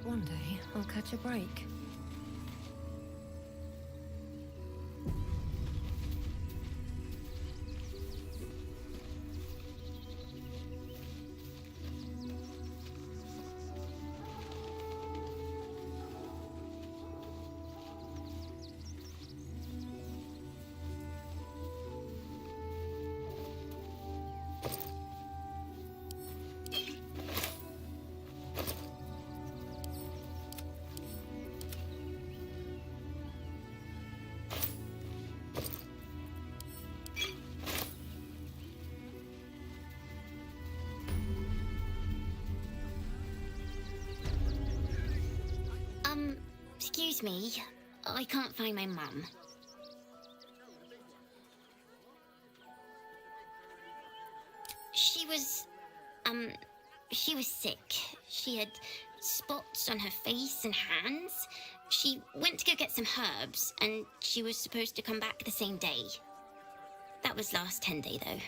One day, I'll catch a break. Excuse me, I can't find my mum. She was sick. She had spots on her face and hands. She went to go get some herbs, and she was supposed to come back the same day. That was last 10 day, though.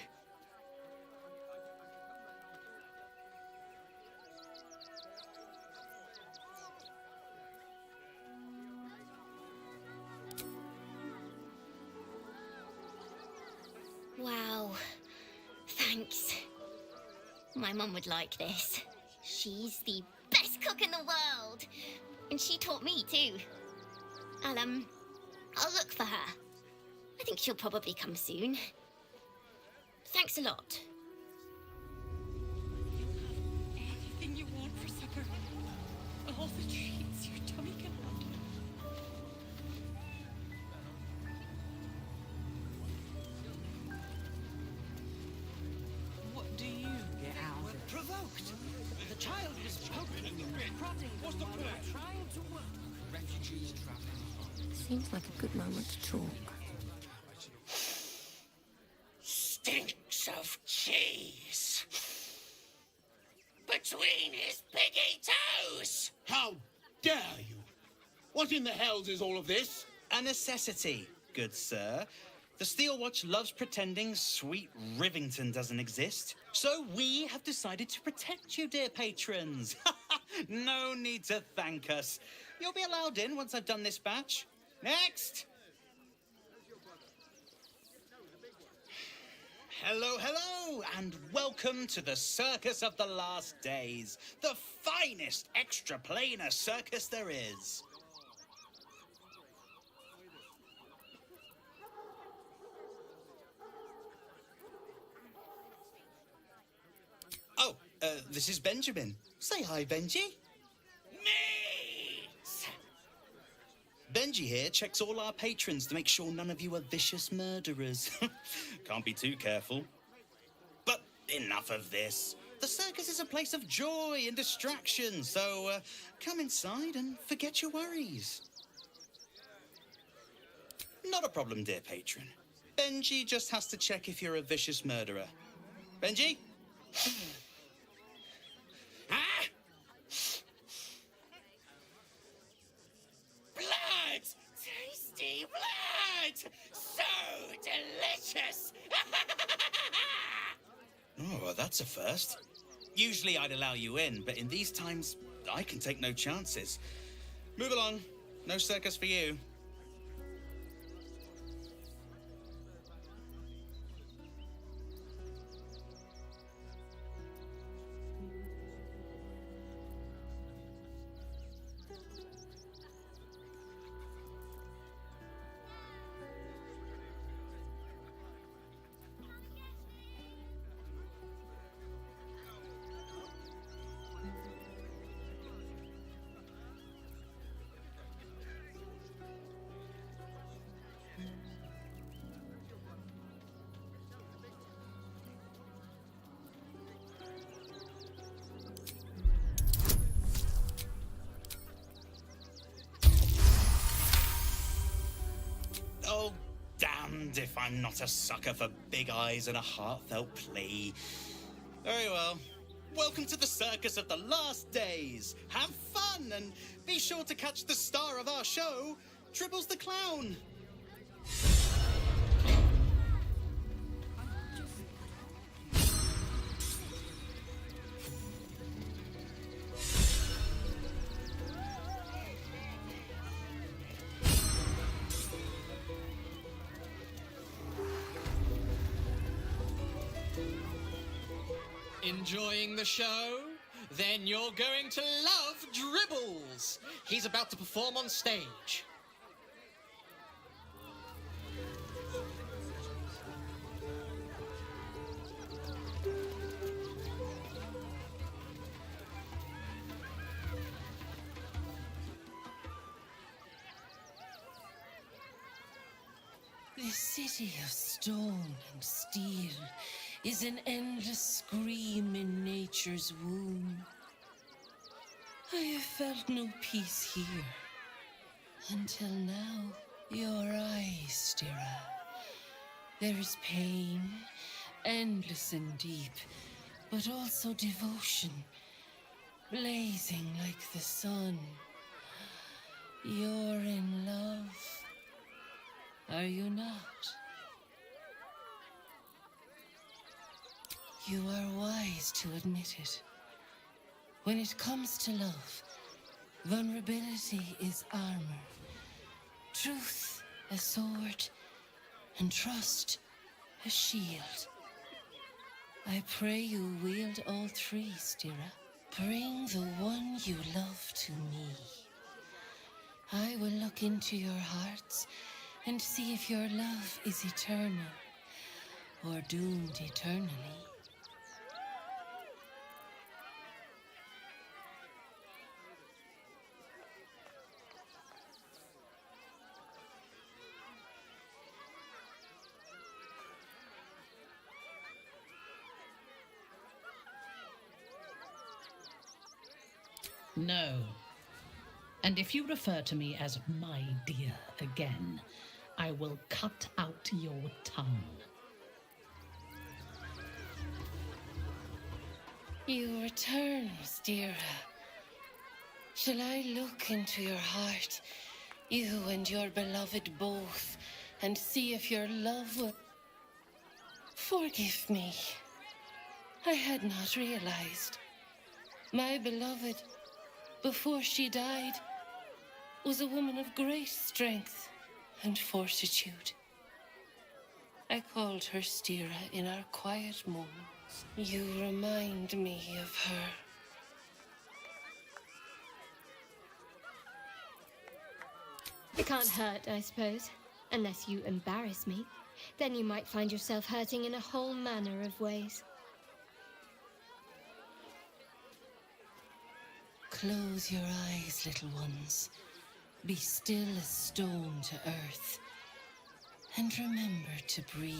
Wow, thanks. My mum would like this. She's the best cook in the world. And she taught me too. I'll look for her. I think she'll probably come soon. Thanks a lot. Anything you want for supper. All the treats your tummy can handle. What do you get out of it? Provoked. The child was poking and prodding. What's the point? Trying to work. Refugees traveling. Seems like a good moment to talk. Stinks of cheese. Between his piggy toes. How dare you? What in the hells is all of this? A necessity, good sir. The Steel Watch loves pretending sweet Rivington doesn't exist. So we have decided to protect you, dear patrons. No need to thank us. You'll be allowed in once I've done this batch. Next! Hello, hello, and welcome to the Circus of the Last Days, the finest extra-planar circus there is. Oh, this is Benjamin. Say hi, Benji. Meat! Benji here checks all our patrons to make sure none of you are vicious murderers. Can't be too careful. But enough of this. The circus is a place of joy and distraction, so come inside and forget your worries. Not a problem, dear patron. Benji just has to check if you're a vicious murderer. Benji? Ah! Blood! Tasty blood! So delicious! Oh, that's a first. Usually I'd allow you in, but in these times, I can take no chances. Move along. No circus for you. Oh, damned if I'm not a sucker for big eyes and a heartfelt plea. Very well. Welcome to the Circus of the Last Days. Have fun and be sure to catch the star of our show, Tribbles the Clown. Enjoying the show? Then you're going to love Dribbles. He's about to perform on stage. This city of stone and steel is an endless scream in nature's womb. I have felt no peace here. Until now, your eyes, Stira. There is pain, endless and deep, but also devotion, blazing like the sun. You're in love. Are you not? You are wise to admit it. When it comes to love, vulnerability is armor, truth a sword, and trust a shield. I pray you wield all three, Stira. Bring the one you love to me. I will look into your hearts and see if your love is eternal or doomed eternally. No. And if you refer to me as my dear again, I will cut out your tongue. You return, Stira. Shall I look into your heart, you and your beloved both, and see if your love will... Forgive me. I had not realized. My beloved, before she died, was a woman of great strength and fortitude. I called her Stira in our quiet moments. You remind me of her. It can't hurt, I suppose. Unless you embarrass me. Then you might find yourself hurting in a whole manner of ways. Close your eyes, little ones. Be still as stone to earth. And remember to breathe.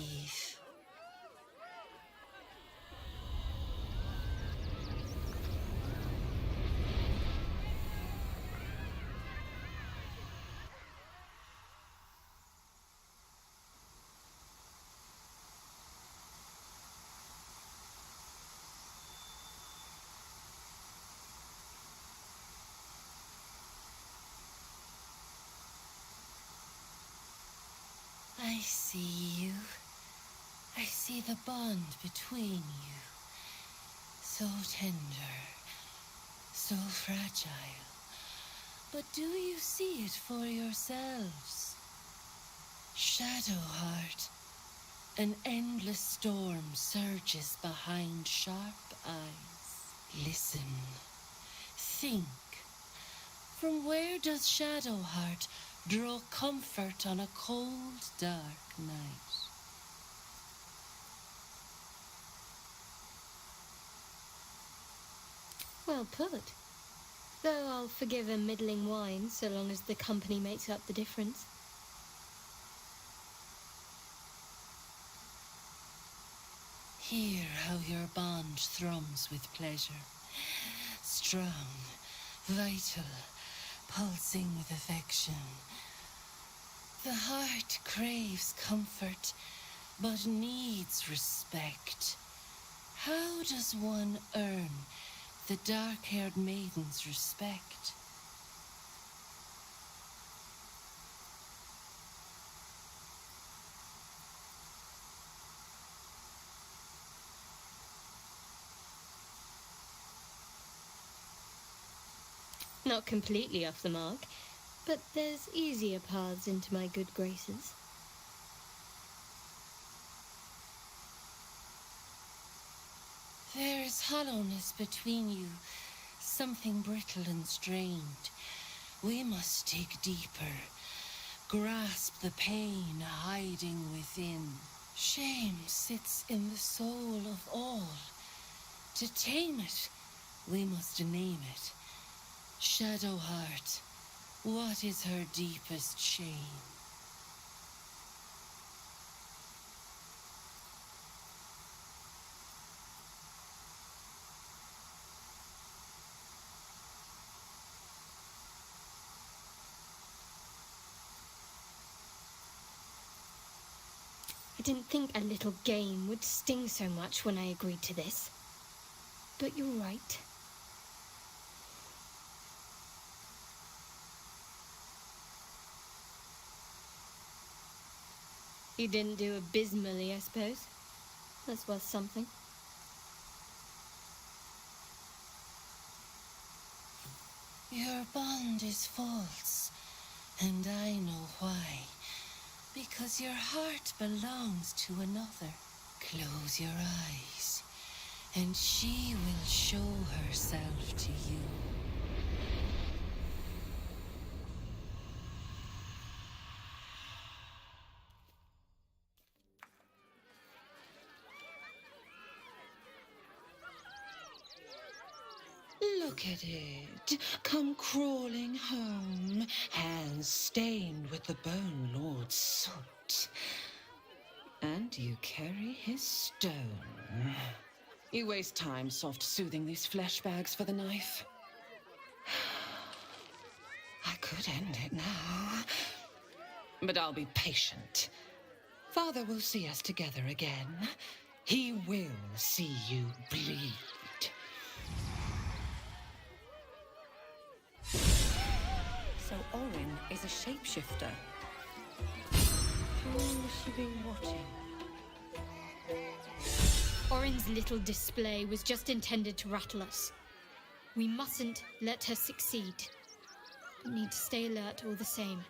I see you. I see the bond between you. So tender, so fragile. But do you see it for yourselves? Shadowheart, an endless storm surges behind sharp eyes. Listen, think. From where does Shadowheart draw comfort on a cold, dark night? Well put. Though I'll forgive a middling wine so long as the company makes up the difference. Hear how your bond thrums with pleasure. Strong, vital, pulsing with affection. The heart craves comfort, but needs respect. How does one earn the dark-haired maiden's respect? Not completely off the mark, but there's easier paths into my good graces. There is hollowness between you, something brittle and strained. We must dig deeper, grasp the pain hiding within. Shame sits in the soul of all. To tame it, we must name it. Shadowheart, what is her deepest shame? I didn't think a little game would sting so much when I agreed to this. But you're right. You didn't do abysmally, I suppose. That's worth something. Your bond is false, and I know why. Because your heart belongs to another. Close your eyes, and she will show herself to you. Look at it, come crawling home, hands stained with the Bone Lord's soot. And you carry his stone. You waste time soft-soothing these flesh bags for the knife. I could end it now, but I'll be patient. Father will see us together again. He will see you bleed. So Orin is a shapeshifter. How long has she been watching? Orin's little display was just intended to rattle us. We mustn't let her succeed. We need to stay alert all the same.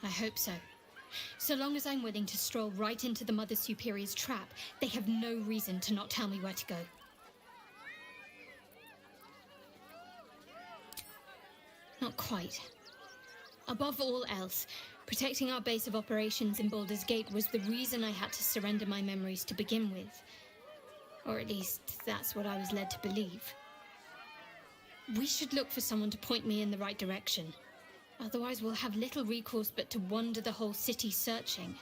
I hope so. So long as I'm willing to stroll right into the Mother Superior's trap, they have no reason to not tell me where to go. Not quite. Above all else, protecting our base of operations in Baldur's Gate was the reason I had to surrender my memories to begin with. Or at least, that's what I was led to believe. We should look for someone to point me in the right direction. Otherwise, we'll have little recourse but to wander the whole city searching.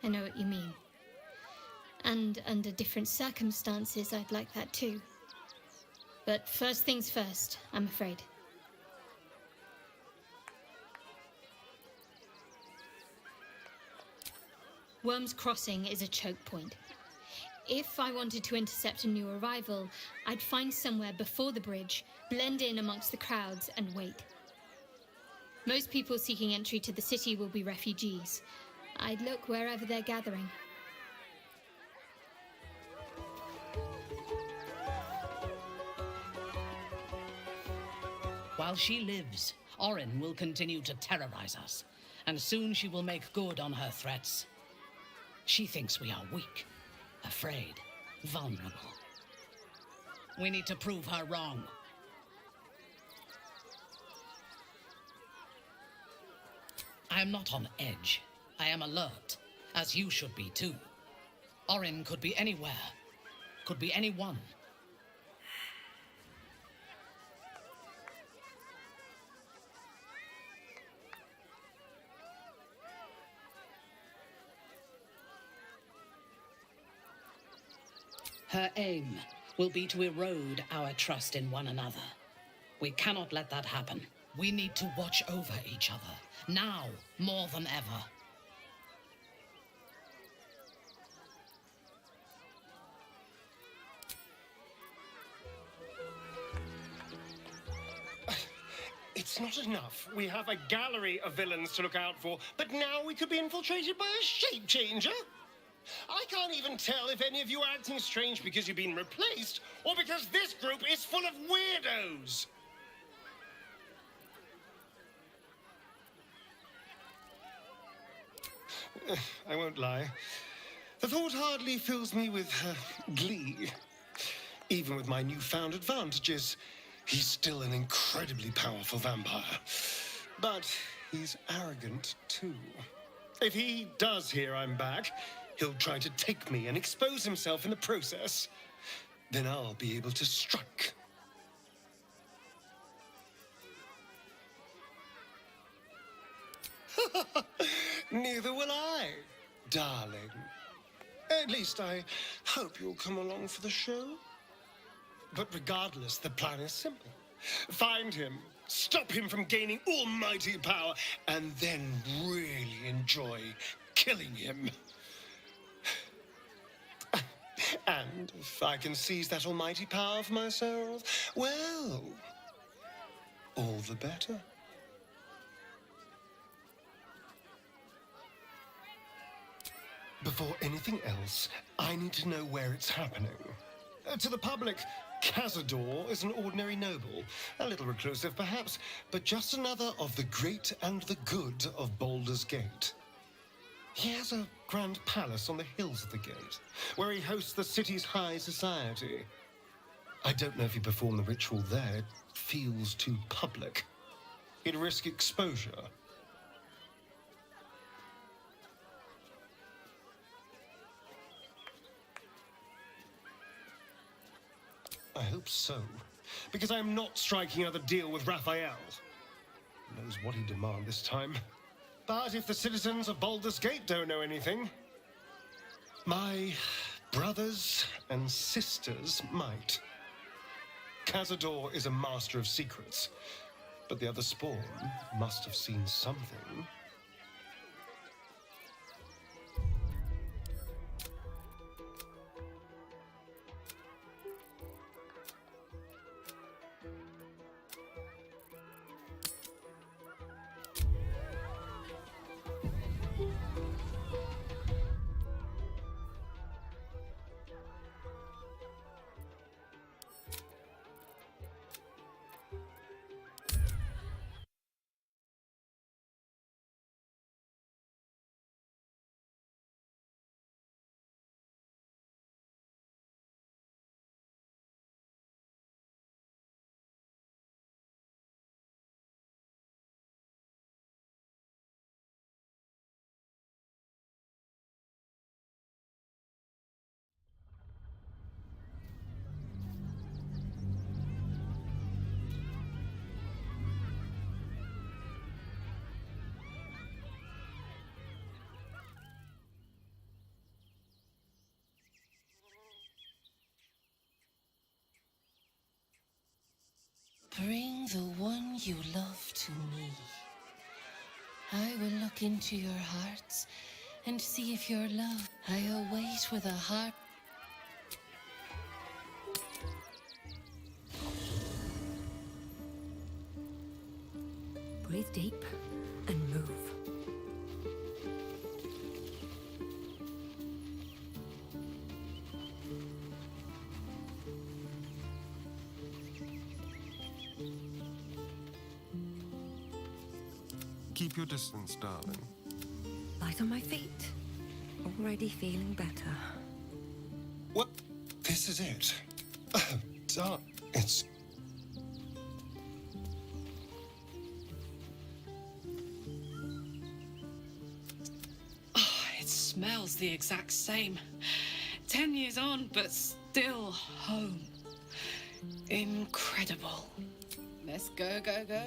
I know what you mean. And under different circumstances, I'd like that too. But first things first, I'm afraid. Worm's Crossing is a choke point. If I wanted to intercept a new arrival, I'd find somewhere before the bridge, blend in amongst the crowds, and wait. Most people seeking entry to the city will be refugees. I'd look wherever they're gathering. While she lives, Orin will continue to terrorize us, and soon she will make good on her threats. She thinks we are weak, afraid, vulnerable. We need to prove her wrong. I am not on edge. I am alert, as you should be too. Orin could be anywhere, could be anyone. Her aim will be to erode our trust in one another. We cannot let that happen. We need to watch over each other, now more than ever. It's not enough. We have a gallery of villains to look out for, but now we could be infiltrated by a shape changer? I can't even tell if any of you are acting strange because you've been replaced or because this group is full of weirdos. I won't lie. The thought hardly fills me with glee. Even with my newfound advantages, he's still an incredibly powerful vampire. But he's arrogant, too. If he does hear I'm back, he'll try to take me and expose himself in the process. Then I'll be able to strike. Neither will I, darling. At least I hope you'll come along for the show. But regardless, the plan is simple. Find him, stop him from gaining almighty power, and then really enjoy killing him. And if I can seize that almighty power for myself, well, all the better. Before anything else, I need to know where it's happening. To the public, Cazador is an ordinary noble. A little reclusive, perhaps, but just another of the great and the good of Baldur's Gate. He has a grand palace on the hills of the gate, where he hosts the city's high society. I don't know if he performed the ritual there. It feels too public. He'd risk exposure. I hope so, because I'm not striking another deal with Raphael. Who knows what he'd demand this time. But if the citizens of Baldur's Gate don't know anything, my brothers and sisters might. Cazador is a master of secrets, but the other spawn must have seen something. Bring the one you love to me. I will look into your hearts and see if your love. I await with a heart. Breathe deep and move. Keep your distance, darling. Light on my feet. Already feeling better. What? This is it? It's... It smells the exact same. 10 years on, but still home. Incredible. Let's go, go, go.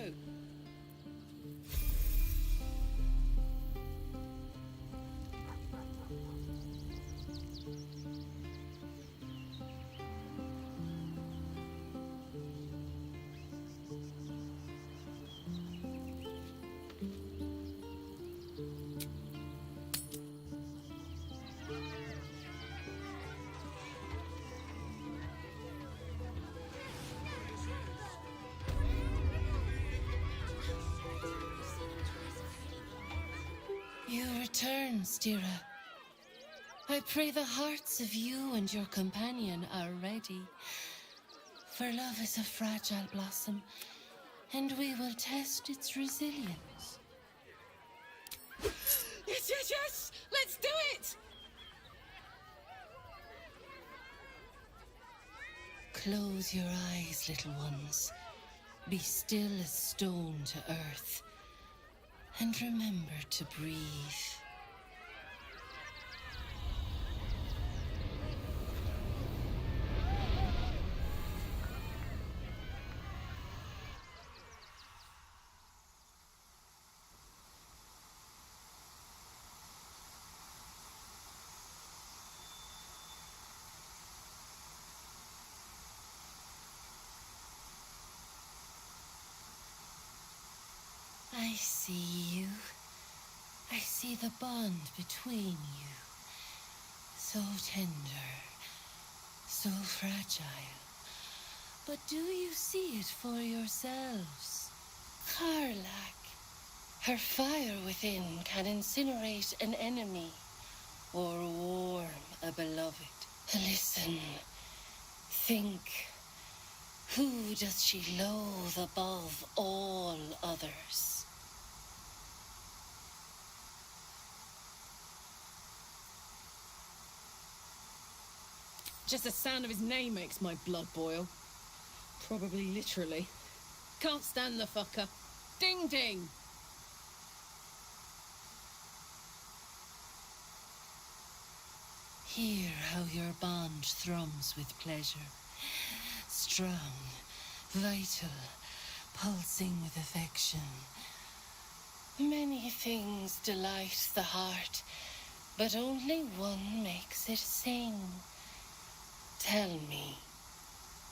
You return, Stira. I pray the hearts of you and your companion are ready. For love is a fragile blossom, and we will test its resilience. Yes, yes, yes! Let's do it! Close your eyes, little ones. Be still as stone to earth. And remember to breathe. I see you. I see the bond between you. So tender, so fragile. But do you see it for yourselves? Karlak. Her fire within can incinerate an enemy or warm a beloved. Listen. Think. Who does she loathe above all others? Just the sound of his name makes my blood boil. Probably literally. Can't stand the fucker. Ding ding! Hear how your bond thrums with pleasure. Strong, vital, pulsing with affection. Many things delight the heart, but only one makes it sing. Tell me,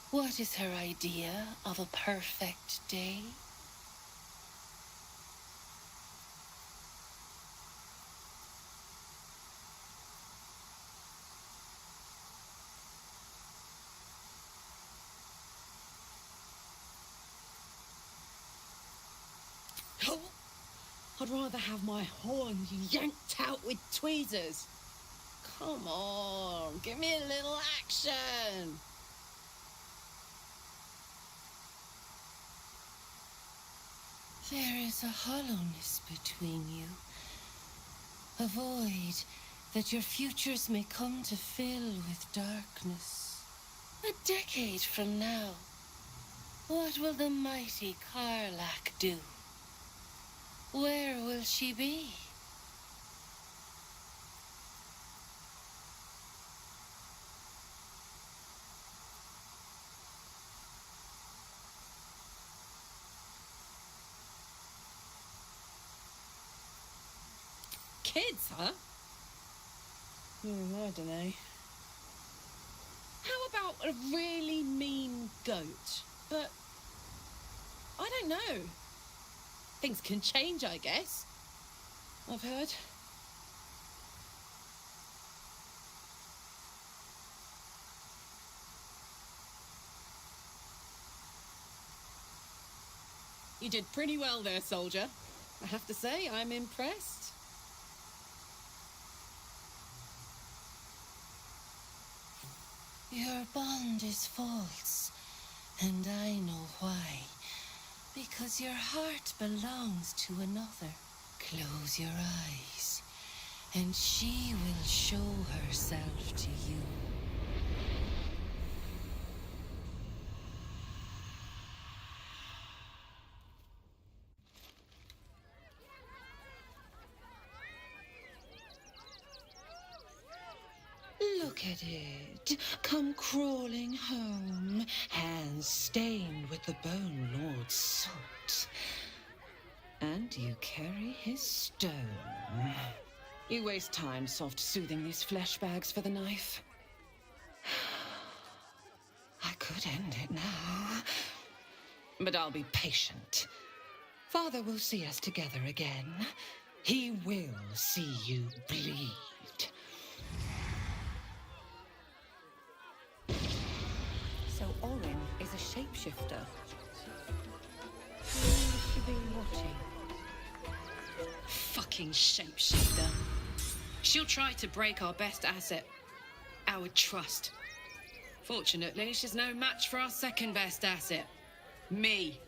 what is her idea of a perfect day? I'd rather have my horn yanked out with tweezers. Come on, give me a little action. There is a hollowness between you. A void that your futures may come to fill with darkness. A decade from now, what will the mighty Karlak do? Where will she be? Kids, huh? I don't know. How about a really mean goat? But I don't know. Things can change, I guess. I've heard. You did pretty well there, soldier. I have to say, I'm impressed. Your bond is false, and I know why. Because your heart belongs to another. Close your eyes, and she will show herself to you. Look at it, come crawling home, hands stained with the Bone Lord's soot. And you carry his stone. You waste time soft-soothing these flesh bags for the knife. I could end it now. But I'll be patient. Father will see us together again. He will see you bleed. So Orin is a shapeshifter. Who has she been watching? Fucking shapeshifter. She'll try to break our best asset, our trust. Fortunately, she's no match for our second best asset, me.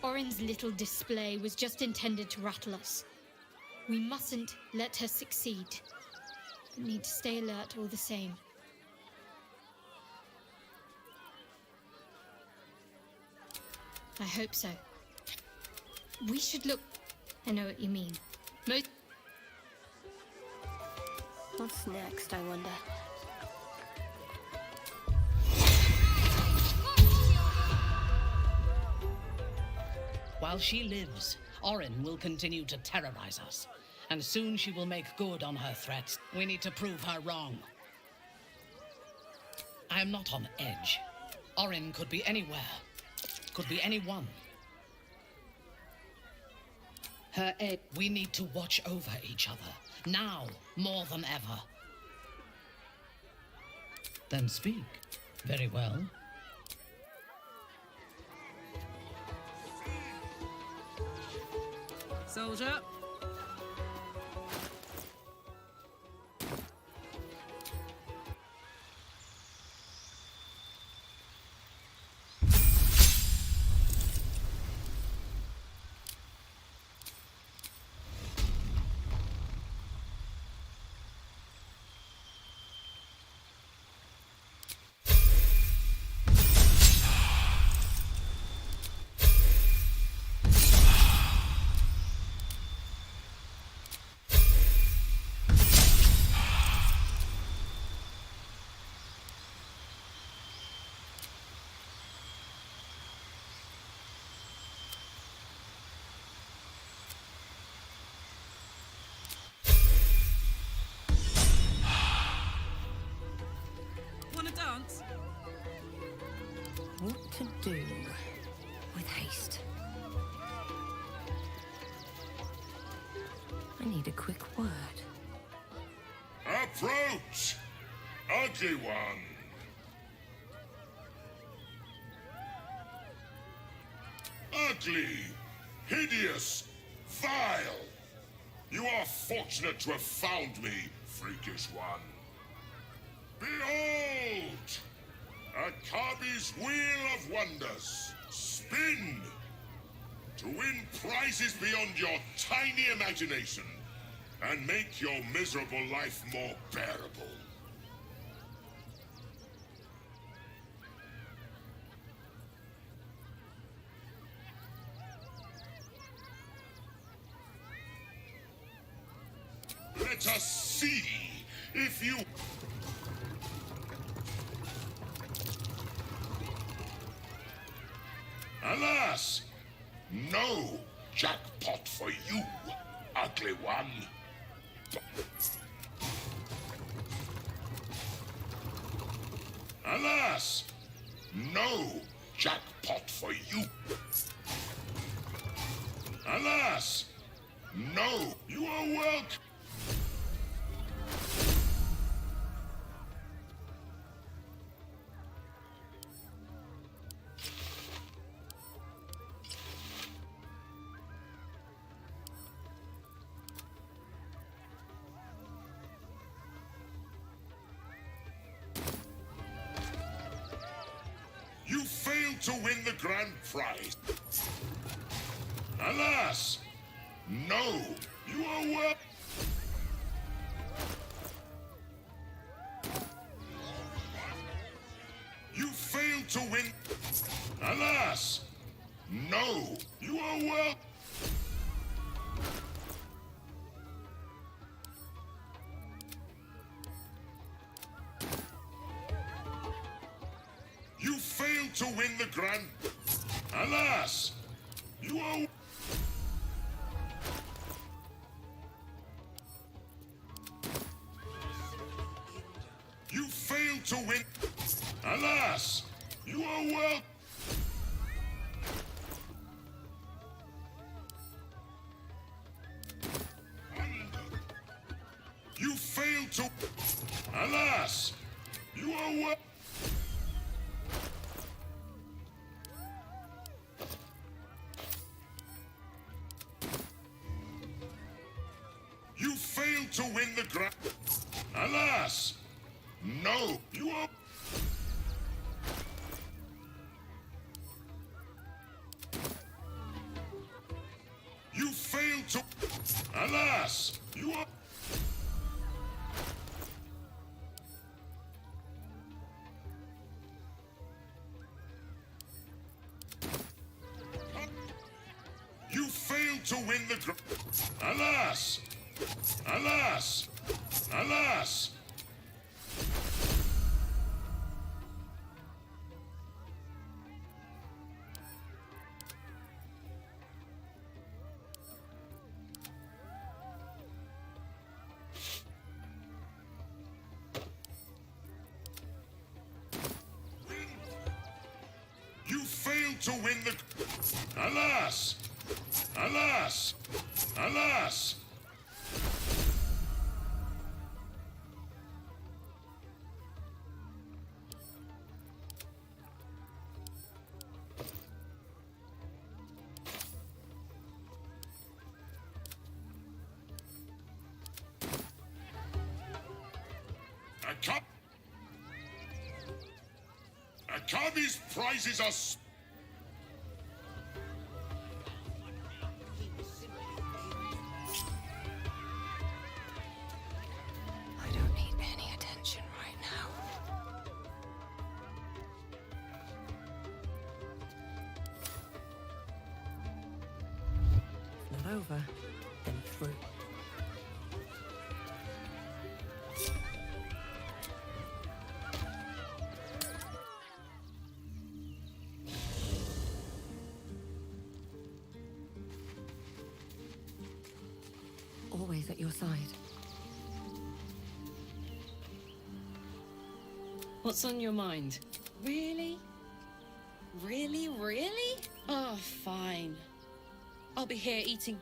Orin's little display was just intended to rattle us. We mustn't let her succeed, but need to stay alert all the same. I hope so. We should look... I know what you mean. What's next, I wonder? While she lives, Orin will continue to terrorize us, and soon she will make good on her threats. We need to prove her wrong. I am not on edge. Orin could be anywhere, could be anyone. Her edge. We need to watch over each other, now more than ever. Then speak. Very well. Soldier. Wanna dance? What to do with haste? I need a quick word. Approach, ugly one. Ugly, hideous, vile. You are fortunate to have found me, freakish one. Behold! Akabi's Wheel of Wonders. Spin! To win prizes beyond your tiny imagination and make your miserable life more bearable. Let us see if you... Alas, no jackpot for you, ugly one. Alas, no jackpot for you. Alas, no, you are welcome. You failed to win the grand prize. Alas, no, you are well. You failed to win. Alas, no, you are well. You failed to win the grand... Alas! You are... You failed to win... Alas! You are well... to... Alas! You are well... You failed to win the grand... Alas! No, you are... You failed to... Alas! You are... You failed to win the... Alas! Alas! Alas! You failed to win the... Alas! Alas! Alas! Akabi's prizes are... I don't need any attention right now. If not over, then through. Always at your side. What's on your mind? Really? Really, really? Oh, fine. I'll be here eating...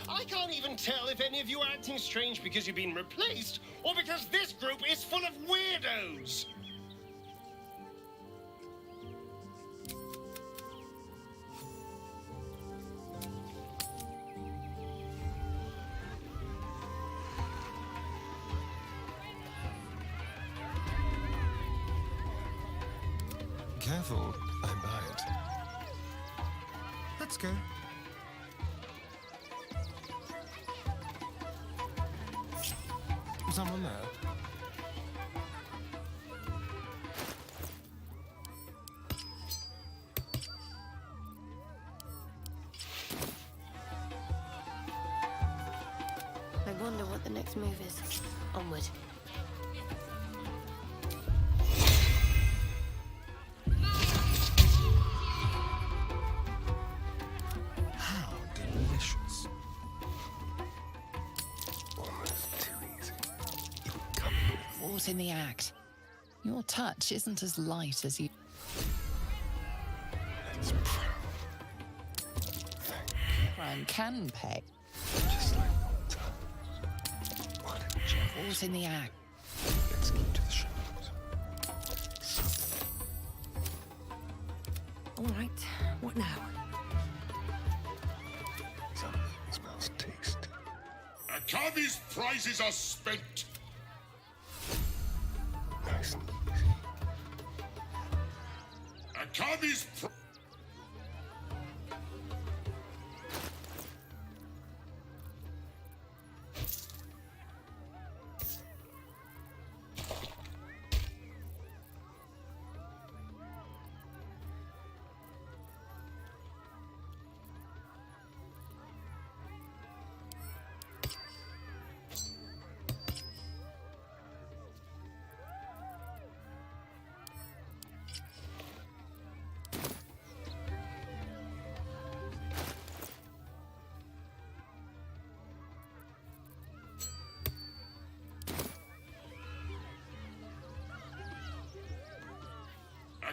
I can't even tell if any of you are acting strange because you've been replaced, or because this group is full of weirdos. Careful, I buy it. Let's go. Someone there? I wonder what the next move is. Onward. How delicious. Almost too easy. Caught in the act. Your touch isn't as light as you... Let's pray. Crime can pay. Just like old times. What a chance. Caught in the act. Let's keep to the shadows. All right, what now? Something smells tasty. Akabi's prizes are spent. Nice and easy. Akabi's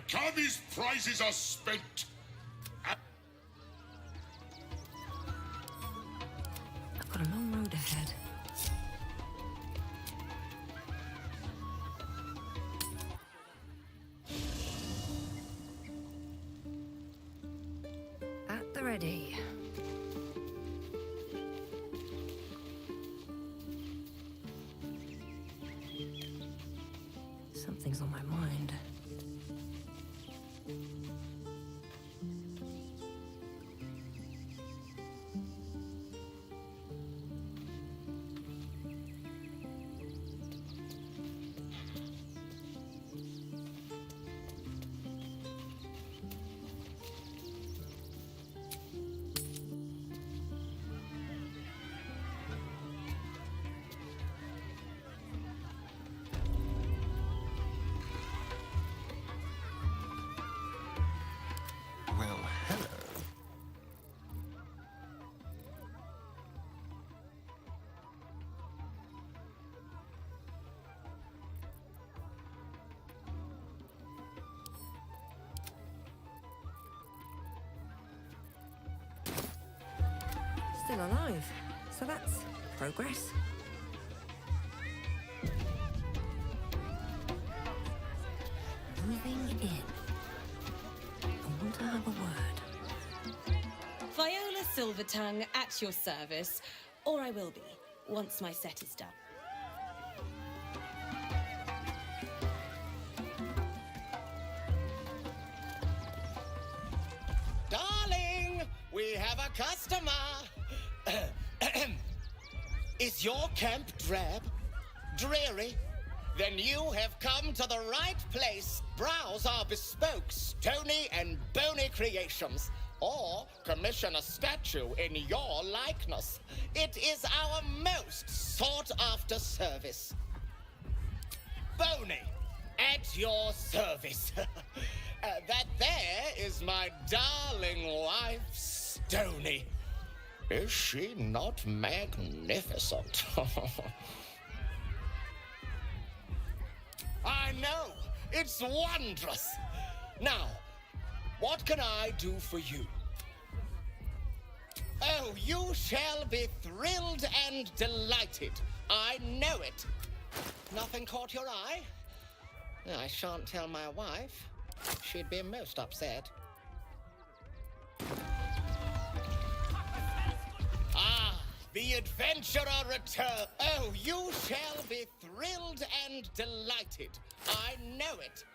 Akabi's prizes are spent. I've got a long road ahead. At the ready. Something's on my mind. Well, hello. Still alive, so that's progress. Moving in. I want to have a word. Viola Silvertongue at your service, or I will be, once my set is done. Darling, we have a customer. Is your camp drab? Dreary? Then you have come to the right place. Browse our bespoke, stony and bony creations. Or commission a statue in your likeness. It is our most sought-after service. Bony, at your service. That there is my darling wife, Stony. Is she not magnificent? I know, it's wondrous. Now, what can I do for you? Oh, you shall be thrilled and delighted. I know it. Nothing caught your eye? I shan't tell my wife. She'd be most upset. Ah, the adventurer returns. Oh, you shall be thrilled and delighted. I know it.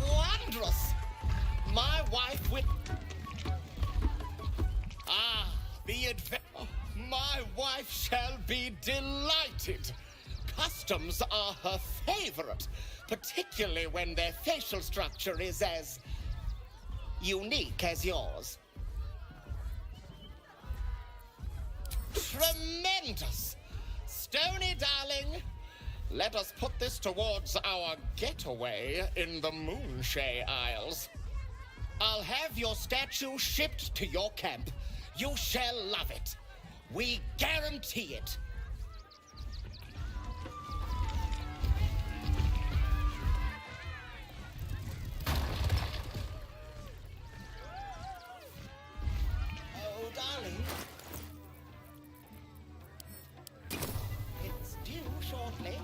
Wondrous! My wife with... Ah, the my wife shall be delighted. Customs are her favorite, particularly when their facial structure is as unique as yours. Tremendous! Stony, darling, let us put this towards our getaway in the Moonshay Isles. I'll have your statue shipped to your camp. You shall love it. We guarantee it. Oh, darling. It's due shortly.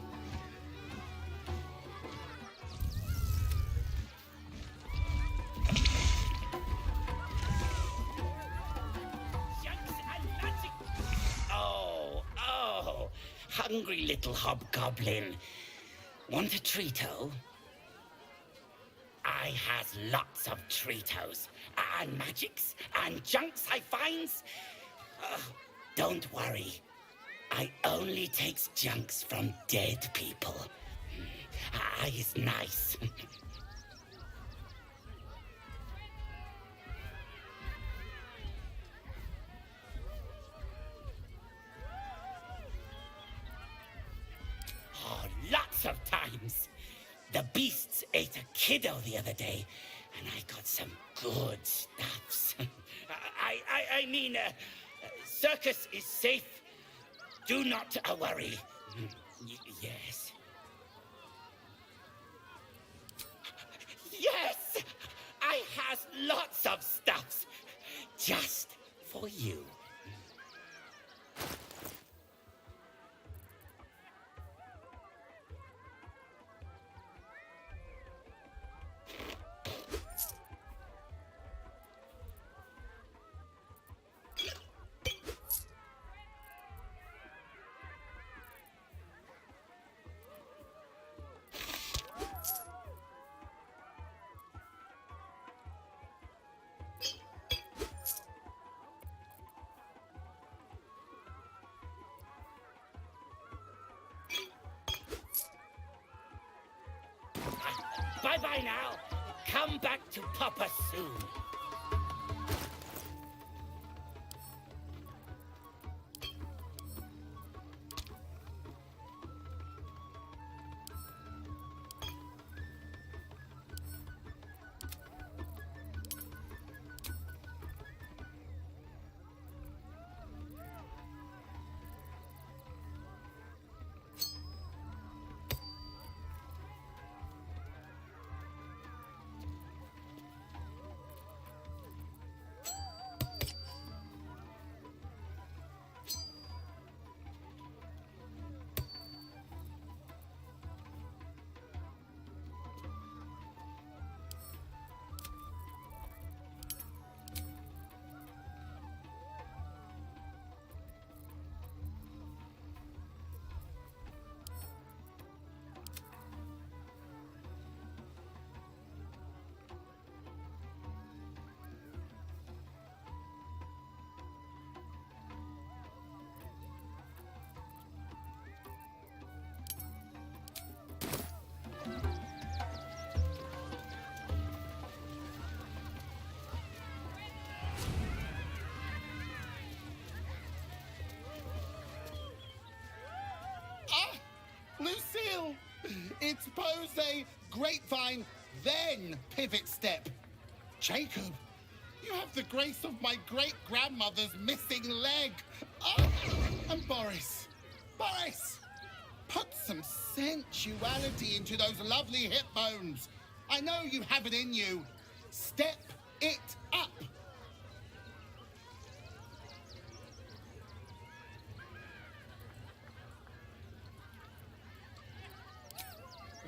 Hungry little hobgoblin. Want a treato? I has lots of treatos, and magics, and junks I finds. Don't worry. I only takes junks from dead people. I is nice. beasts ate a kiddo the other day, and I got some good stuffs. I mean, circus is safe. Do not worry. Yes. Yes! I has lots of stuffs just for you. Bye-bye now. Come back to Papa soon. Lucille! It's pose, grapevine, then pivot step. Jacob, you have the grace of my great-grandmother's missing leg. Oh, and Boris, put some sensuality into those lovely hip bones. I know you have it in you. Step it up.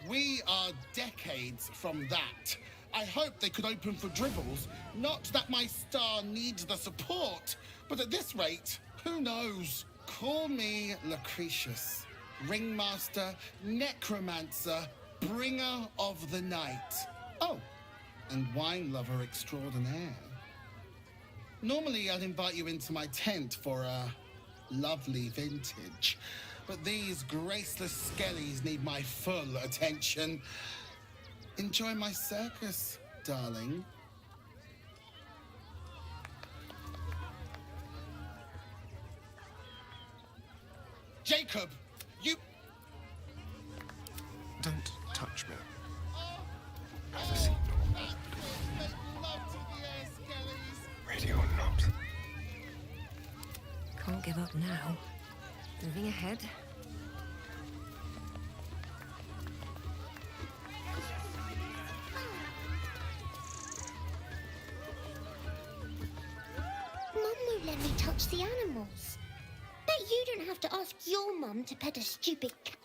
We are decades from that. I hope they could open for dribbles. Not that my star needs the support, but at this rate, who knows? Call me Lucretius, ringmaster, necromancer, bringer of the night. Oh, and wine lover extraordinaire. Normally, I'd invite you into my tent for a lovely vintage. But these graceless skellies need my full attention. Enjoy my circus, darling. Jacob, you... Don't touch me. Ready or not. Can't give up now. Moving ahead. Mum won't let me touch the animals. Bet you don't have to ask your mum to pet a stupid cat.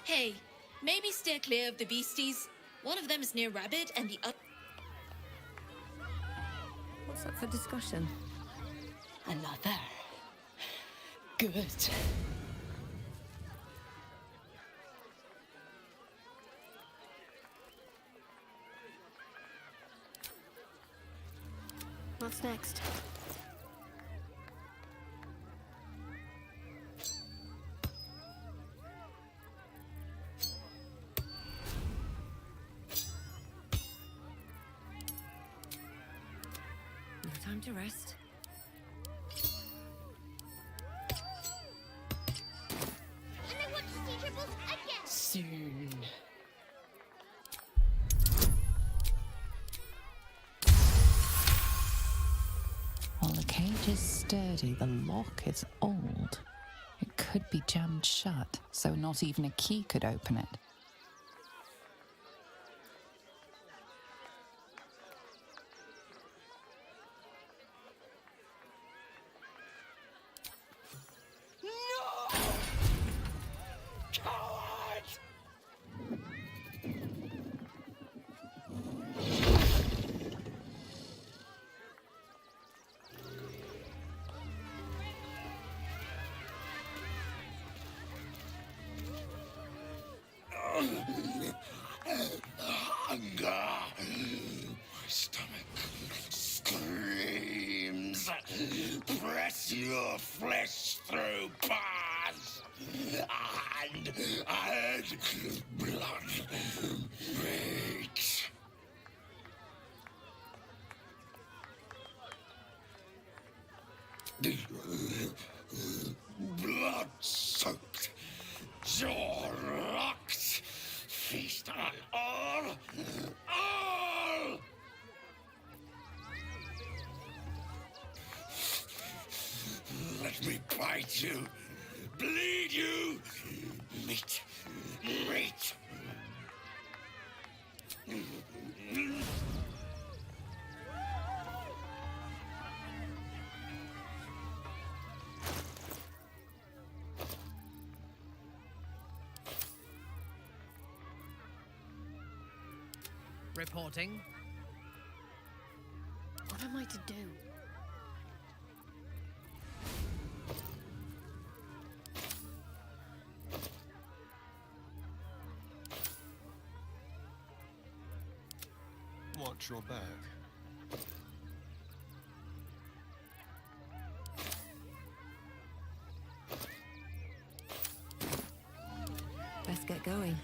Hey, maybe steer clear of the beasties. One of them is near Rabbit and the other... What's up for discussion? Another. Good. What's next? No time to rest. sturdy. The lock is old. It could be jammed shut, so not even a key could open it. Hunger. My stomach screams. Press your flesh through bars. And blood breaks. Blood-soaked, jaw-locked. Feast on all. Let me bite you, bleed you, meat. Reporting. What am I to do? Watch your back. Let's get going.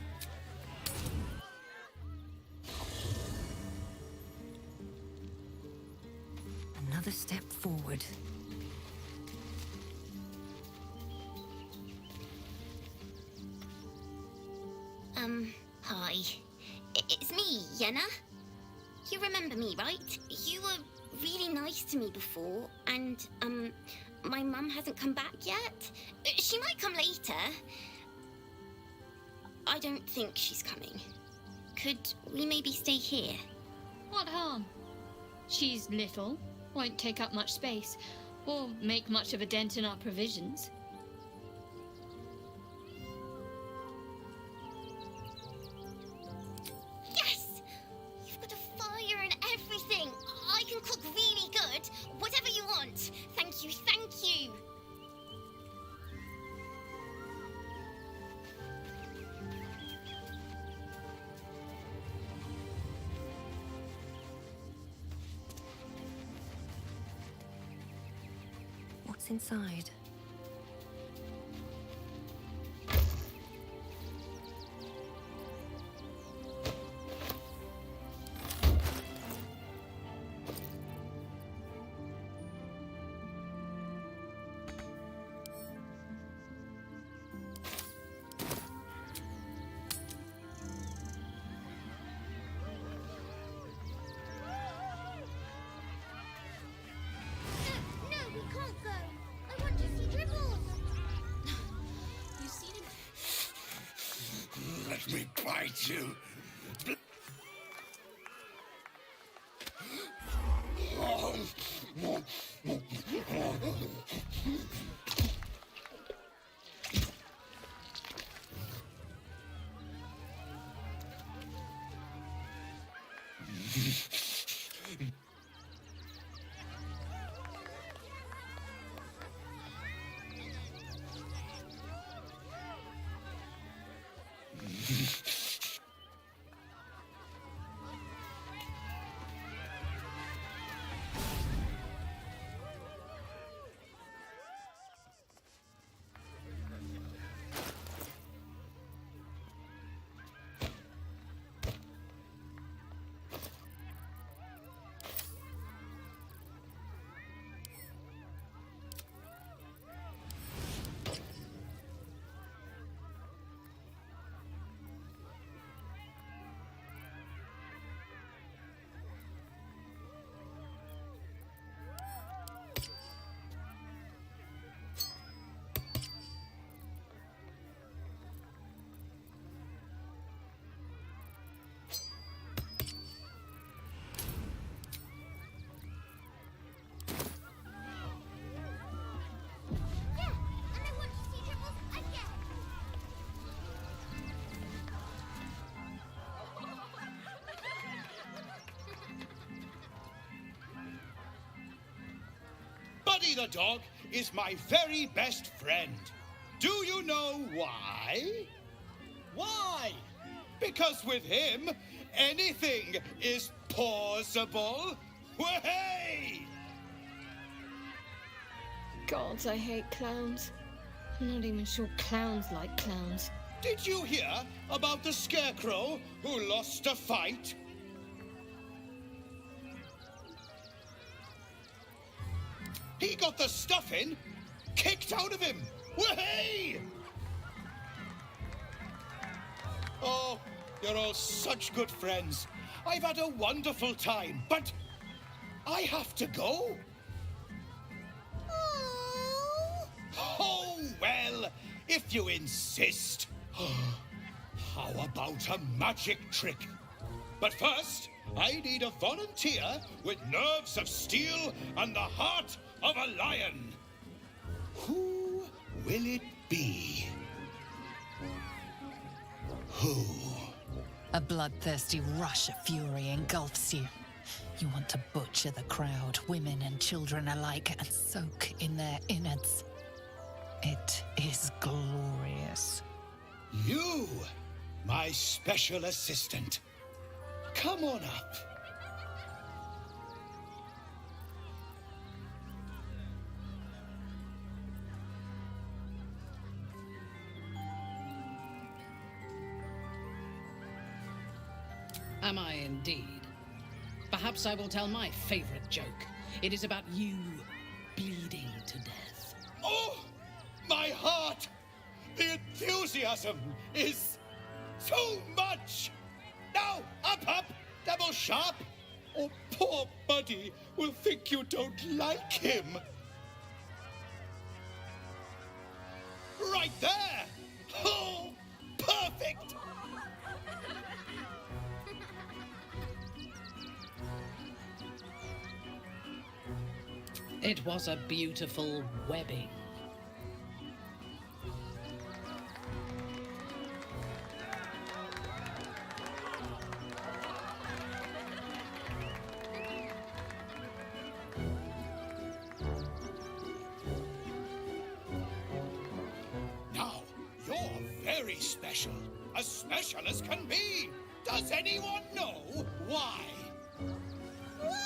Another step forward. Hi. It's me, Yenna. You remember me, right? You were really nice to me before, and, my mum hasn't come back yet. She might come later. I don't think she's coming. Could we maybe stay here? What harm? She's little, won't take up much space, or make much of a dent in our provisions. Yes! You've got a fire and everything! I can cook really good! Whatever you want! Thank you, thank you! What's inside? No, we can't go! I want to see Dribbles! You seen him? Let me bite you. Billy the dog is my very best friend. Do you know why? Why? Because with him, anything is possible. Way! God, I hate clowns. I'm not even sure clowns like clowns. Did you hear about the scarecrow who lost a fight? He got the stuffing kicked out of him. Way! Oh, you're all such good friends. I've had a wonderful time, but I have to go. Oh, well, if you insist. How about a magic trick? But first, I need a volunteer with nerves of steel and the heart of a lion. Who will it be? Who? A bloodthirsty rush of fury engulfs you. You want to butcher the crowd, women and children alike, and soak in their innards. It is glorious. You, my special assistant. Come on up. Am I indeed? Perhaps I will tell my favorite joke. It is about you bleeding to death. Oh, my heart! The enthusiasm is too much! Now, up, double sharp, or poor Buddy will think you don't like him. Right there! Oh, perfect! It was a beautiful webbing. Now, you're very special. As special as can be. Does anyone know why? Why?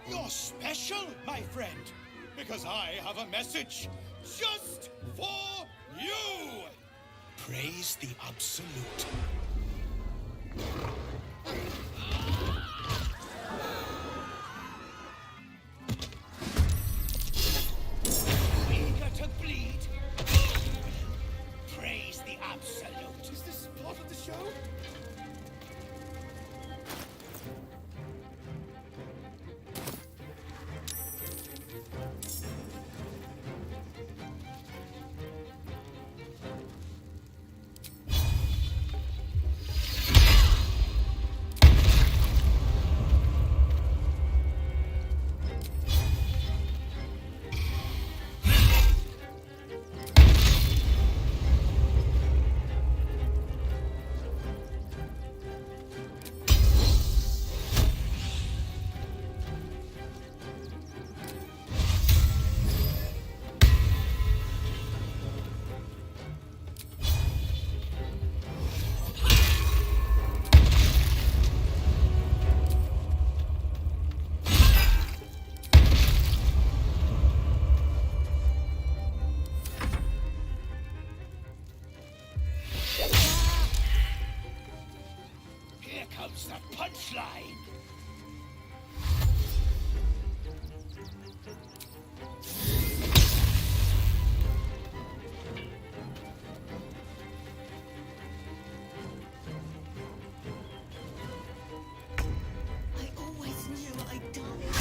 You're special, my friend, because I have a message just for you. Praise the Absolute. Eager to bleed? Praise the Absolute. Is this part of the show? Here comes the punchline. I always knew I'd done it.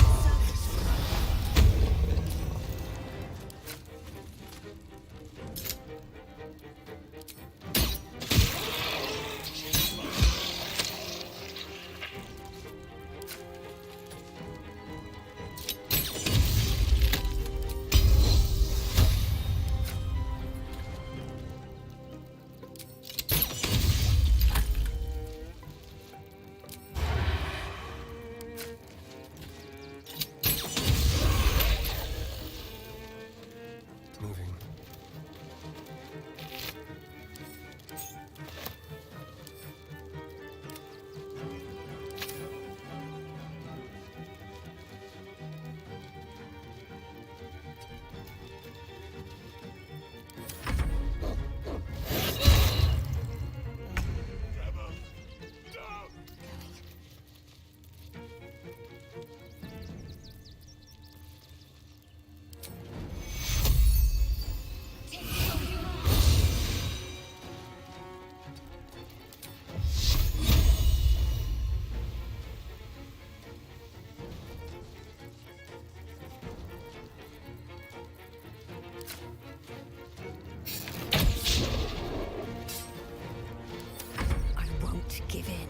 give in.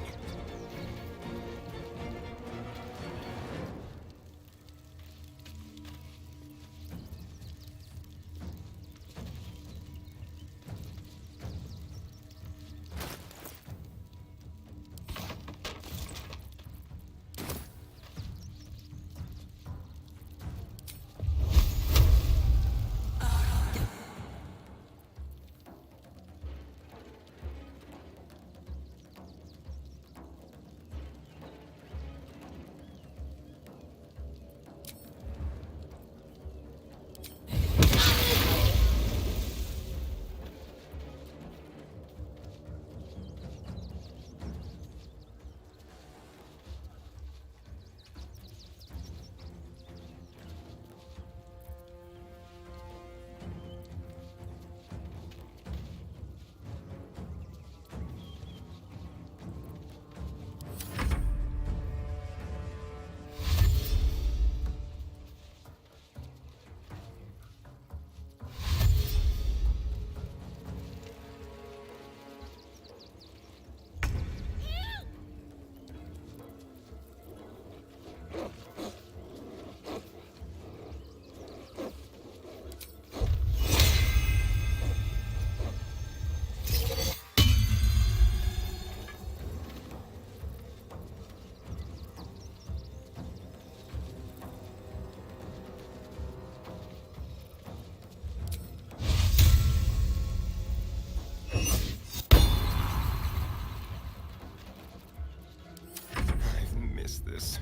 This.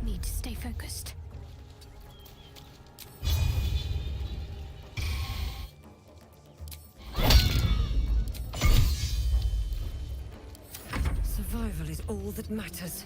Need to stay focused. Survival is all that matters.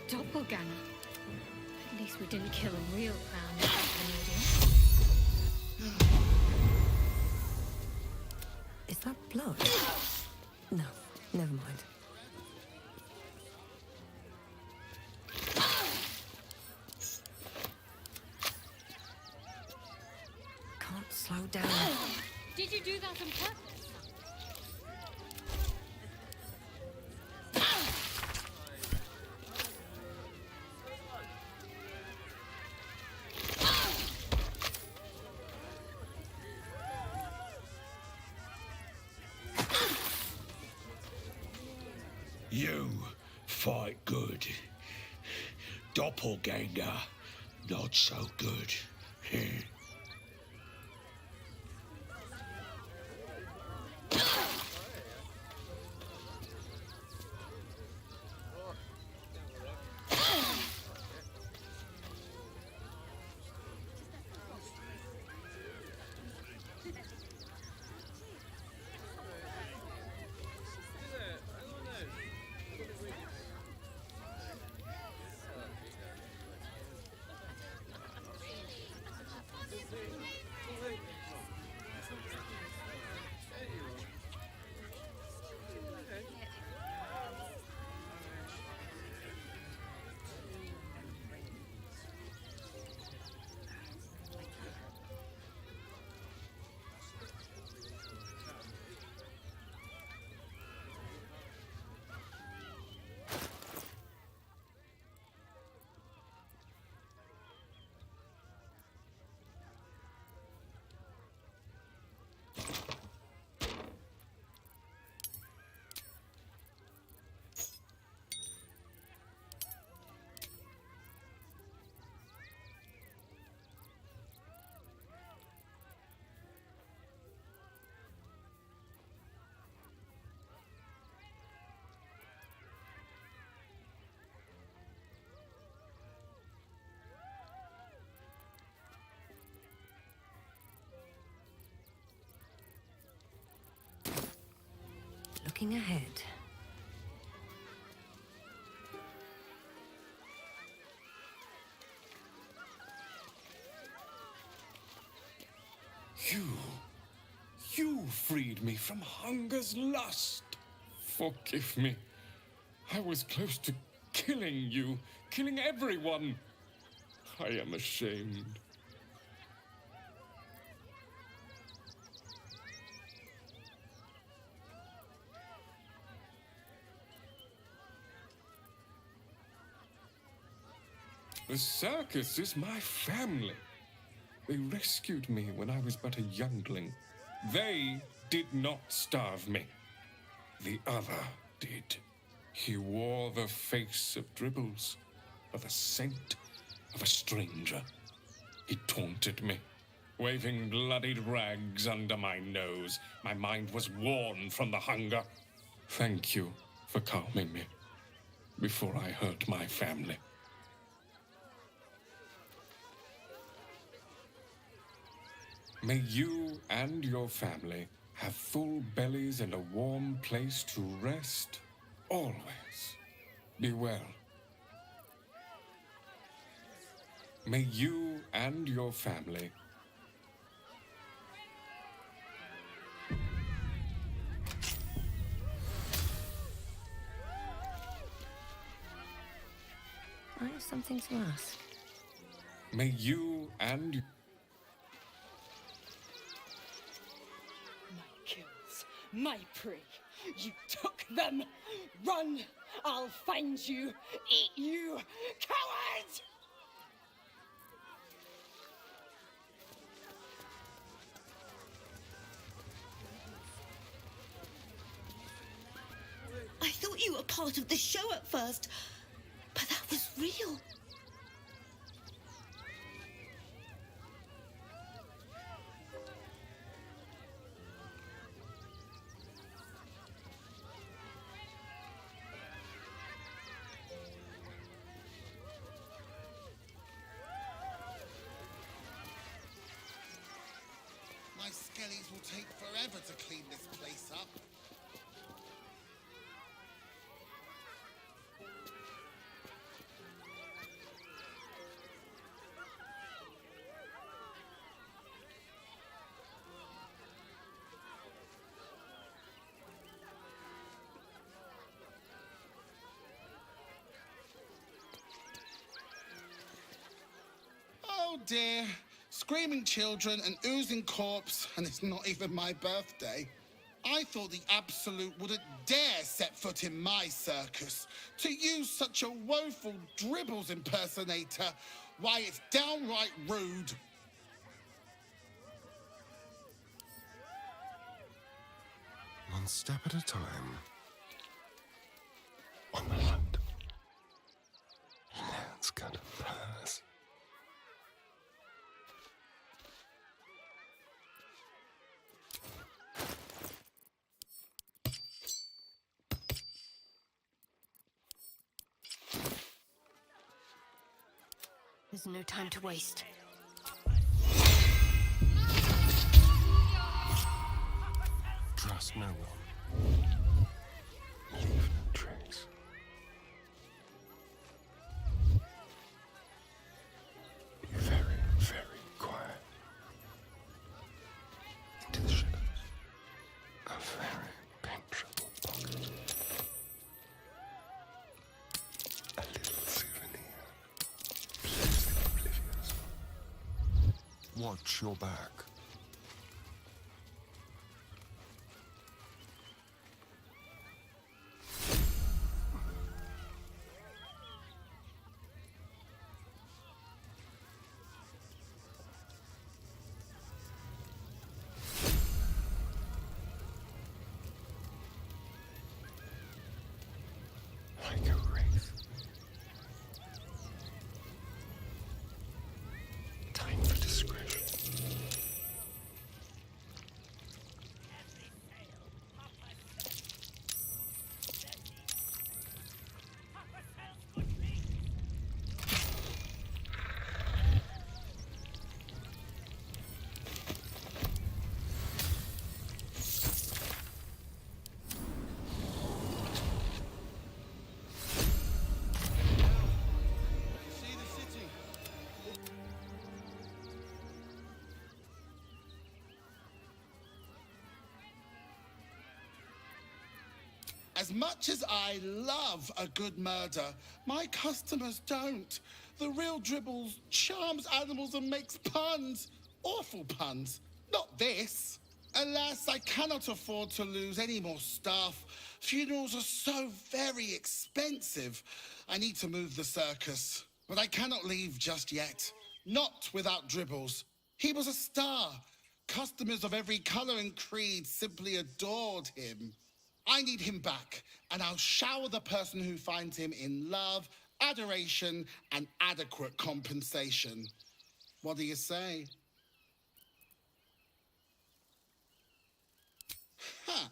Doppelganger. At least we didn't kill a real crown. Is that blood? No, never mind. Can't slow down. Did you do that on purpose? You fight good. Doppelganger, not so good. looking ahead. You freed me from hunger's lust. Forgive me. I was close to killing you, killing everyone. I am ashamed. The circus is my family. They rescued me when I was but a youngling. They did not starve me. The other did. He wore the face of Dribbles, of a saint, of a stranger. He taunted me, waving bloodied rags under my nose. My mind was worn from the hunger. Thank you for calming me before I hurt my family. May you and your family have full bellies and a warm place to rest always. Be well. May you and your family I have something to ask. May you and My prey. You took them. Run! I'll find you. Eat you, coward! I thought you were part of the show at first, but that was real. My skellies will take forever to clean this place up. Oh dear. Screaming children, an oozing corpse, and it's not even my birthday. I thought the Absolute wouldn't dare set foot in my circus. To use such a woeful Dribbles impersonator, why, it's downright rude. One step at a time. On the hunt. Let's go to Paris. There's no time to waste. Trust no one. Leave no trace. Be very, very quiet. Into the shadows. A very penetrable pocket. A little souvenir. Please the oblivious. Watch your back. Like a wraith. Time for discretion. As much as I love a good murder, my customers don't. The real Dribbles charms animals and makes puns. Awful puns. Not this. Alas, I cannot afford to lose any more staff. Funerals are so very expensive. I need to move the circus. But I cannot leave just yet. Not without Dribbles. He was a star. Customers of every colour and creed simply adored him. I need him back, and I'll shower the person who finds him in love, adoration, and adequate compensation. What do you say? Huh.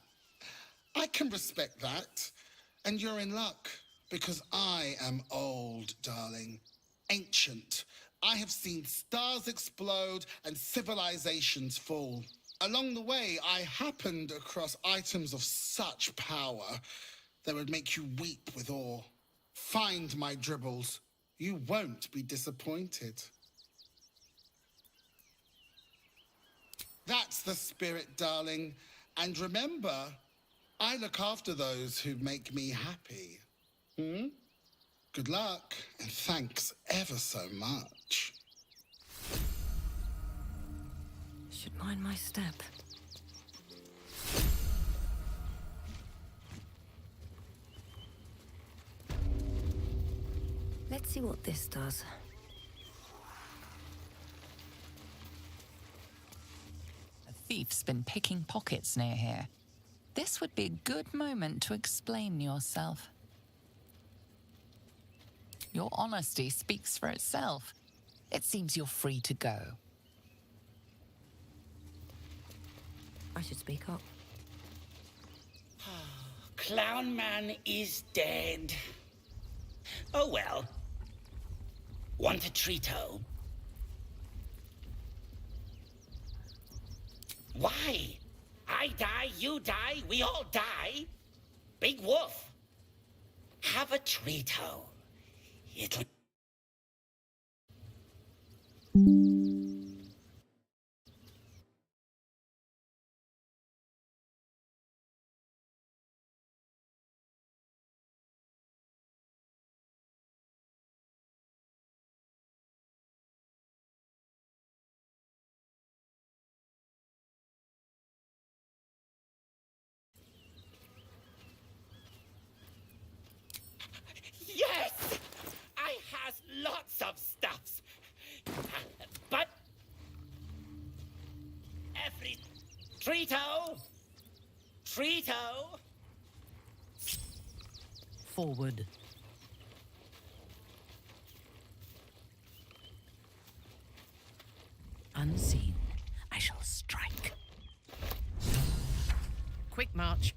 I can respect that. And you're in luck, because I am old, darling. Ancient. I have seen stars explode and civilizations fall. Along the way, I happened across items of such power that would make you weep with awe. Find my Dribbles. You won't be disappointed. That's the spirit, darling. And remember, I look after those who make me happy. Good luck, and thanks ever so much. Should mind my step. Let's see what this does. A thief's been picking pockets near here. This would be a good moment to explain yourself. Your honesty speaks for itself. It seems you're free to go. I should speak up. Clown Man is dead. Oh well. Want a treat-o? Why? I die, you die, we all die. Big Wolf. Have a treat-o. It'll... Yes! I has lots of stuffs. But... every... Treat-o! Treat-o! Forward. Unseen, I shall strike. Quick march.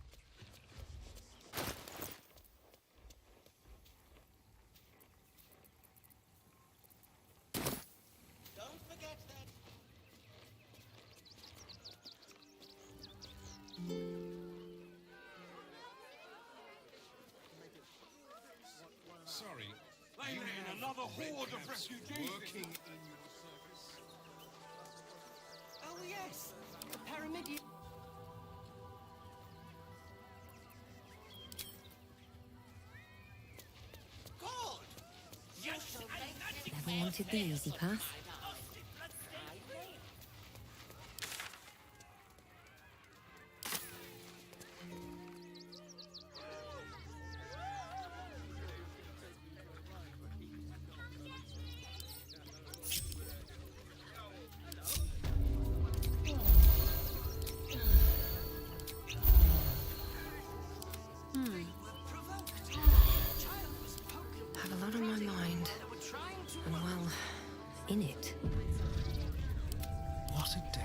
Sorry. They mean another horde of refugees. Working in your service. Oh, yes. The Pyramidion. God! Yes, Never wanted the easy path. Have a lot on my mind. And well, in it. What a day.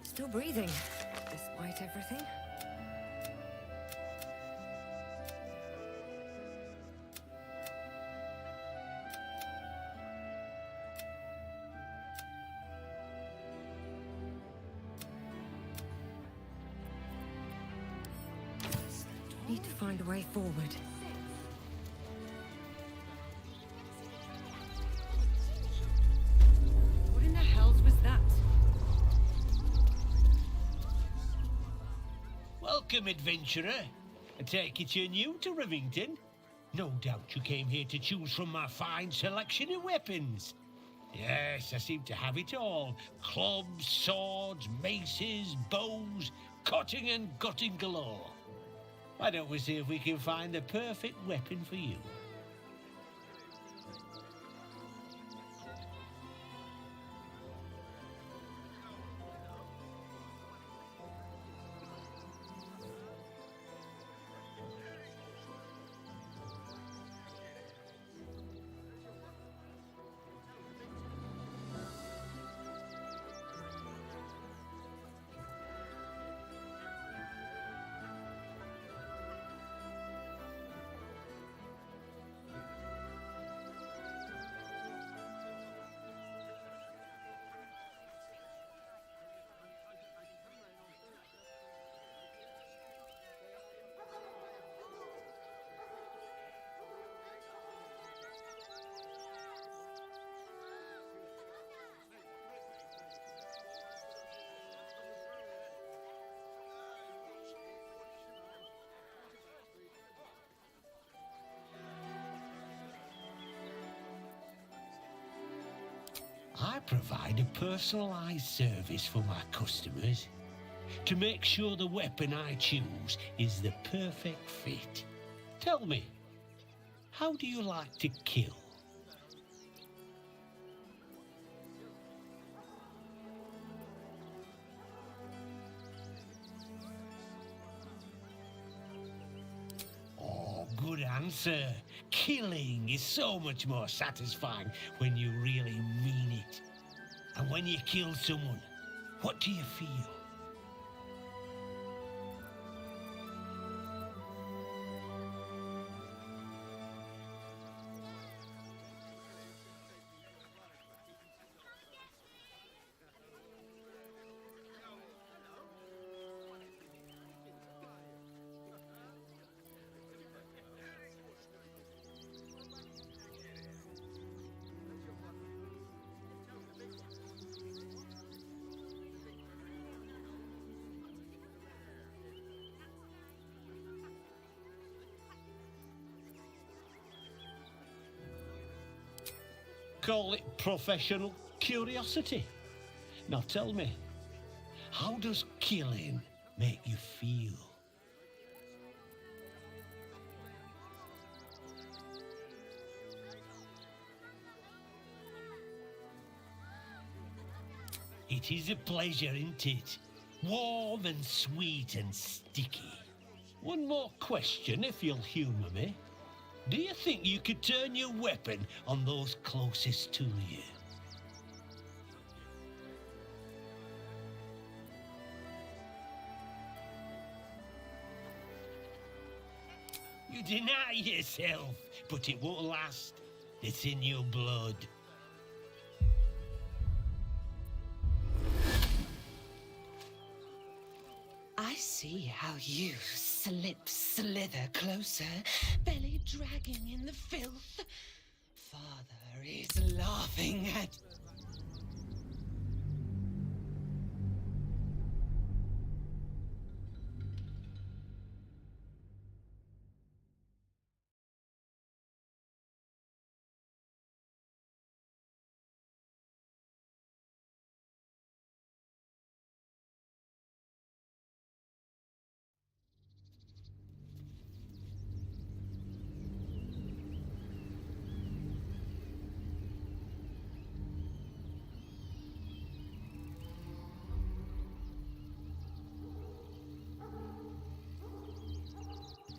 Still breathing, despite everything. Need to find a way forward. What in the hells was that? Welcome, adventurer. I take it you're new to Rivington. No doubt you came here to choose from my fine selection of weapons. Yes, I seem to have it all. Clubs, swords, maces, bows, cutting and gutting galore. Why don't we see if we can find the perfect weapon for you? I provide a personalised service for my customers to make sure the weapon I choose is the perfect fit. Tell me, how do you like to kill? Oh, good answer. Killing is so much more satisfying when you really mean it. And when you kill someone, what do you feel? Call it professional curiosity. Now tell me, how does killing make you feel? It is a pleasure, isn't it? Warm and sweet and sticky. One more question, if you'll humour me. Do you think you could turn your weapon on those closest to you? You deny yourself, but it won't last. It's in your blood. I see how you slither closer, belly dragging in the filth. Father is laughing at...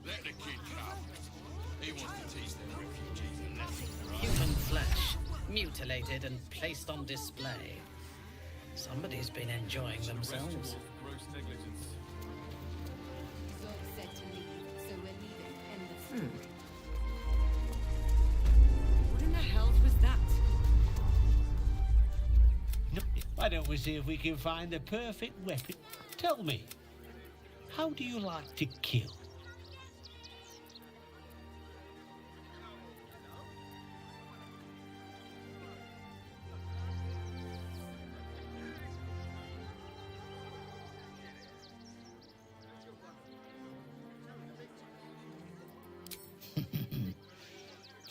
Let the kid come. He wants to teach them refugees a lesson. Human flesh, mutilated and placed on display. Somebody's been enjoying themselves. Gross negligence. What in the hells was that? No, why don't we see if we can find the perfect weapon? Tell me, how do you like to kill?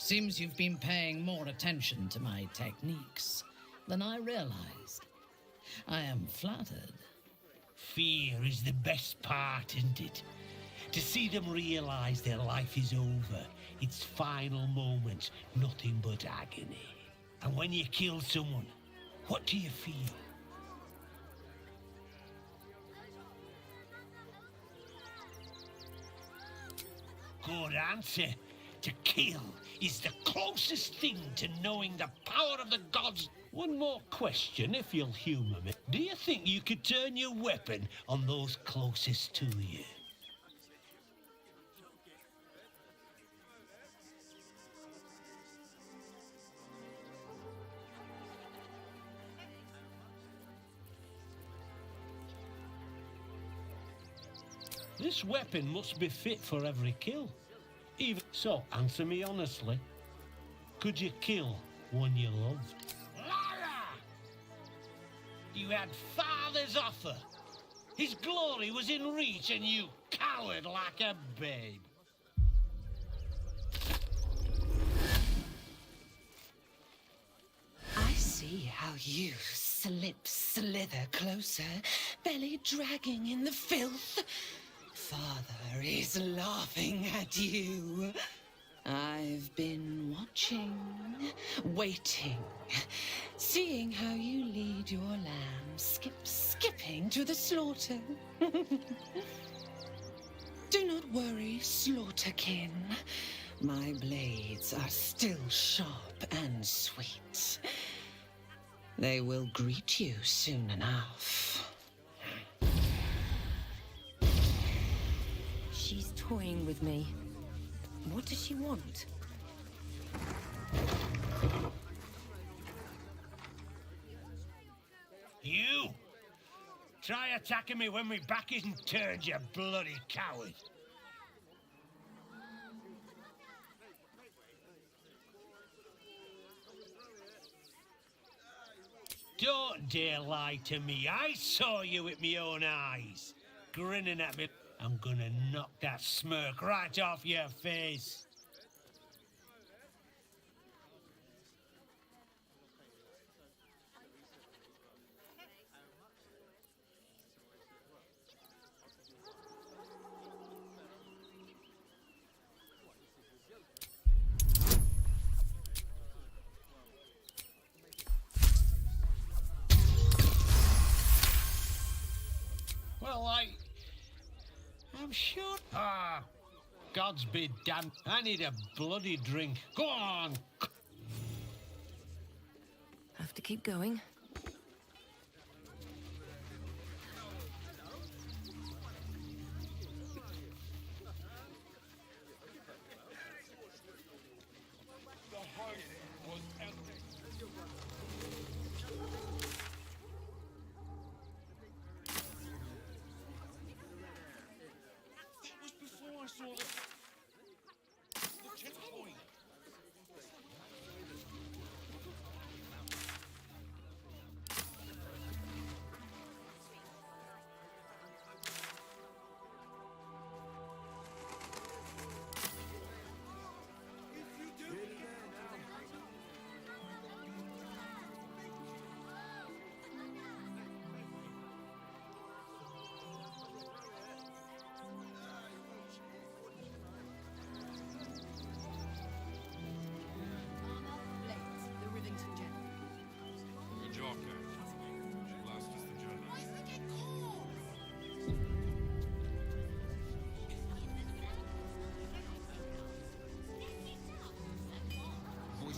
Seems you've been paying more attention to my techniques than I realized. I am flattered. Fear is the best part, isn't it? To see them realize their life is over, its final moments, nothing but agony. And when you kill someone, what do you feel? Good answer. To kill is the closest thing to knowing the power of the gods. One more question, if you'll humour me. Do you think you could turn your weapon on those closest to you? This weapon must be fit for every kill. Even so, answer me honestly. Could you kill one you loved? Liar! You had father's offer. His glory was in reach and you cowered like a babe. I see how you slither closer, belly dragging in the filth. Father is laughing at you. I've been watching, waiting, seeing how you lead your lamb skipping to the slaughter. Do not worry, slaughterkin. My blades are still sharp and sweet. They will greet you soon enough. She's toying with me. What does she want? You! Try attacking me when my back isn't turned, you bloody coward! Don't dare lie to me. I saw you with my own eyes. Grinning at me. I'm gonna knock that smirk right off your face. Well, I'm sure... Ah, God's be damned. I need a bloody drink. Go on. Have to keep going.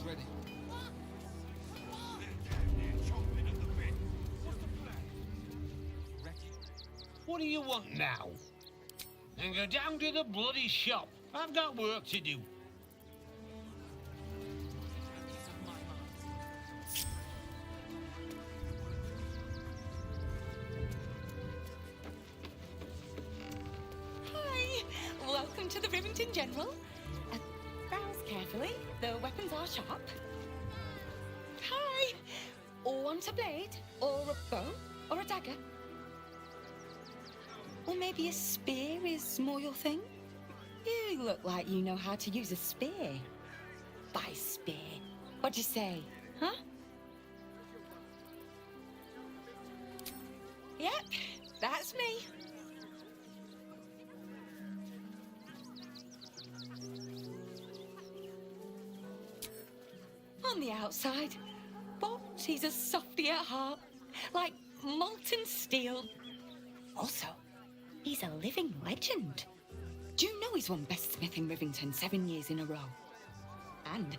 Ready. What do you want now? Then go down to the bloody shop. I've got work to do. Hi! Welcome to the Rivington General. Browse carefully. The weapons are sharp. Hi! Or want a blade? Or a bow? Or a dagger? Or maybe a spear is more your thing? You look like you know how to use a spear. by spear. What'd you say, huh? Yep, that's me. On the outside, but he's a softy at heart, like molten steel. Also, he's a living legend. Do you know he's won Best Smith in Rivington 7 years in a row? And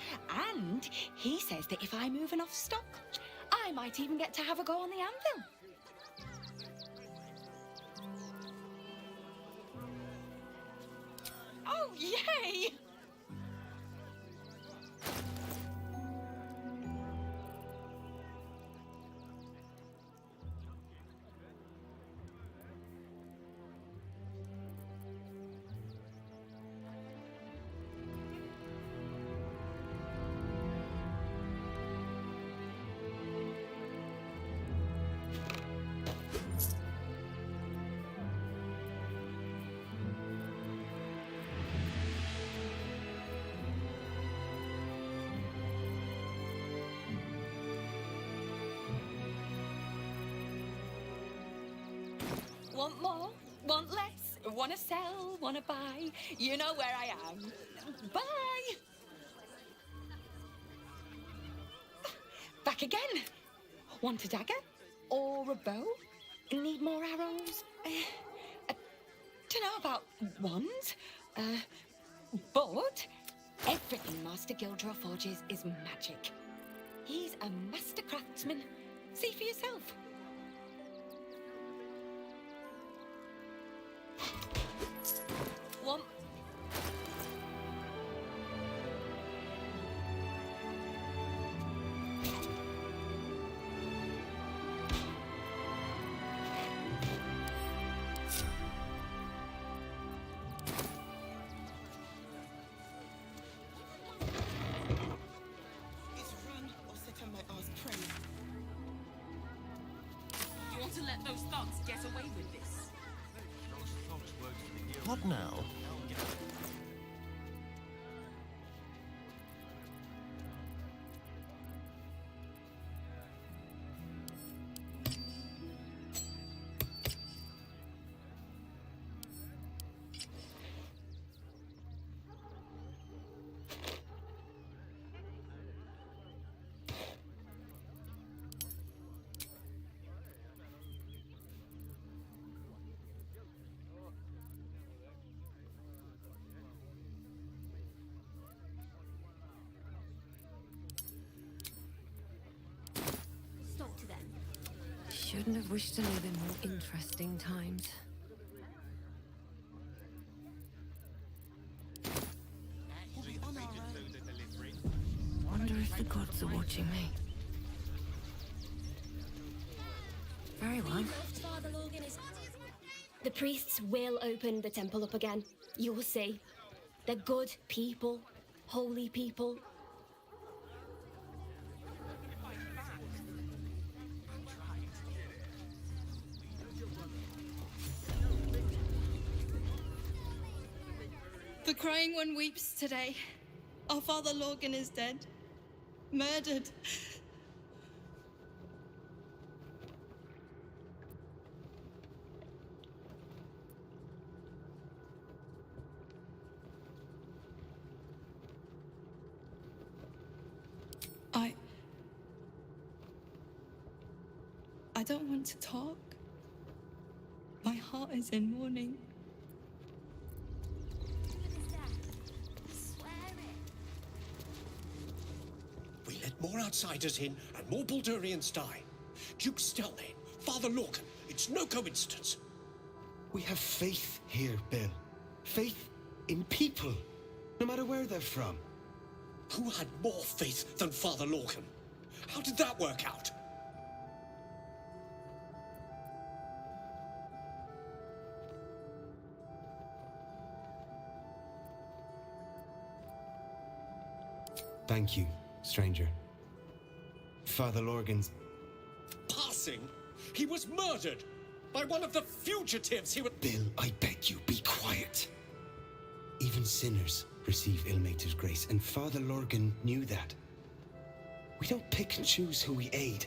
he says that if I move enough stock, I might even get to have a go on the anvil. Oh, yay! Want more? Want less? Wanna sell? Wanna buy? You know where I am. Bye! Back again. Want a dagger? Or a bow? Need more arrows? I don't know about wands. But everything Master Gildro forges is magic. He's a master craftsman. See for yourself. One. It's run or sit on my ass praying. You want to let those thugs get away with this? What now? Stop to them. Shouldn't have wished to live in more interesting times. Wonder if the gods are watching me. Very well. The priests will open the temple up again. You'll see. They're good people, holy people. The crying one weeps today. Our father Lorgan is dead. Murdered. I don't want to talk. My heart is in mourning. We let more outsiders in and more Baldurians die. Duke Stelnane, Father Lorcan, it's no coincidence. We have faith here, Bill. Faith in people, no matter where they're from. Who had more faith than Father Lorcan? How did that work out? Thank you, stranger. Father Lorgan's... Passing? He was murdered by one of the fugitives he would... Bill, I beg you, be quiet. Even sinners receive Ilmater's grace, and Father Lorgan knew that. We don't pick and choose who we aid.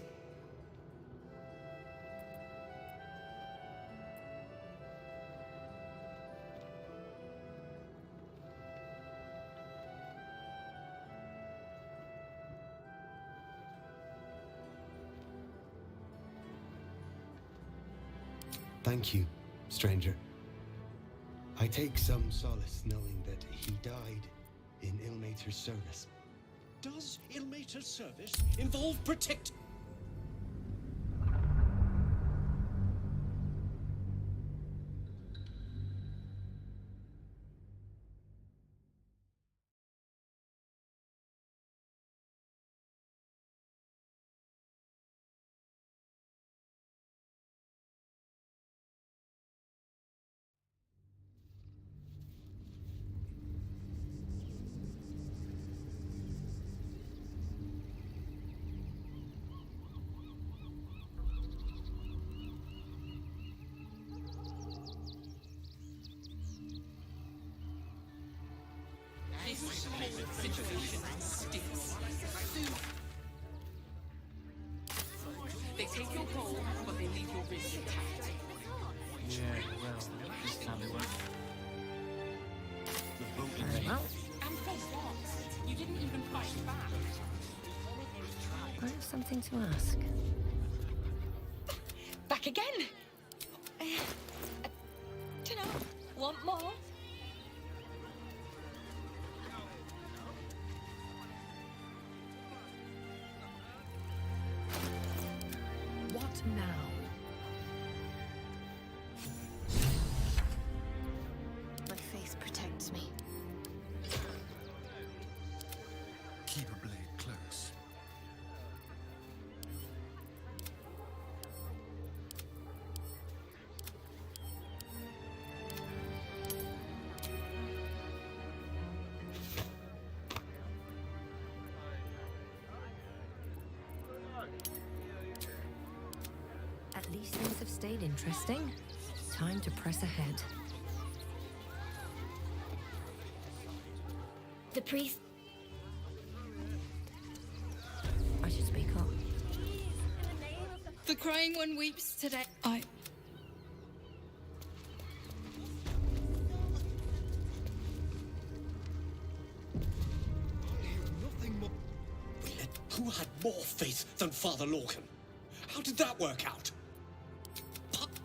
Thank you, stranger. I take some solace knowing that he died in Ilmater's service. Does Ilmater's service involve protect? This whole situation stinks. They take your gold, but they leave your wrist intact. Yeah, well, this time they won't. The boat is Very well. And for what? You didn't even fight back. I have something to ask. Back again. Dunno. Want more? What now? My faith protects me. Keep a blade close. At least things have stayed interesting. Time to press ahead. The priest. I should speak up. The crying one weeps today. Nothing more. Who had more faith than Father Lorcan? How did that work out?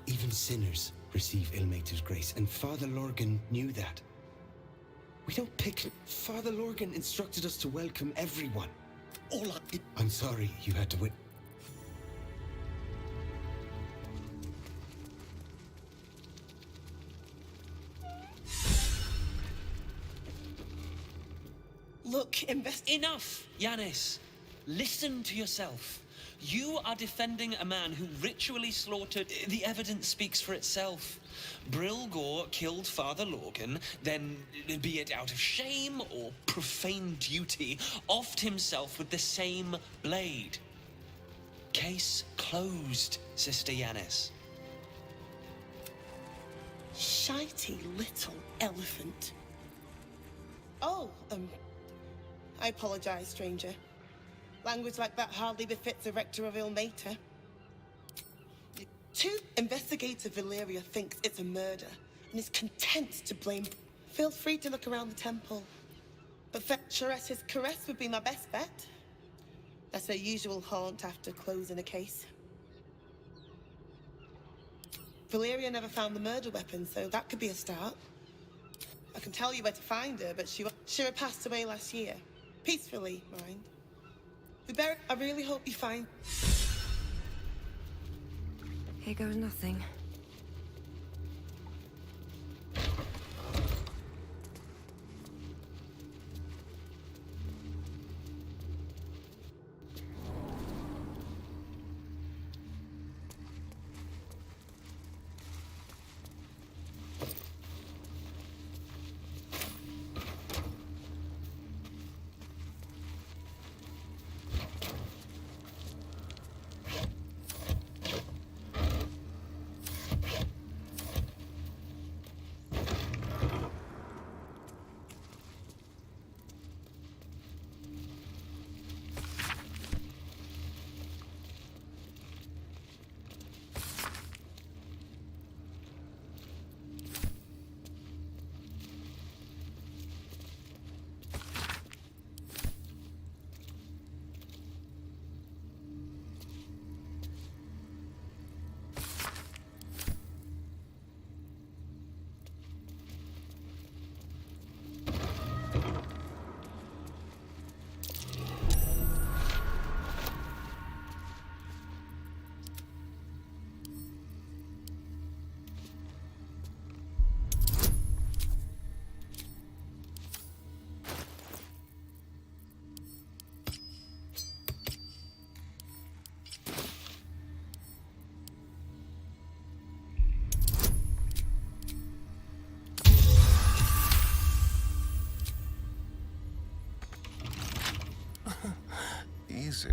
Even sinners receive Ilmater's grace, and Father Lorgan knew that. We don't pick. Father Lorgan instructed us to welcome everyone. I'm sorry you had to wait. Look, Enough, Yanis. Listen to yourself. You are defending a man who ritually slaughtered. The evidence speaks for itself. Brilgor killed Father Lorgan, then, be it out of shame or profane duty, offed himself with the same blade. Case closed, Sister Yanis. Shitey little elephant. Oh, I apologize, stranger. Language like that hardly befits a rector of Ilmater. Two investigator Valeria thinks it's a murder and is content to blame. Feel free to look around the temple. But Fetcheress's caress would be my best bet. That's her usual haunt after closing a case. Valeria never found the murder weapon, so that could be a start. I can tell you where to find her, but she passed away last year. Peacefully, mind. I really hope you find... Here goes nothing. see.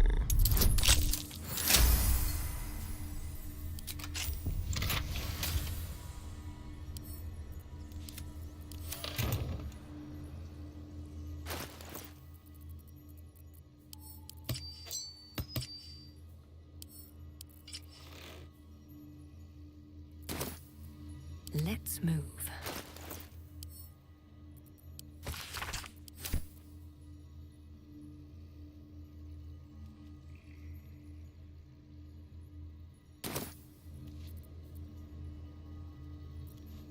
Let's move.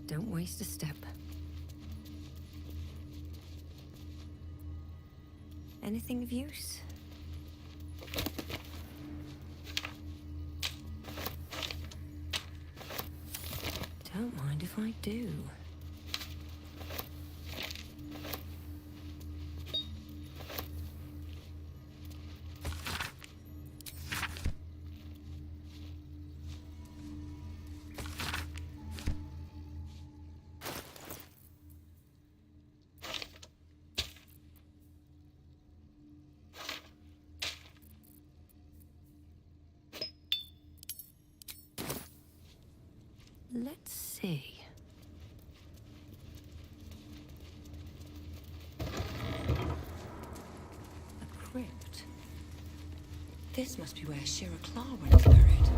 Don't waste a step. Anything of use? Don't mind if I do. Let's see. A crypt. This must be where Shira Claw once buried.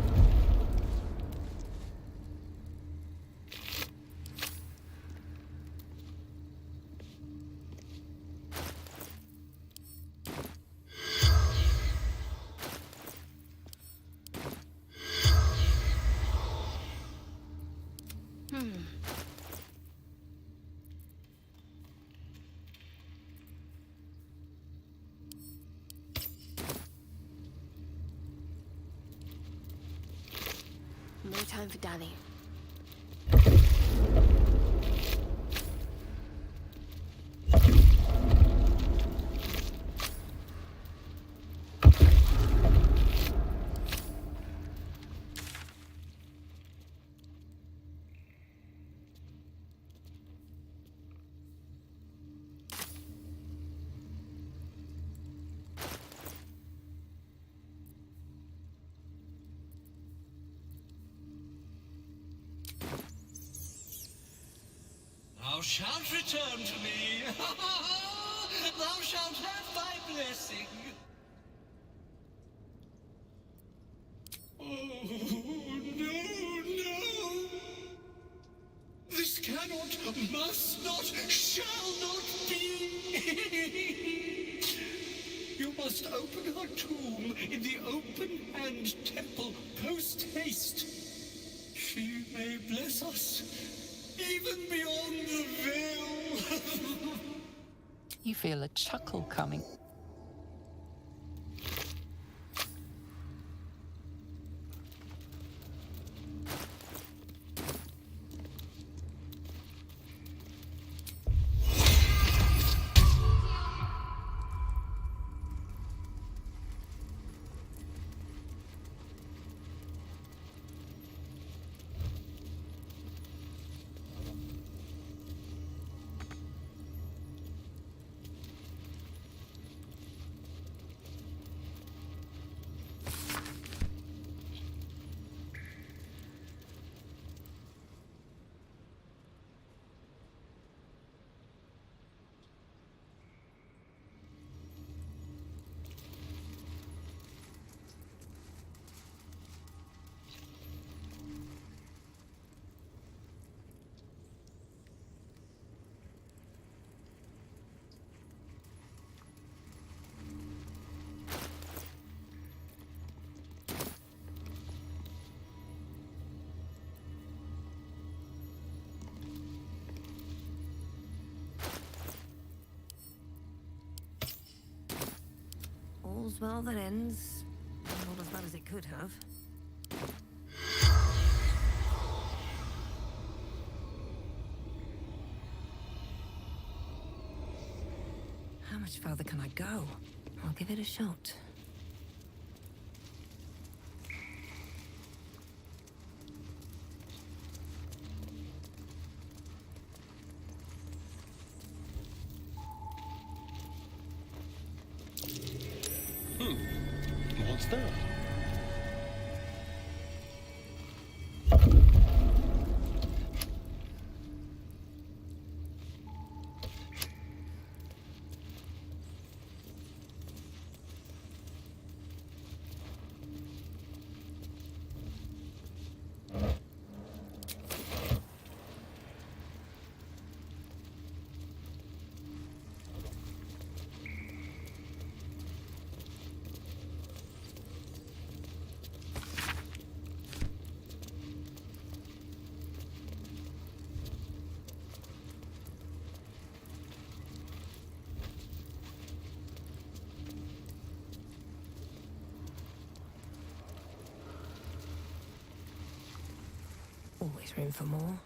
No time for dally. Thou shalt return to me. Thou shalt have thy blessing. Oh, no. This cannot, must not, shall not be. You must open her tomb in the open-hand temple post-haste. She may bless us. Even beyond the veil. You feel a chuckle coming. All's well that ends. Not as bad as it could have. How much further can I go? I'll give it a shot. always room for more.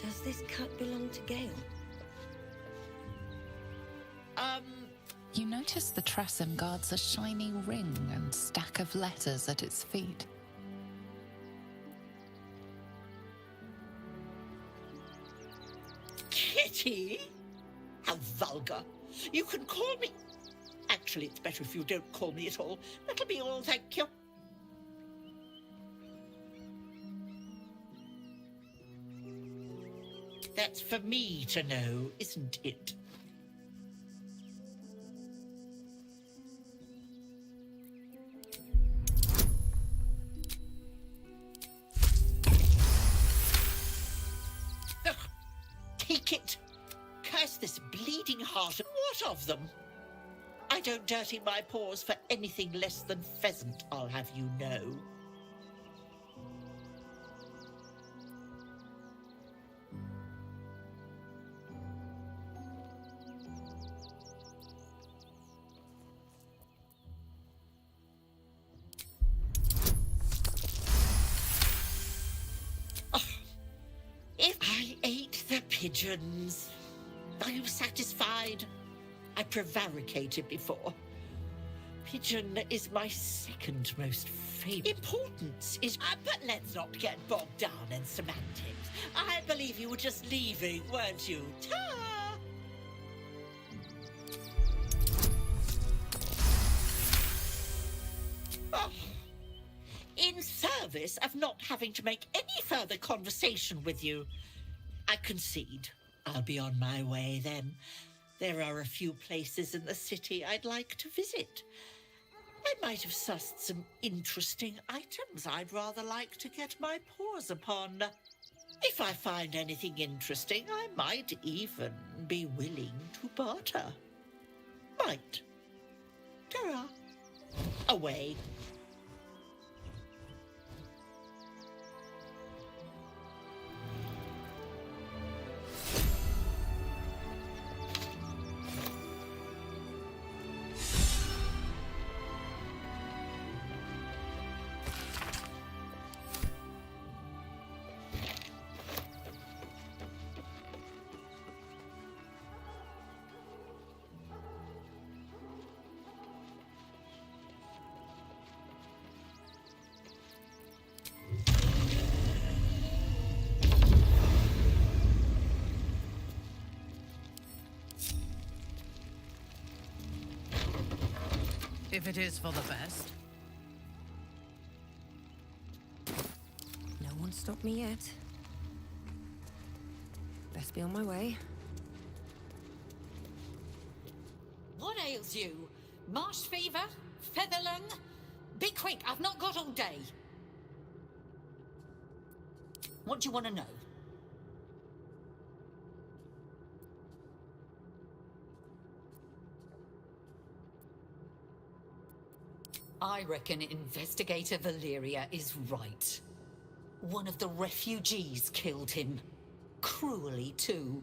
Does this cut belong to Gale? You notice the Trasim guards a shiny ring and stack of letters at its feet. Kitty? How vulgar. You can call me... Actually, it's better if you don't call me at all. That'll be all, thank you. That's for me to know, isn't it? Ugh, take it. Curse this bleeding heart. What of them? I don't dirty my paws for anything less than pheasant, I'll have you know. If I ate the pigeons, are you satisfied? I prevaricated before. Pigeon is my second most favorite. Importance is... but let's not get bogged down in semantics. I believe you were just leaving, weren't you? Ta! Oh. In service of not having to make any further conversation with you, I concede. I'll be on my way then. There are a few places in the city I'd like to visit. I might have sussed some interesting items I'd rather like to get my paws upon. If I find anything interesting, I might even be willing to barter. Might. Ta-ra. Away. If it is for the best. No one stopped me yet. Best be on my way. What ails you? Marsh fever? Feather lung? Be quick, I've not got all day. What do you want to know? I reckon Investigator Valeria is right. One of the refugees killed him. Cruelly, too.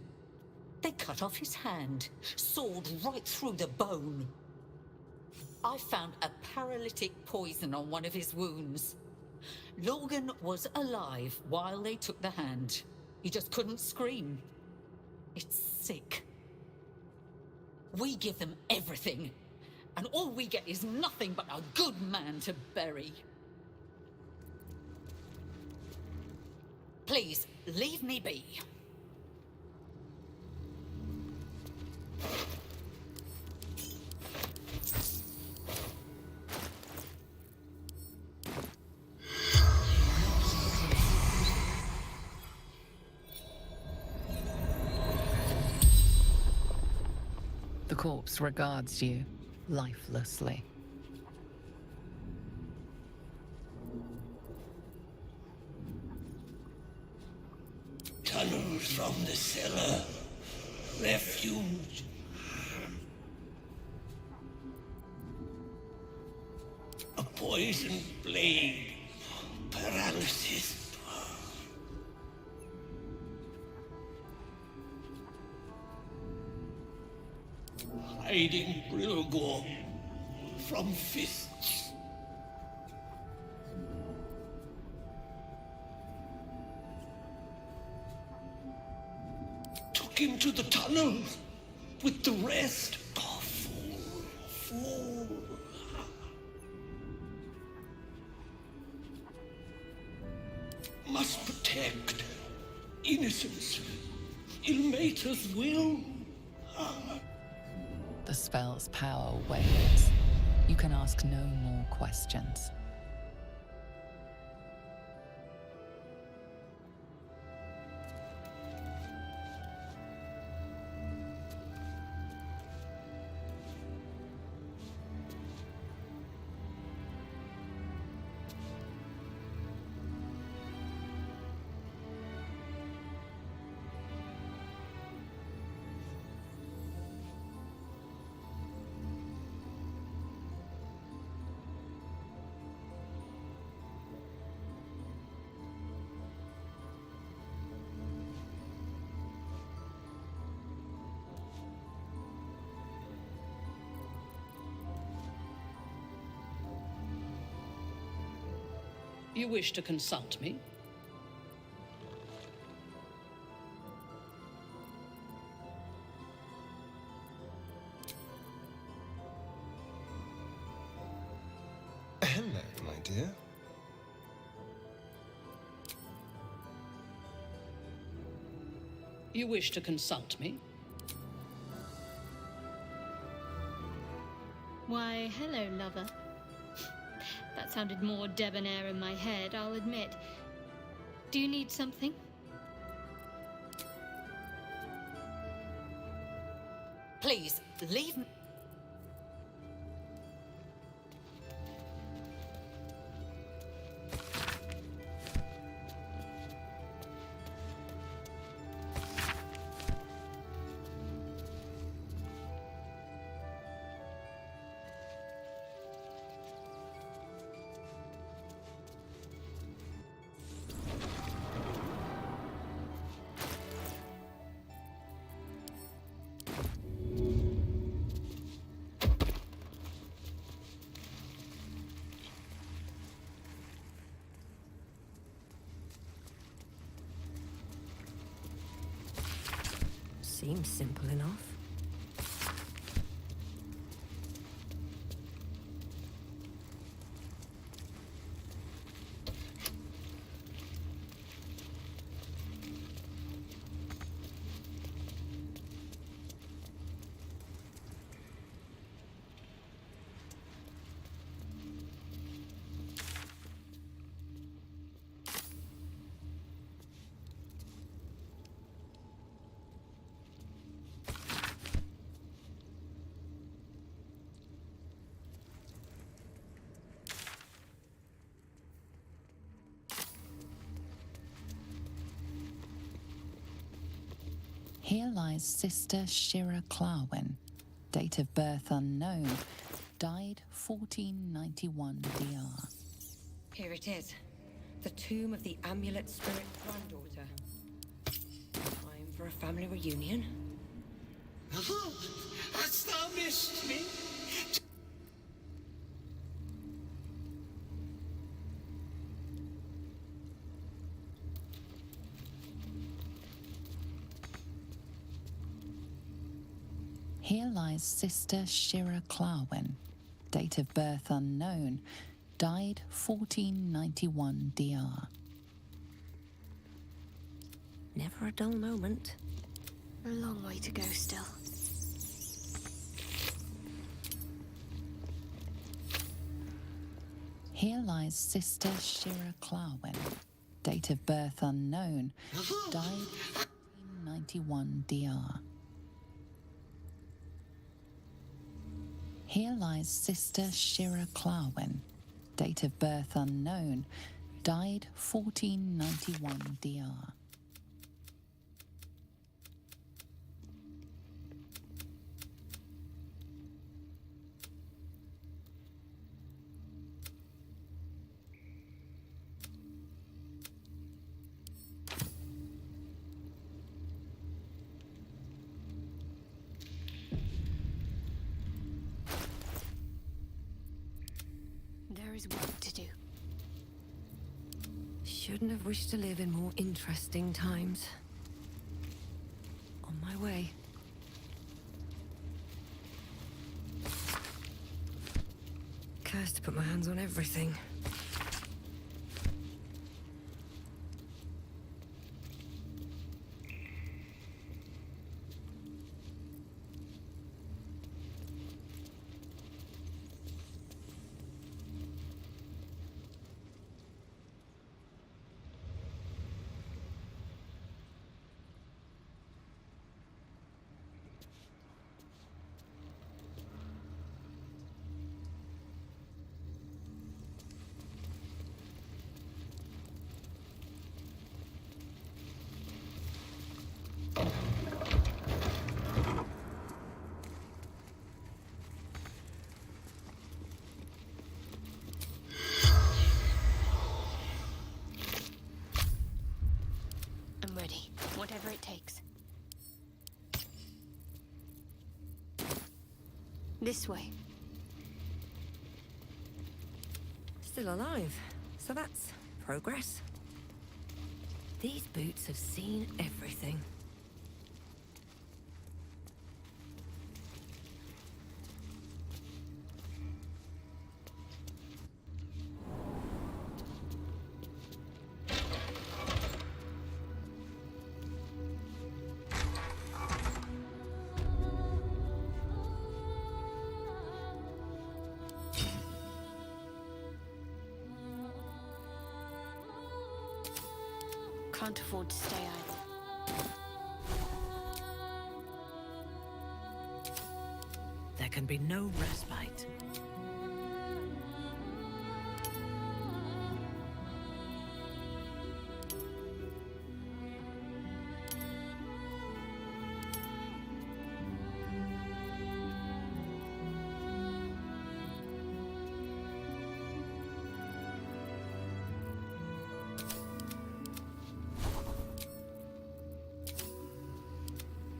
They cut off his hand, sawed right through the bone. I found a paralytic poison on one of his wounds. Logan was alive while they took the hand. He just couldn't scream. It's sick. We give them everything, and all we get is nothing but a good man to bury. Please, leave me be. The corpse regards you lifelessly. Tunnels from the cellar. Refuge. A poisoned blade. Paralysis. Hiding Brilgor from fists. Took him to the tunnels with the rest. Oh, fool. Must protect innocence. Ilmater's will. The spell's power wanes. You can ask no more questions. You wish to consult me? Hello, my dear. You wish to consult me? Why, hello, lover. That sounded more debonair in my head, I'll admit. Do you need something? Please, leave me. Seems simple enough. Here lies Sister Shira Clarwin, date of birth unknown, died 1491 DR. Here it is. The tomb of the amulet spirit granddaughter. Time for a family reunion. Hast thou missed me? Here lies Sister Shira Clarwen, date of birth unknown, died 1491 DR. Never a dull moment. A long way to go still. Here lies Sister Shira Clarwen, date of birth unknown, died 1491 DR. Here lies Sister Shira Clarwen, date of birth unknown, died 1491 DR. There is work to do. Shouldn't have wished to live in more interesting times. On my way. Cursed to put my hands on everything. I'm ready. Whatever it takes. This way. Still alive. So that's progress. These boots have seen everything. Can't afford to stay idle. There can be no respite.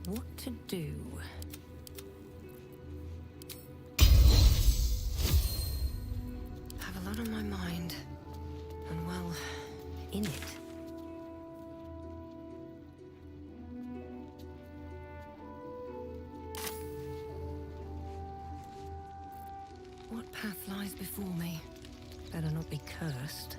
What to do? Have a lot on my mind. And well, in it. What path lies before me? Better not be cursed.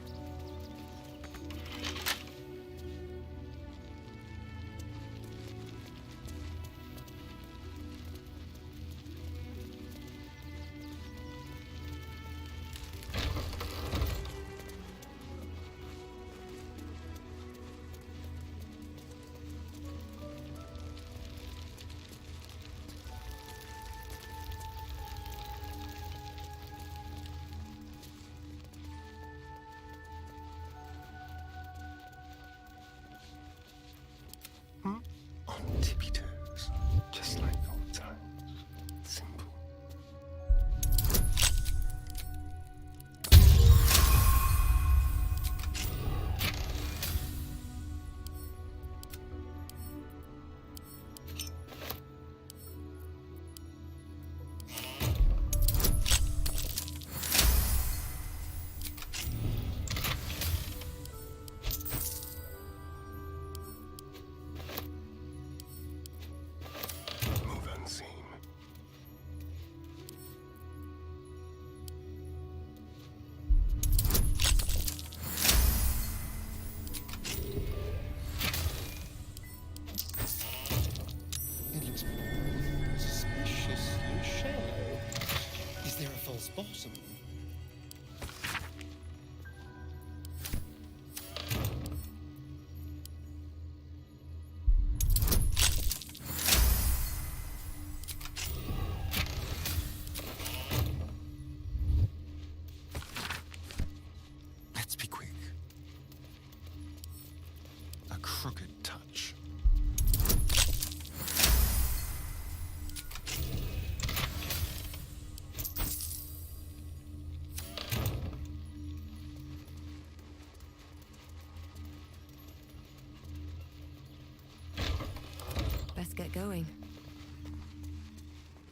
get going.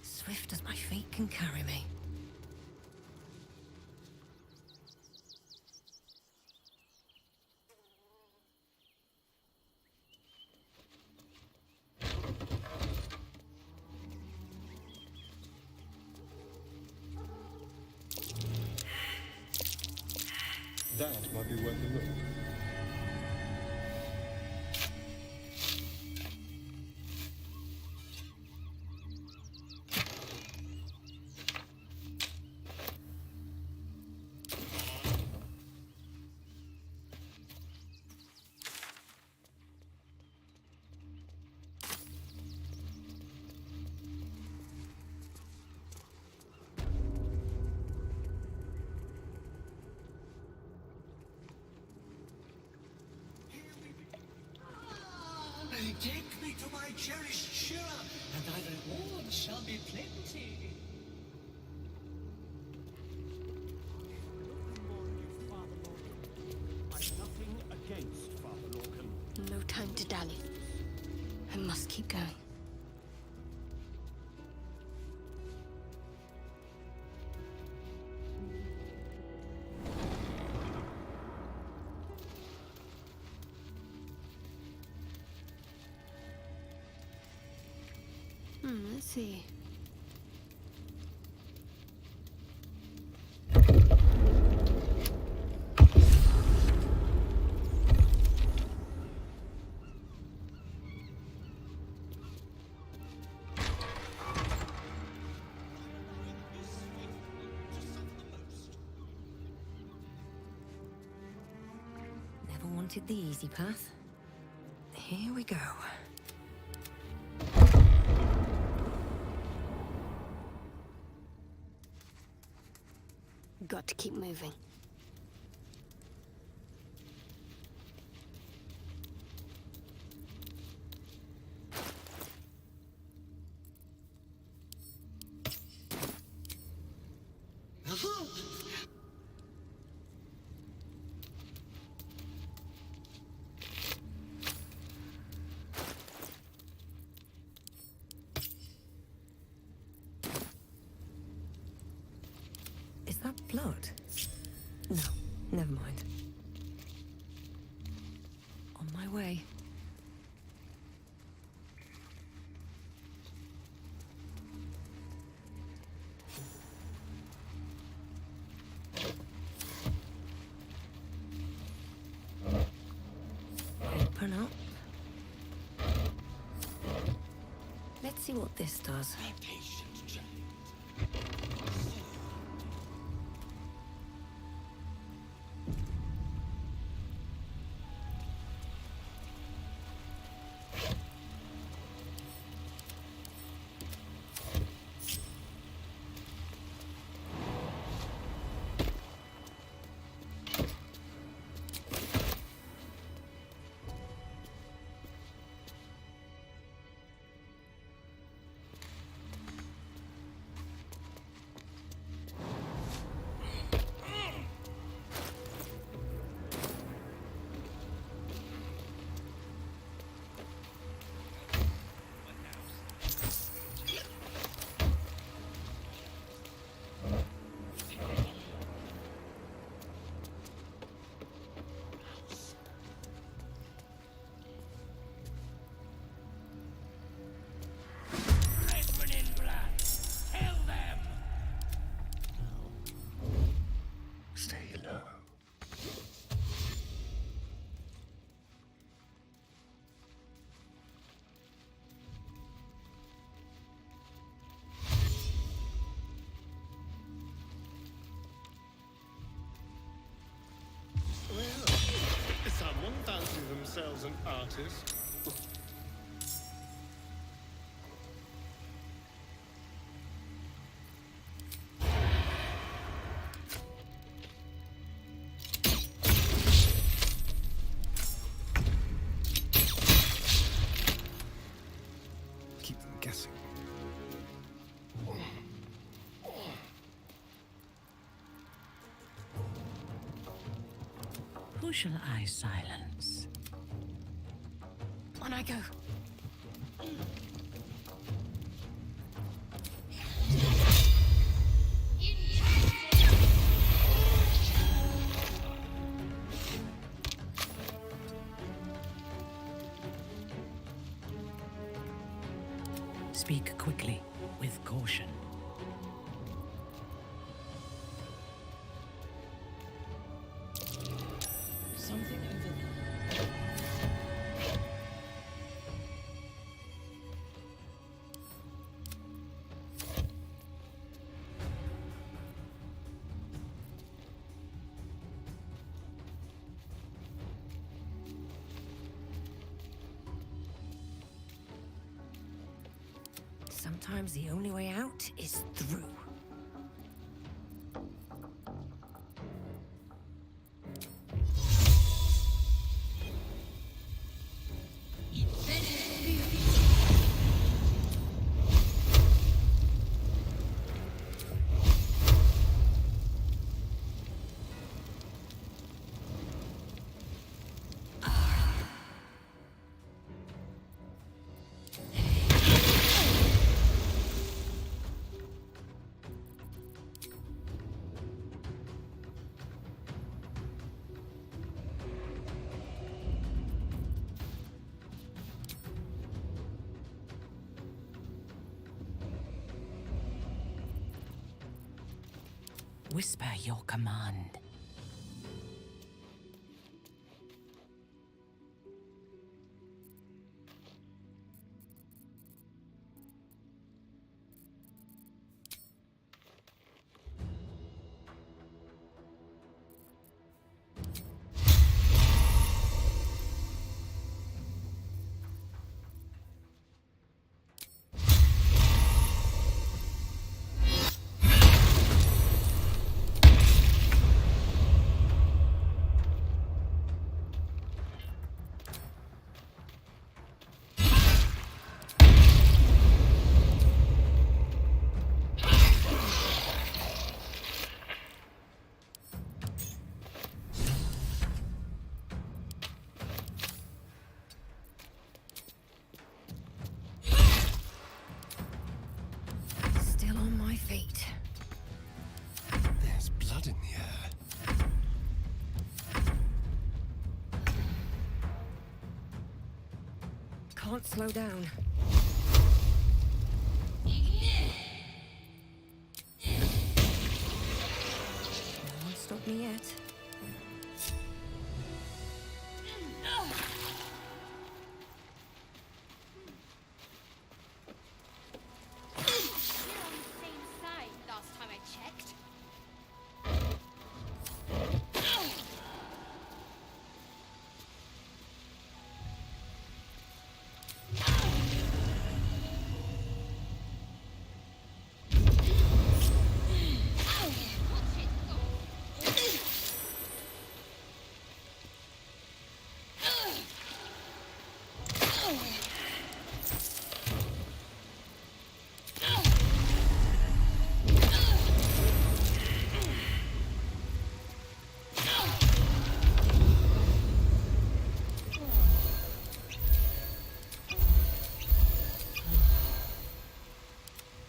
Swift as my feet can carry me. That might be worth a look. Take me to my cherished Shira, and thy reward shall be plenty. I've nothing against Father Lorcan. No time to dally. I must keep going. Let's see. Never wanted the easy path. Here we go. Got to keep moving. Is that blood? No, never mind. On my way. Open up. Let's see what this does. Someone fancy themselves an artist. Keep them guessing. Who shall I silence? On I go. Speak quickly, with caution. Something over there. Sometimes the only way out is through. Whisper your command. Still on my feet. There's blood in the air. Can't slow down. No one stopped me yet.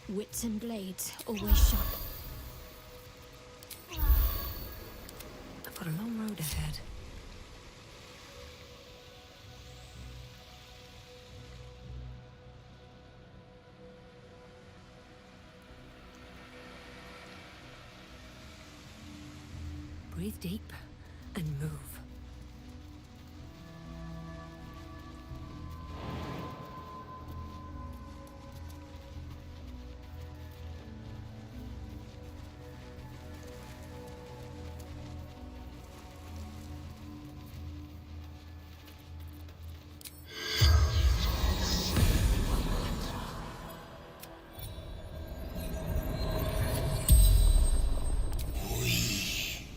Wits and blades, always sharp. I've got a long road ahead. Breathe deep and move.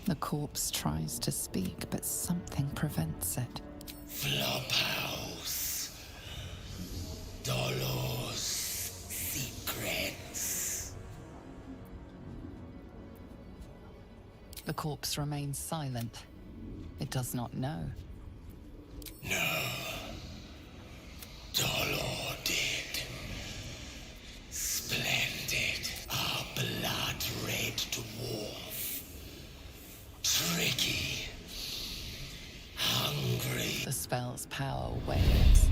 The corpse tries to speak, but something prevents it. Flophouse. Dolor's secrets. The corpse remains silent. It does not know. No. Dolor did. Splendid. Our blood-red dwarf. Tricky. Hungry. The spell's power wanes.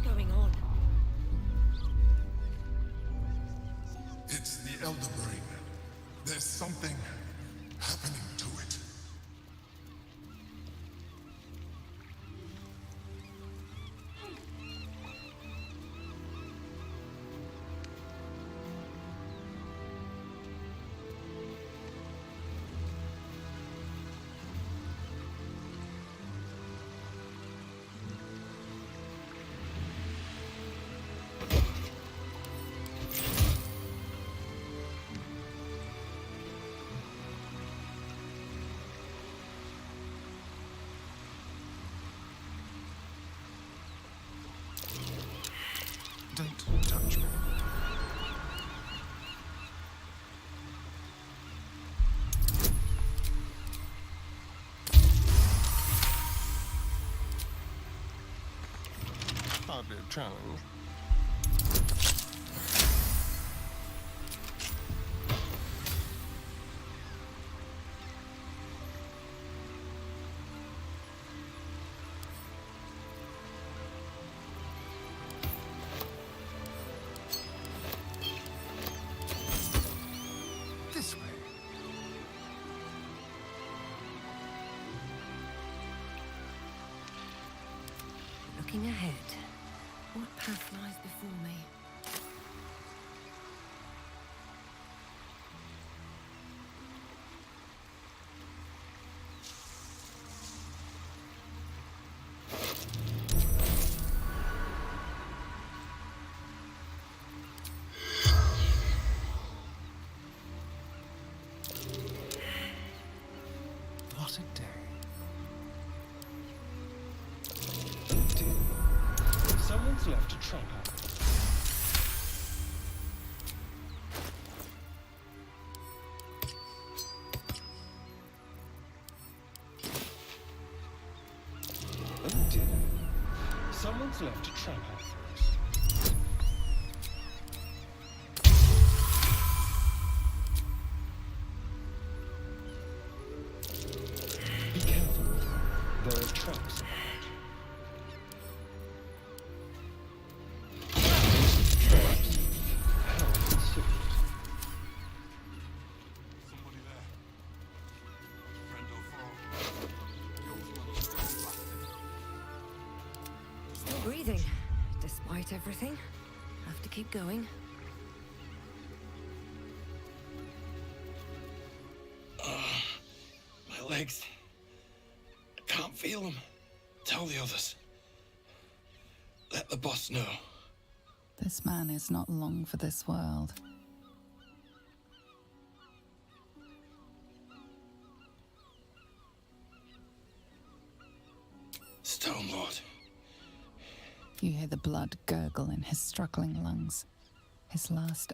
going on? It's the Elder Brain. There's something happening to it. Don't touch me. Hardly a challenge. This way. Looking ahead, what path lies before me? What a day. Someone's left a trap out. Oh dear. Someone's left a trap out for us. Be careful. There are traps about. Traps. How considerate. Somebody there. Friend or foe? Still breathing, despite everything. Have to keep going. My legs. I can't feel them. Tell the others. Let the boss know. This man is not long for this world. Stone Lord. You hear the blood gurgle in his struggling lungs. His last...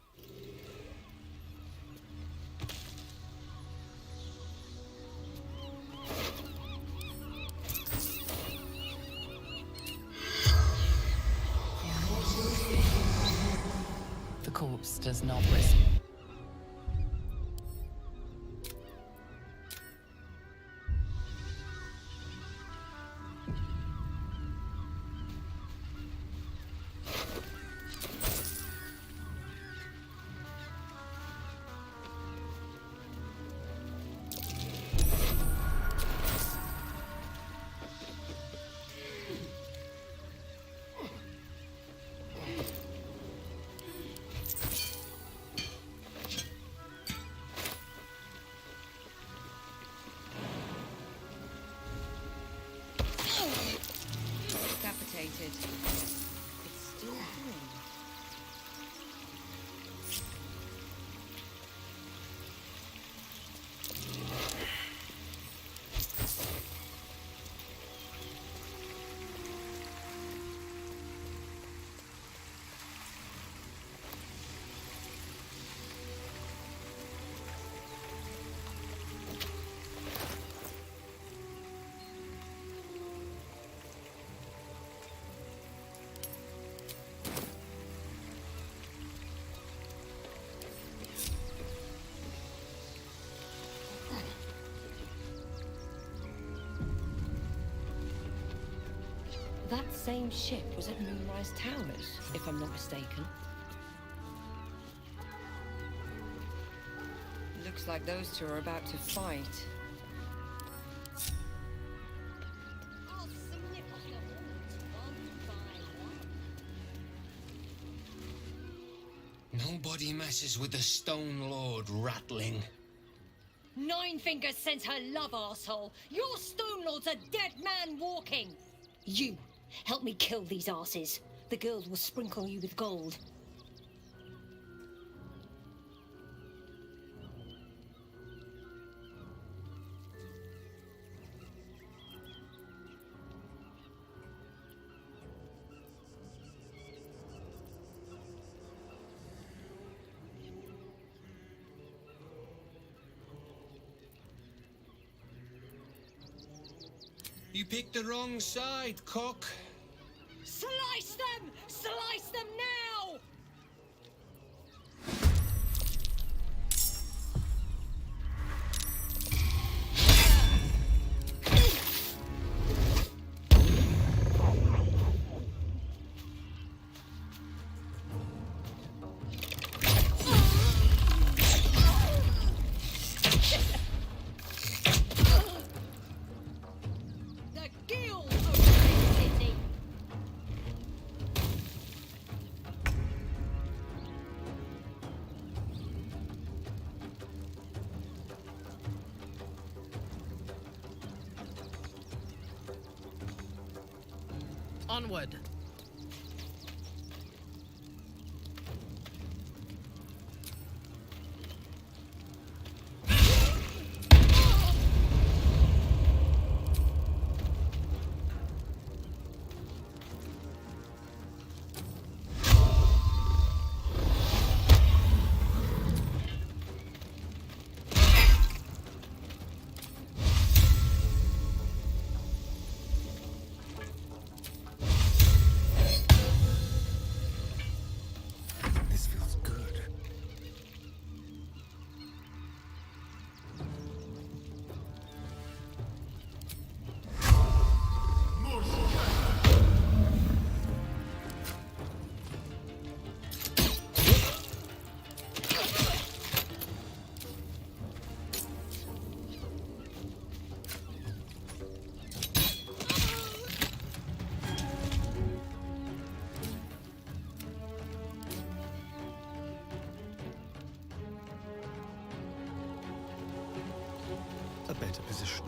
The corpse does not respond. That same ship was at Moonrise Towers, if I'm not mistaken. Looks like those two are about to fight. Nobody messes with the Stone Lord, Ratling. Ninefingers sends her love, arsehole. Your Stone Lord's a dead man walking. You, help me kill these asses. The girls will sprinkle you with gold. You picked the wrong side, cock. Slice them! Slice them now! Onward. A better position.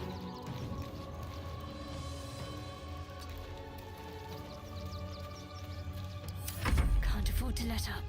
Can't afford to let up.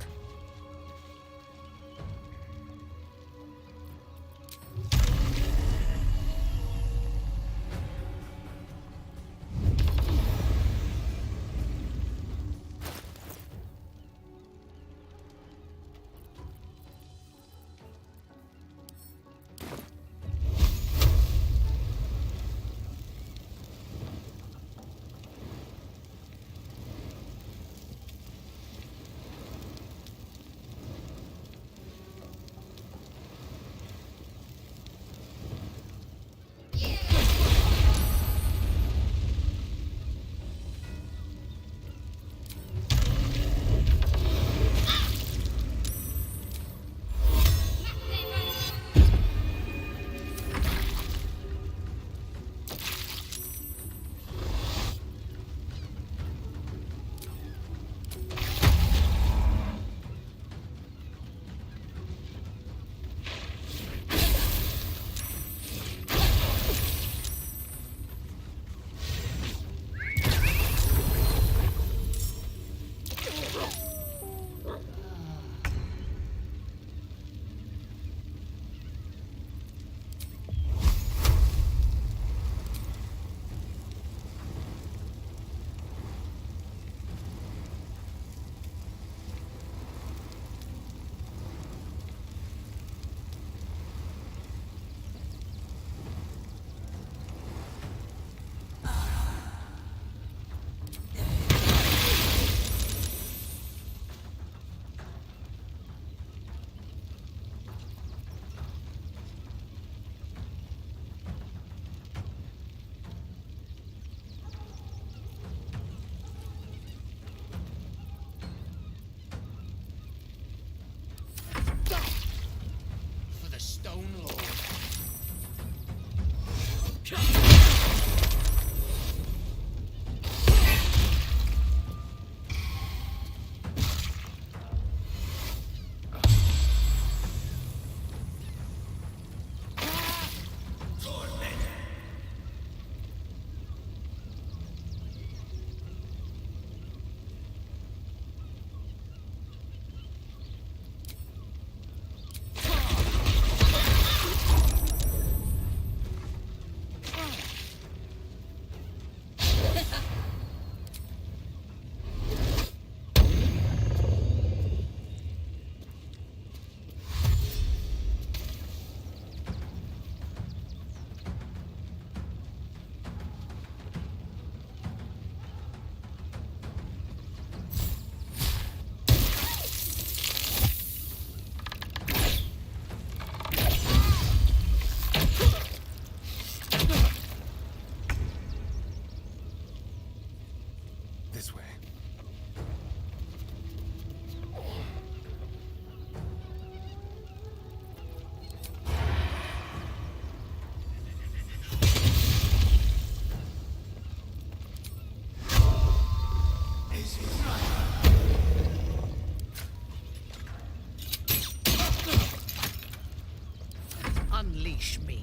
push me.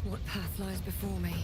What path lies before me?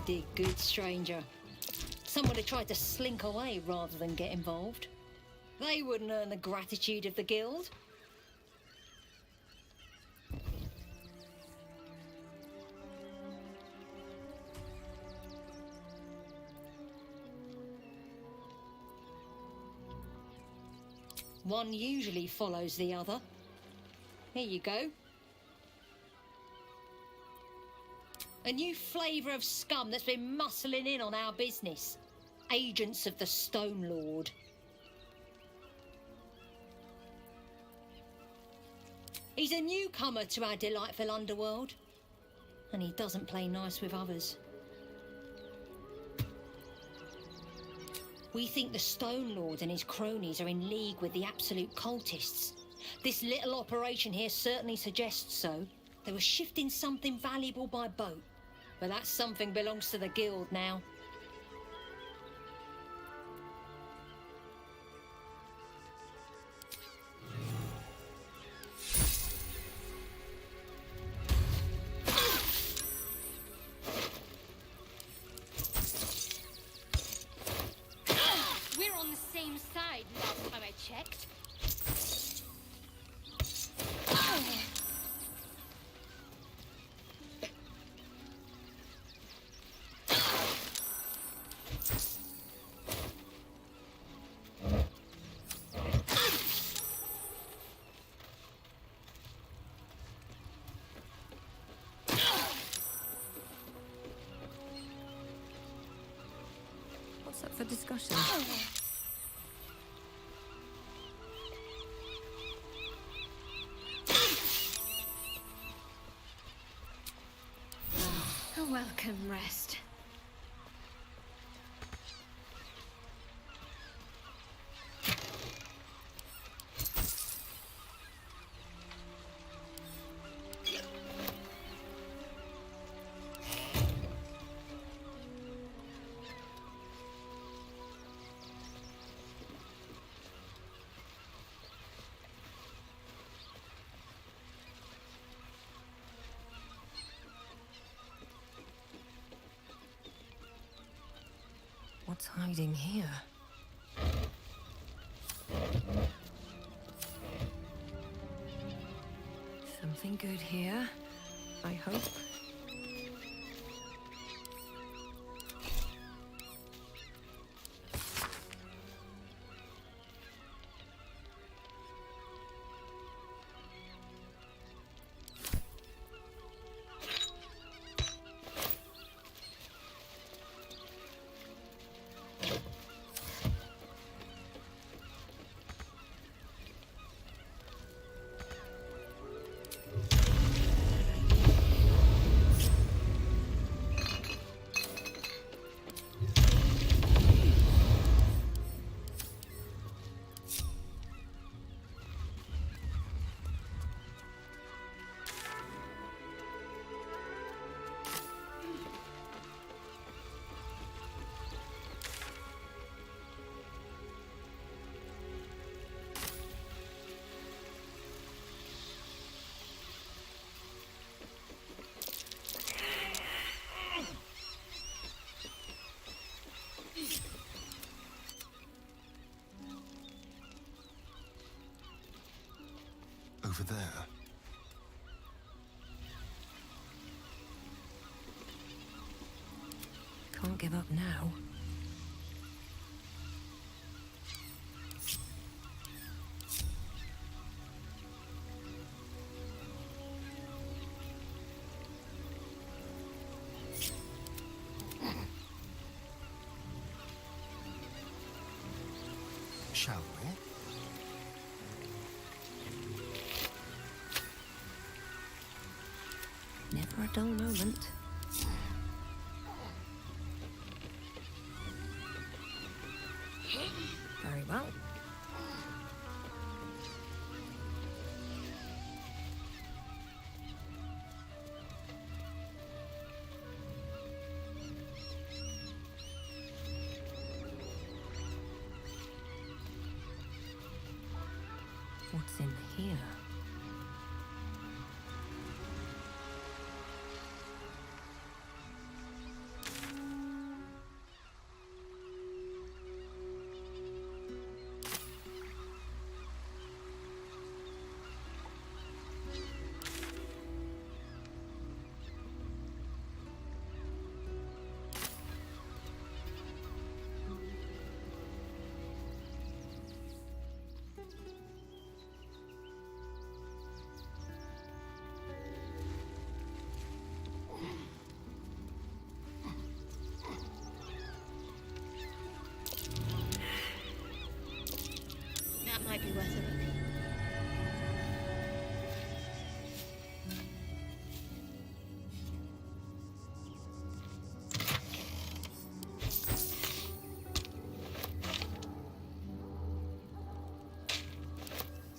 Did good, stranger. Someone had tried to slink away rather than get involved. They wouldn't earn the gratitude of the guild. One usually follows the other. Here you go. A new flavour of scum that's been muscling in on our business. Agents of the Stone Lord. He's a newcomer to our delightful underworld. And he doesn't play nice with others. We think the Stone Lord and his cronies are in league with the absolute cultists. This little operation here certainly suggests so. They were shifting something valuable by boat. But that something belongs to the guild now. We're on the same side last time I checked. What's up for discussion? A welcome rest. hiding here? Something good here, I hope. Over there. Can't give up now. Shall we? Never a dull moment. Very well. What's in here? That might be worth a look.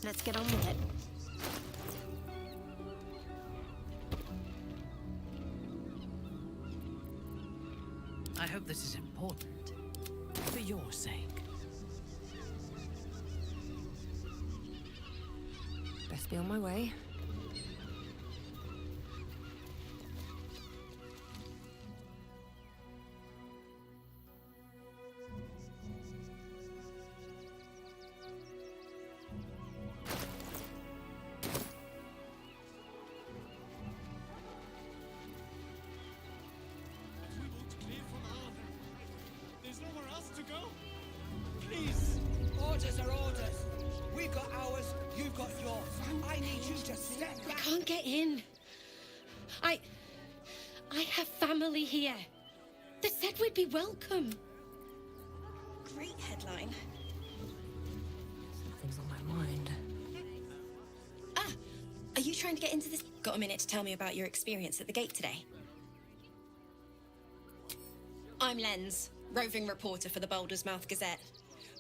Let's get on with it. I hope this is important. For your sake. Best be on my way. There's nowhere else to go. Please. Orders are orders. We've got ours, you've got yours. I need you to step I back. can't get in. I have family here. They said we'd be welcome. Great headline. Something's on my mind. Ah, are you trying to get into this? Got a minute to tell me about your experience at the gate today? I'm Lens, roving reporter for the Boulder's Mouth Gazette.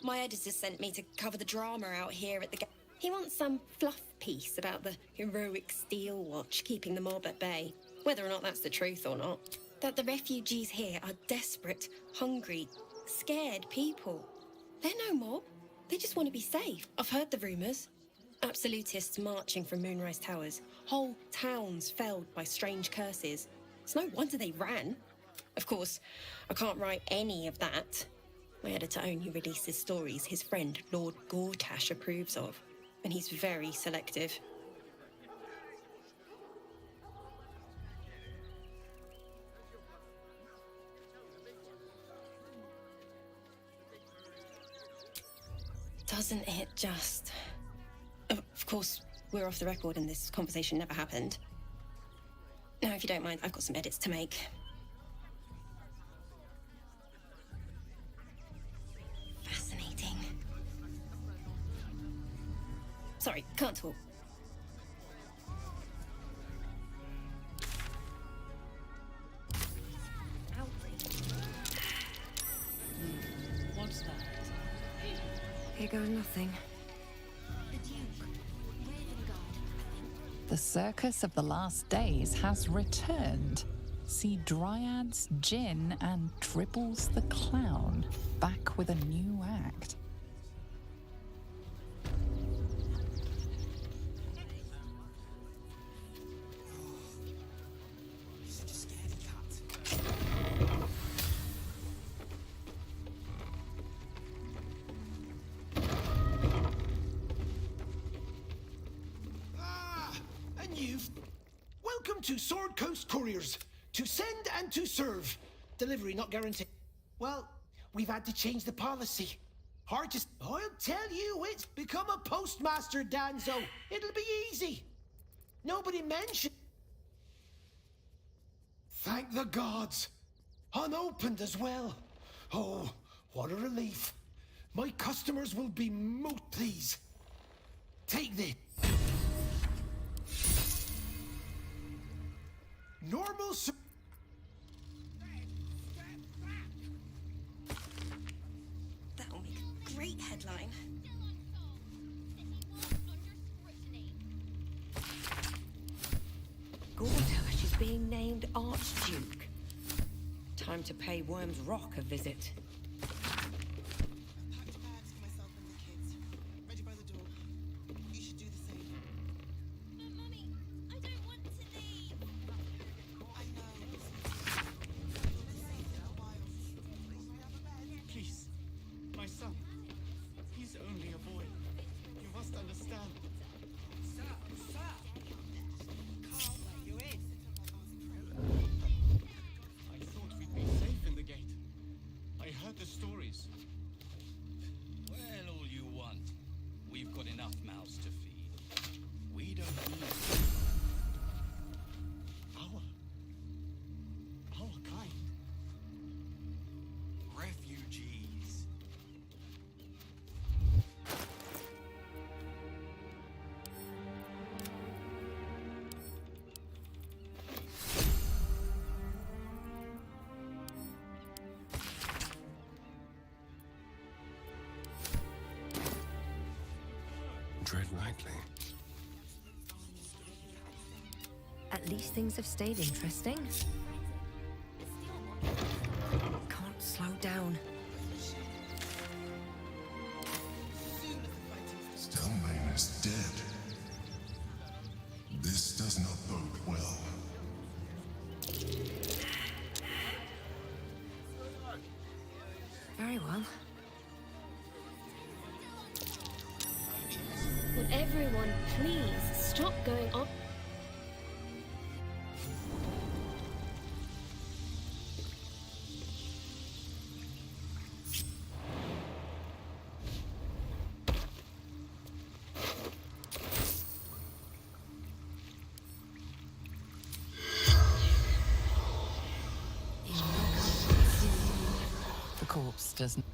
My editor sent me to cover the drama out here at the gate. He wants some fluff piece about the heroic Steel Watch keeping the mob at bay. Whether or not that's the truth or not. That the refugees here are desperate, hungry, scared people. They're no mob. They just want to be safe. I've heard the rumours. Absolutists marching from Moonrise Towers. Whole towns felled by strange curses. It's no wonder they ran. Of course, I can't write any of that. My editor only releases stories his friend Lord Gortash approves of, and he's very selective. Doesn't it just... Of course, we're off the record and this conversation never happened. Now, if you don't mind, I've got some edits to make. Fascinating. Sorry, can't talk. What's that? Here goes nothing. The circus of the last days has returned. See Dryads, Jinn, and Dribbles the Clown back with a new act. Welcome to Sword Coast Couriers. To send and to serve. Delivery not guaranteed. Well, we've had to change the policy. Hard to... I'll tell you, it's become a postmaster, Danzo. It'll be easy. Nobody mentioned... Thank the gods. Unopened as well. Oh, what a relief. My customers will be moot pleased. Take this. Normal... That'll make a great headline. Gortash is being named Archduke. Time to pay Worm's Rock a visit. Please, my son. He's only a boy. You must understand. Sir, sir! Can't let you in. I thought we'd be safe in the gate. I heard the stories. Well, all you want. We've got enough mouths to feed. We don't need... Our kind. refugees. Tread lightly. At least things have stayed interesting. Can't slow down. Stelmane is dead. This does not bode well. Very well. Would everyone please stop going on? The corpse doesn't.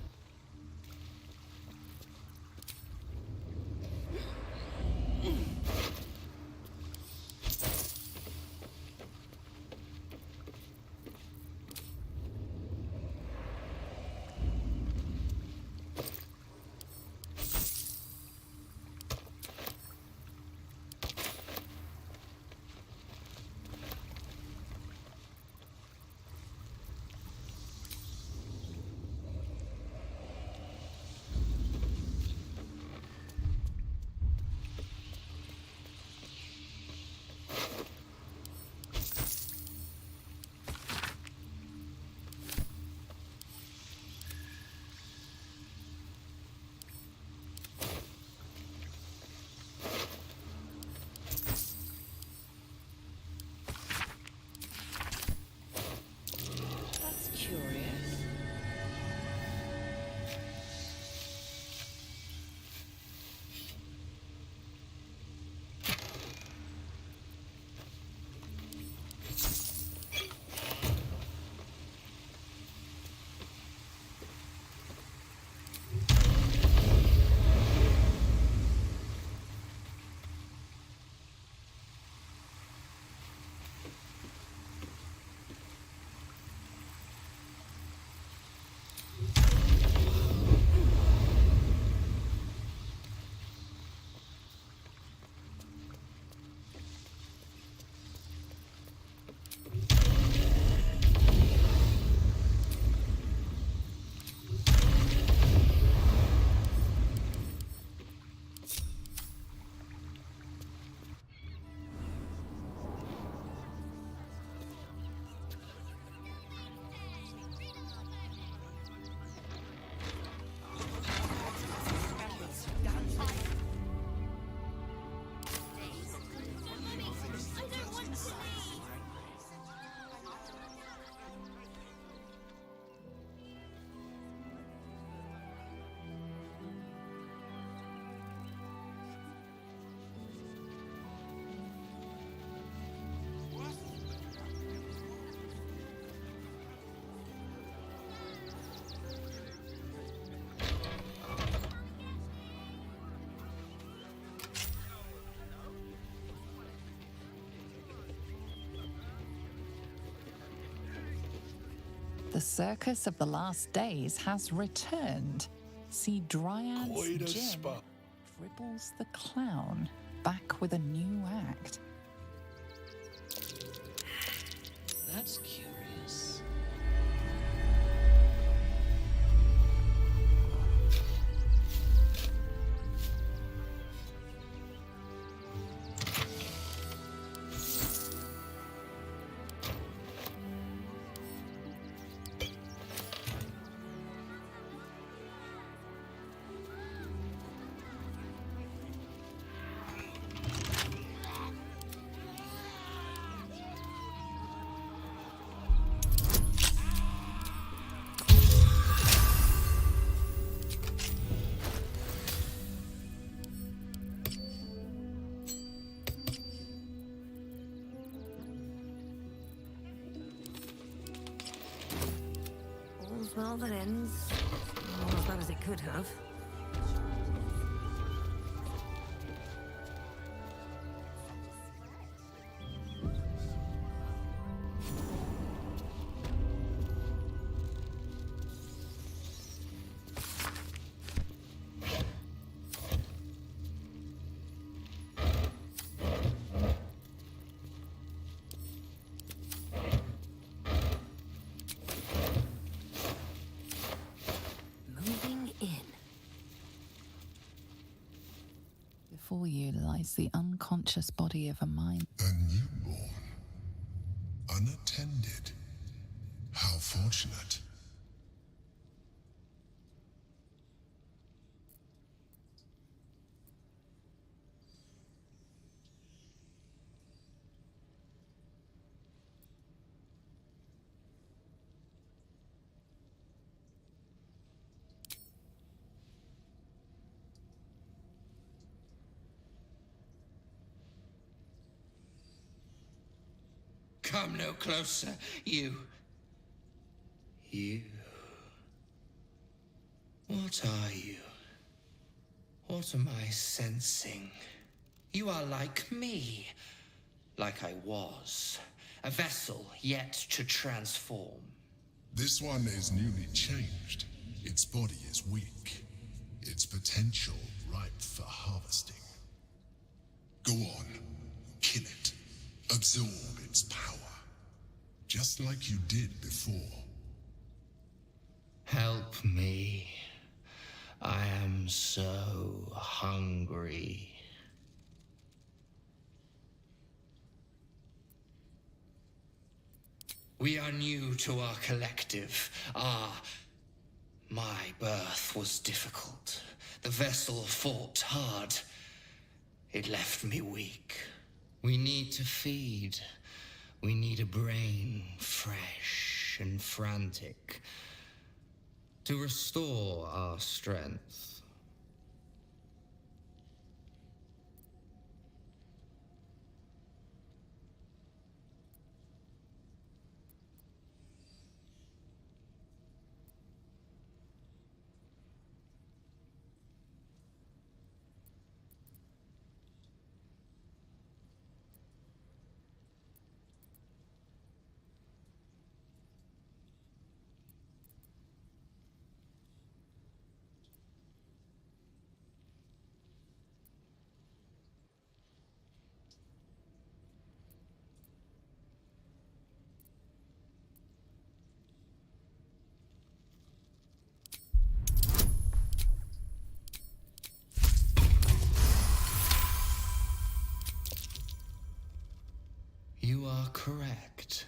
The circus of the last days has returned. See Dryad's Quite a Jim spot. Fribbles the Clown back with a new act. That's curious. All's well that ends. Not as bad as it could have. Moving in. Before you lies the unconscious body of a mind. A newborn. Unattended. How fortunate. Come no closer, you. You. What are you? What am I sensing? You are like me. Like I was. A vessel yet to transform. This one is newly changed. Its body is weak. Its potential ripe for harvesting. Go on. Kill it. Absorb its power. Just like you did before. Help me. I am so hungry. We are new to our collective. My birth was difficult. The vessel fought hard. It left me weak. We need to feed. We need a brain fresh and frantic to restore our strength. You are correct.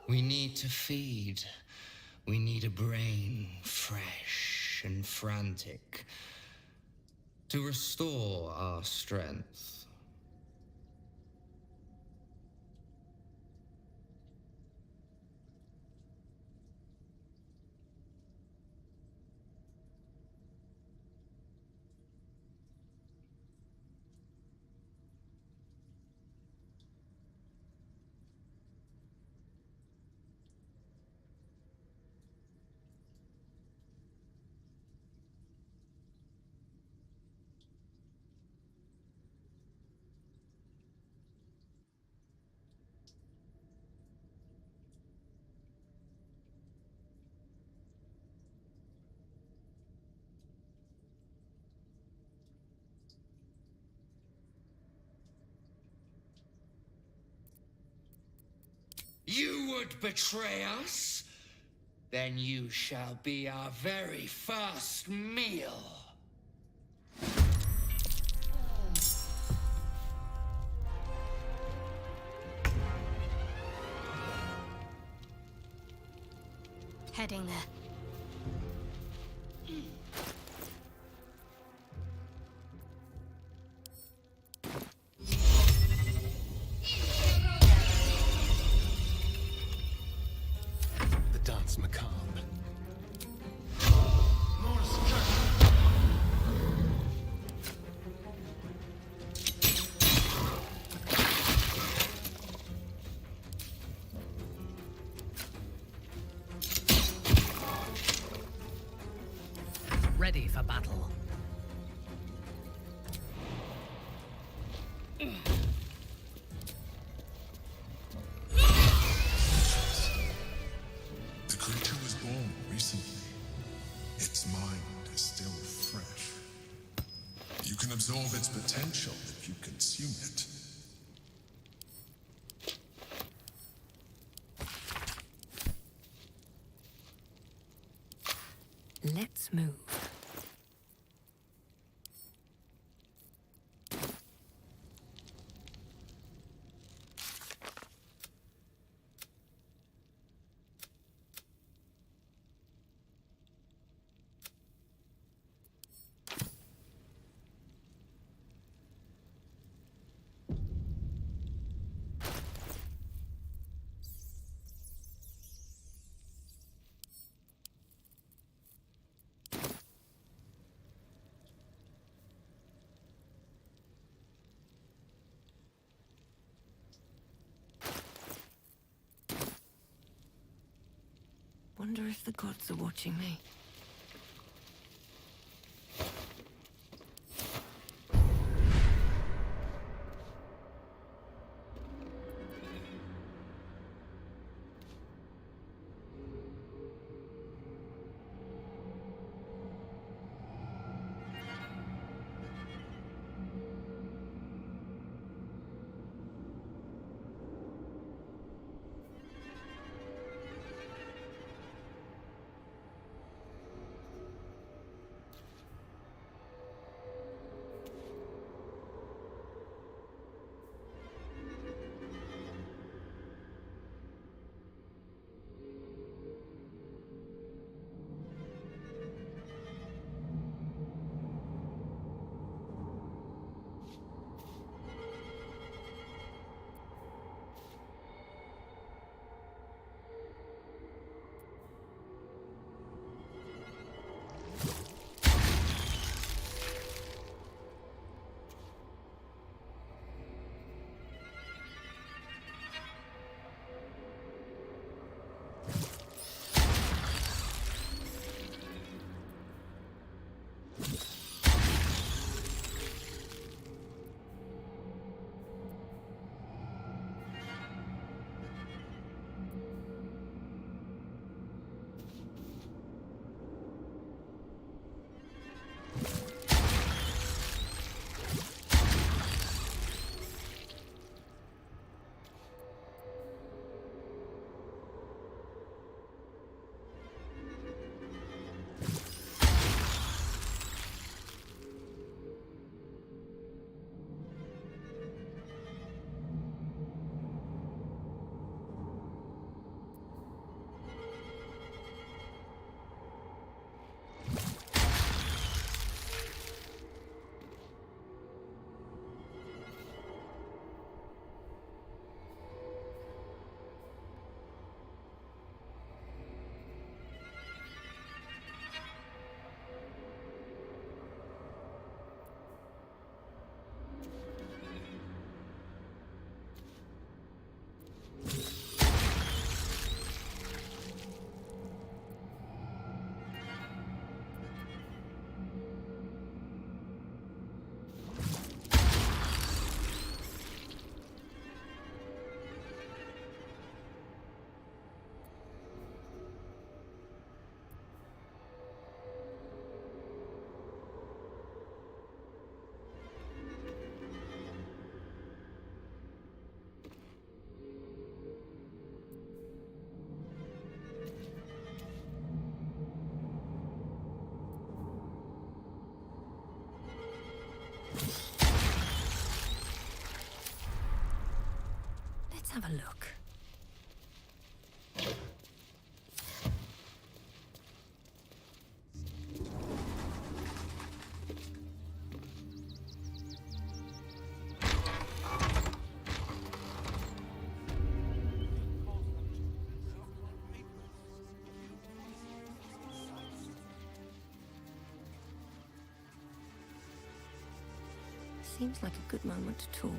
We need to feed. We need a brain fresh and frantic to restore our strength. You would betray us? Then you shall be our very first meal. Heading there. The dance macabre. Ready for battle. The creature was born recently. Its mind is still fresh. You can absorb its potential if you consume it. Let's move. Wonder if the gods are watching me. Let's have a look. Seems like a good moment to talk.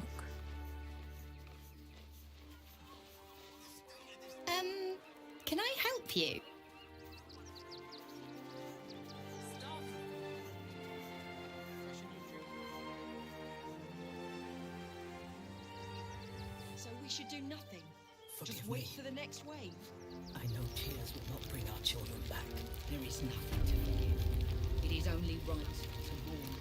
Can I help you? So we should do nothing. Forgive Just wait me. for the next wave. I know tears will not bring our children back. There is nothing to forgive. It is only right to mourn.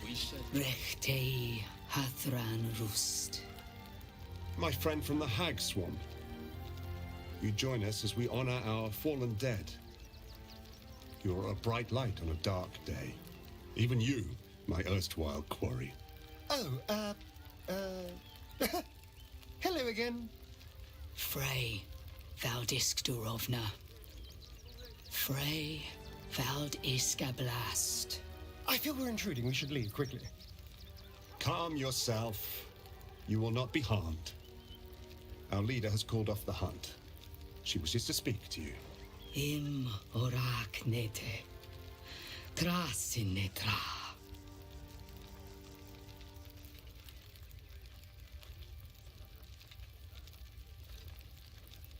We should. Rechtei Hathran Rust. My friend from the Hag Swamp. You join us as we honor our fallen dead. You're a bright light on a dark day. Even you, my erstwhile quarry. Oh, hello again. Frey Valdiskdurovna. Frey Valdiskablast. I feel we're intruding. We should leave quickly. Calm yourself. You will not be harmed. Our leader has called off the hunt. She wishes to speak to you. Im orak nete. Trasinetra.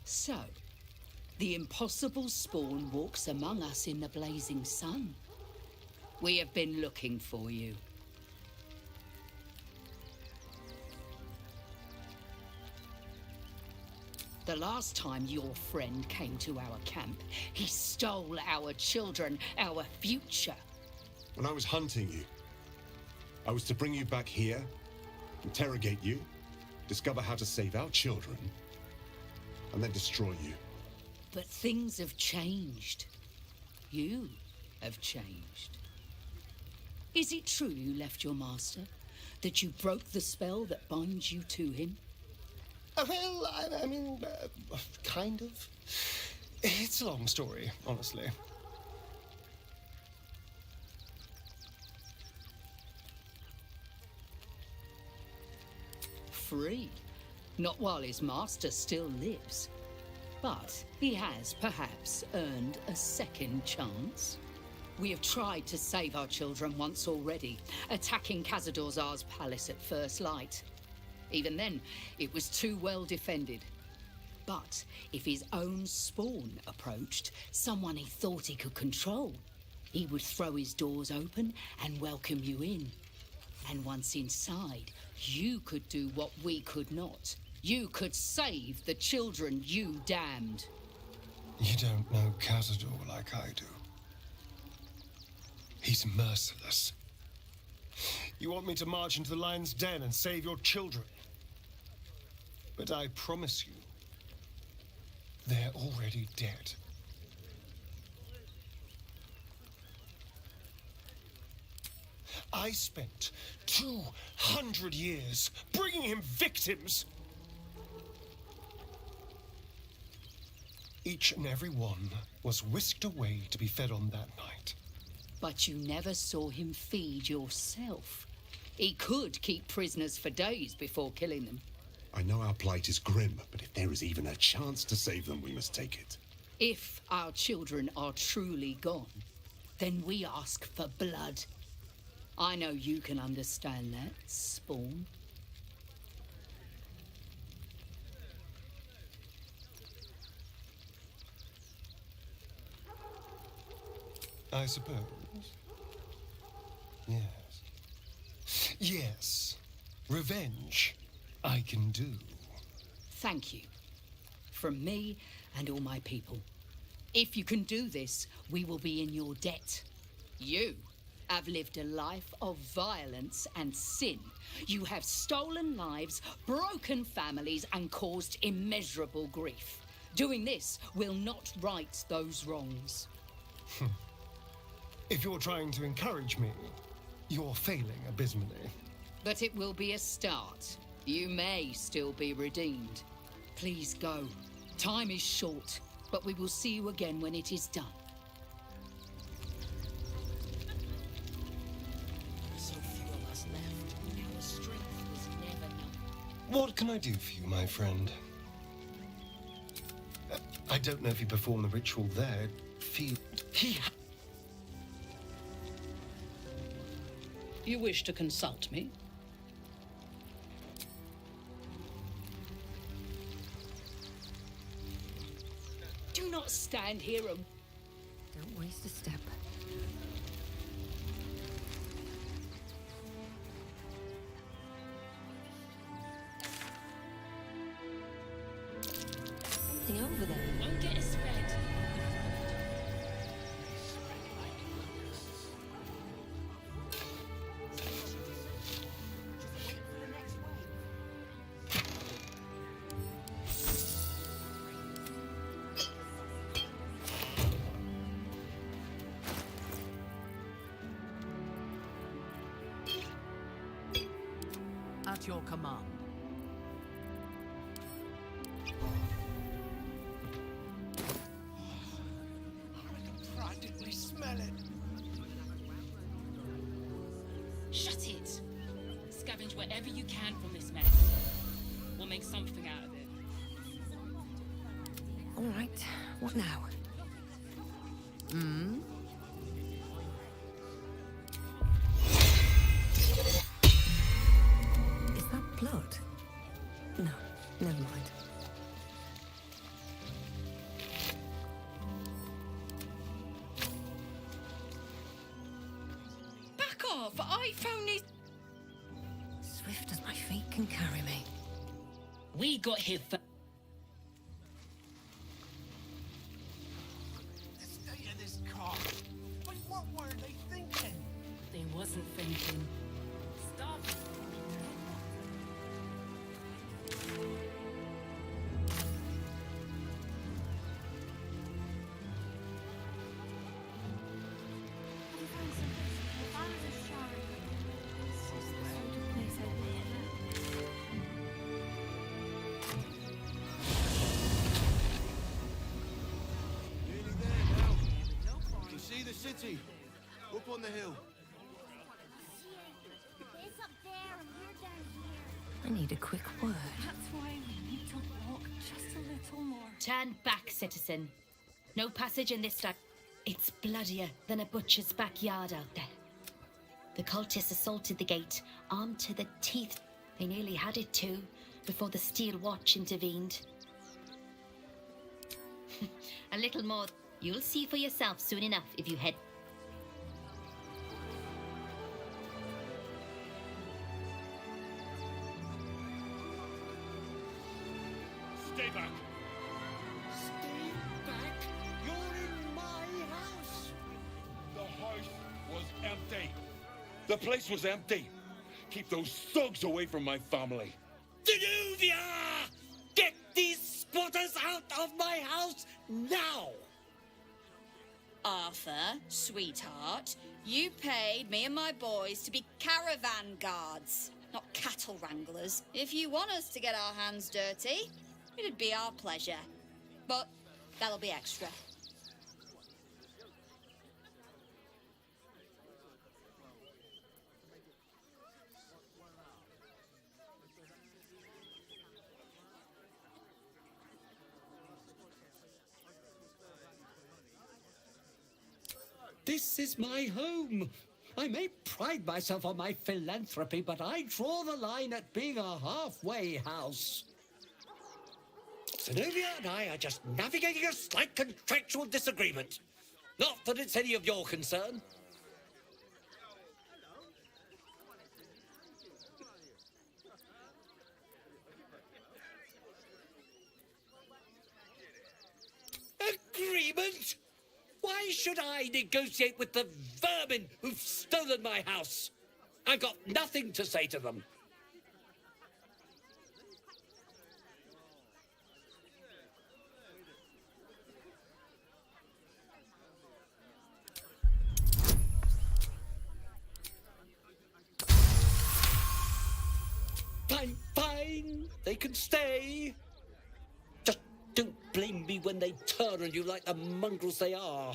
So, the impossible spawn walks among us in the blazing sun. We have been looking for you. The last time your friend came to our camp, he stole our children, our future. When I was hunting you, I was to bring you back here, interrogate you, discover how to save our children, and then destroy you. But things have changed. You have changed. Is it true you left your master? That you broke the spell that binds you to him? Well, I mean, kind of. It's a long story, honestly. Free. Not while his master still lives. But he has perhaps earned a second chance. We have tried to save our children once already, attacking Khazad-dûr'Zar's palace at first light. Even then, it was too well defended. But if his own spawn approached, someone he thought he could control, he would throw his doors open and welcome you in. And once inside, you could do what we could not. You could save the children you damned. You don't know Khazad-dûr like I do. He's merciless. You want me to march into the lion's den and save your children? But I promise you, they're already dead. I spent 200 years bringing him victims. Each and every one was whisked away to be fed on that night. But you never saw him feed yourself. He could keep prisoners for days before killing them. I know our plight is grim, but if there is even a chance to save them, we must take it. If our children are truly gone, then we ask for blood. I know you can understand that, Spawn. I suppose. Yes. Yes. Revenge, I can do. Thank you. From me and all my people. If you can do this, we will be in your debt. You have lived a life of violence and sin. You have stolen lives, broken families, and caused immeasurable grief. Doing this will not right those wrongs. If you're trying to encourage me, you're failing abysmally. But it will be a start. You may still be redeemed. Please go. Time is short, but we will see you again when it is done. So few of us left. Our strength was never known. What can I do for you, my friend? I don't know if you perform the ritual there. You wish to consult me? Do not stand here and... Don't waste a step. Something over there. Won't get us fed. At your command. I can practically smell it. Shut it! Scavenge wherever you can from this mess. We'll make something out of it. All right, what now? Hmm? Is that blood? No, never mind. Back off! I found this. Swift as my feet can carry me. We got here first. The state of this car. But what were they thinking? They wasn't thinking. Stop. Nearly there now. You see the city? Up on the hill. It's up there and we're down here. I need a quick word. That's why we need to walk just a little more. Turn back, citizen. No passage in this stuff. It's bloodier than a butcher's backyard out there. The cultists assaulted the gate, armed to the teeth. They nearly had it too, before the Steel Watch intervened. A little more. You'll see for yourself soon enough if you head. Stay back! Stay back. You're in my house. The house was empty. The place was empty. Keep those thugs away from my family. Danuvia! Get these squatters out of my house now! Arthur, sweetheart, you paid me and my boys to be caravan guards, not cattle wranglers. If you want us to get our hands dirty, it'd be our pleasure. But that'll be extra. This is my home. I may pride myself on my philanthropy, but I draw the line at being a halfway house. Zenobia and I are just navigating a slight contractual disagreement. Not that it's any of your concern. Agreement? Why should I negotiate with the vermin who've stolen my house? I've got nothing to say to them. I'm fine. they can stay. Just don't blame me when they turn on you like the mongrels they are.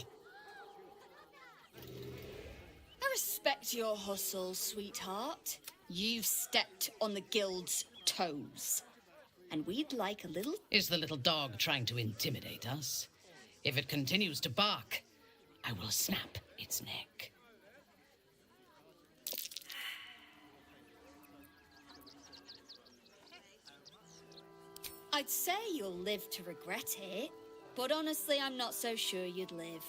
I respect your hustle, sweetheart. You've stepped on the guild's toes. And we'd like a little... Is the little dog trying to intimidate us? If it continues to bark, I will snap its neck. I'd say you'll live to regret it, but honestly, I'm not so sure you'd live.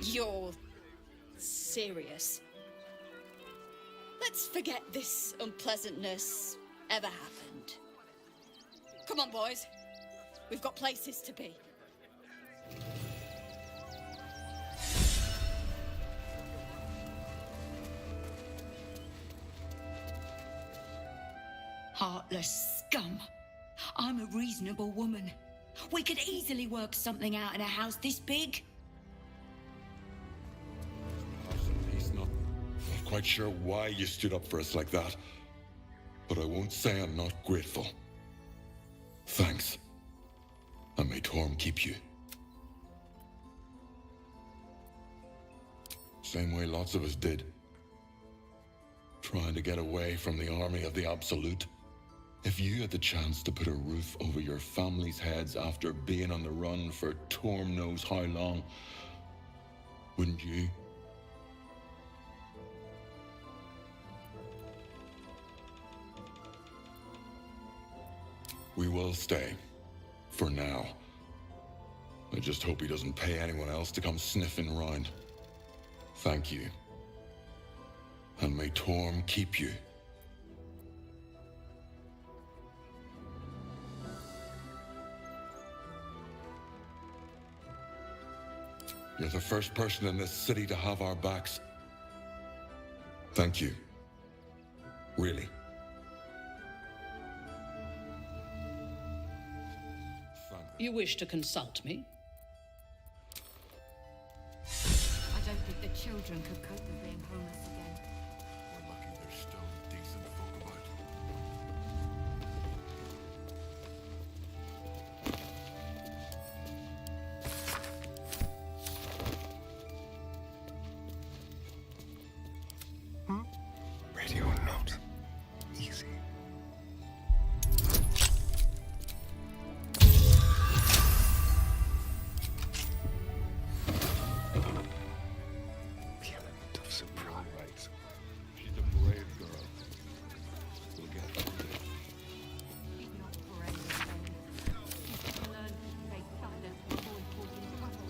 You're serious. Let's forget this unpleasantness ever happened. Come on, boys. We've got places to be. Heartless scum. I'm a reasonable woman. We could easily work something out in a house this big. He's not quite sure why you stood up for us like that. But I won't say I'm not grateful. Thanks. And may Torm keep you. Same way lots of us did. Trying to get away from the army of the Absolute. If you had the chance to put a roof over your family's heads after being on the run for Torm knows how long, wouldn't you? We will stay. For now. I just hope he doesn't pay anyone else to come sniffing round. Thank you. And may Torm keep you. You're the first person in this city to have our backs. Thank you. Really. You wish to consult me? I don't think the children could cope with being homeless again. We're lucky there's still decent folk about. Radio note. Easy. The element of surprise. She's a brave girl. We'll get through this. She's not brave, then. She's got to learn to stay silent before causing trouble.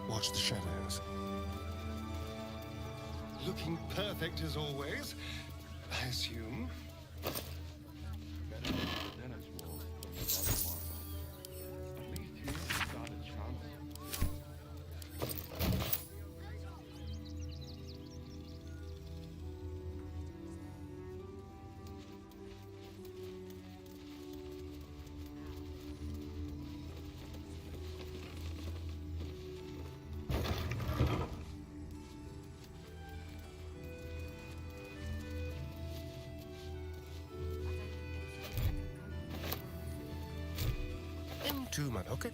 Watch the shadows. Looking perfect as always, I assume. Into my pocket.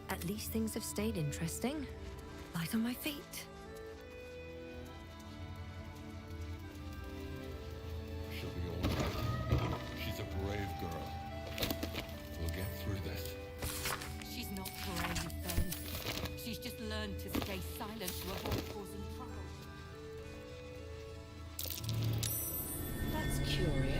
At least things have stayed interesting. Light on my feet. learned to stay silent to avoid causing trouble. That's curious.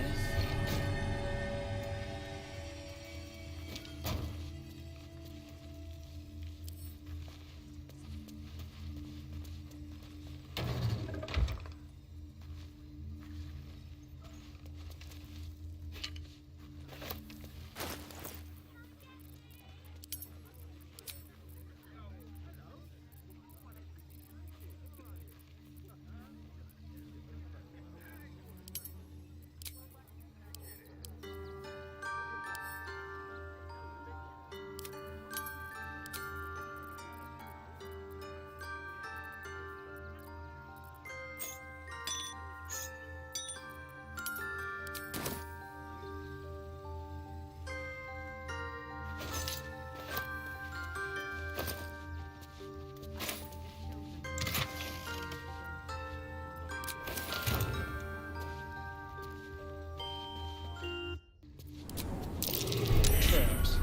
Traps.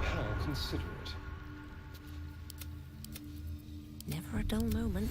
How considerate. Never a dull moment.